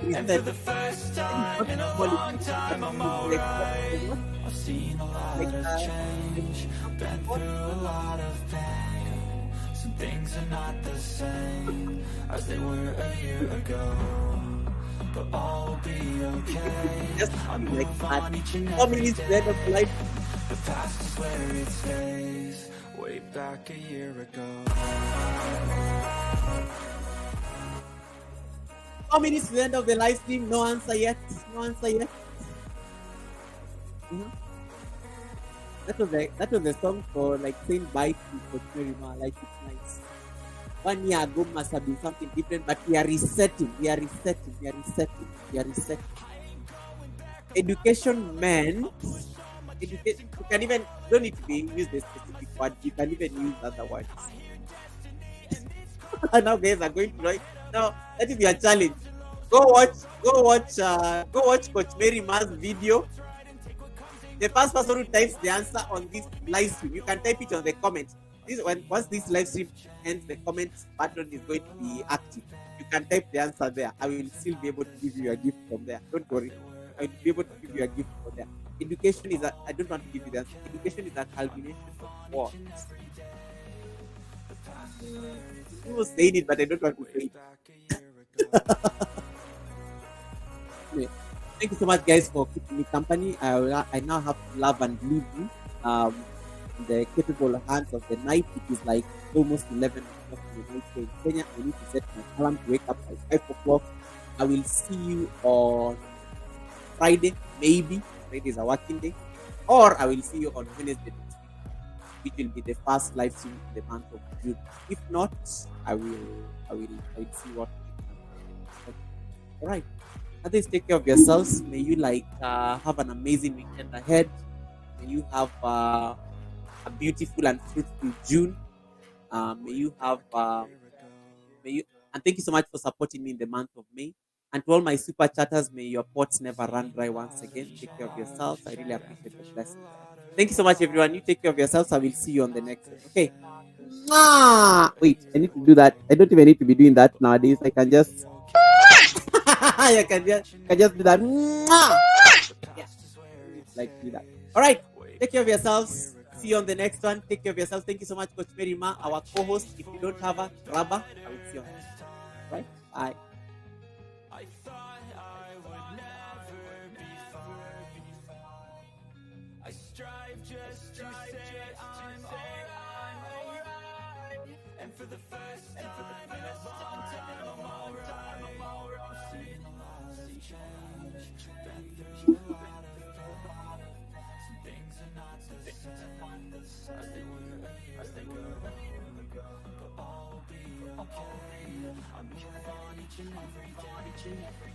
[SPEAKER 2] And for the first time in a long time, I'm alright. I've seen a lot of change, been through a lot of pain. Some things are not the same as they were a year ago, but all will be okay. I move on each and every day. The past is where it stays, way back a year ago.
[SPEAKER 1] How minutes to the end of the live stream? No answer yet. Mm-hmm. That was the song for like saying bye to Coach Mary Ma. Like, it's nice. 1 year ago must have been something different, but we are resetting. Education meant education. You can even don't need to use the specific word. You can even use other words. Now guys are going to write. Now that is your challenge. Go watch Coach Mary Ma's video. The first person who types the answer on this live stream, you can type it on the comments. Once this live stream ends, the comments button is going to be active. You can type the answer there. I will still be able to give you a gift from there. Don't worry. I will be able to give you a gift from there. Education is I don't want to give you the answer. Education is a culmination of what? I was saying it, but I don't want to say it. Anyway, thank you so much, guys, for keeping me company. I now have to love and leave you. In the capable hands of the night. It is like almost 11 o'clock in the night here in Kenya. I need to set my alarm to wake up by 5 o'clock. I will see you on Friday, maybe. Friday is a working day. Or I will see you on Wednesday next week, which will be the first live stream in the month of June. If not, I will see what I can do. All right. Others, take care of yourselves. May you have an amazing weekend ahead. May you have a beautiful and fruitful June. May you have may you and thank you so much for supporting me in the month of May. And to all my super chatters, may your pots never run dry once again. Take care of yourselves. I really appreciate the blessings. Thank you so much, everyone. You take care of yourselves. I will see you on the next one. Okay. Mwah! Wait, I need to do that. I don't even need to be doing that nowadays. I can just I can just do that. Mwah! Yeah. Like do that. All right. Take care of yourselves. See you on the next one. Take care of yourselves. Thank you so much, Coach Merima, our co-host. If you don't have a grabber, I will see you on the next one. Right? Bye.
[SPEAKER 2] I thought I would never be fine. I strive just to say I'm alright. And for the first time in a long time, I'm alright. I've seen a lot of change, been through a lot of pain. Some things are not the same as they were years ago. But all will be okay. I move on each and every day.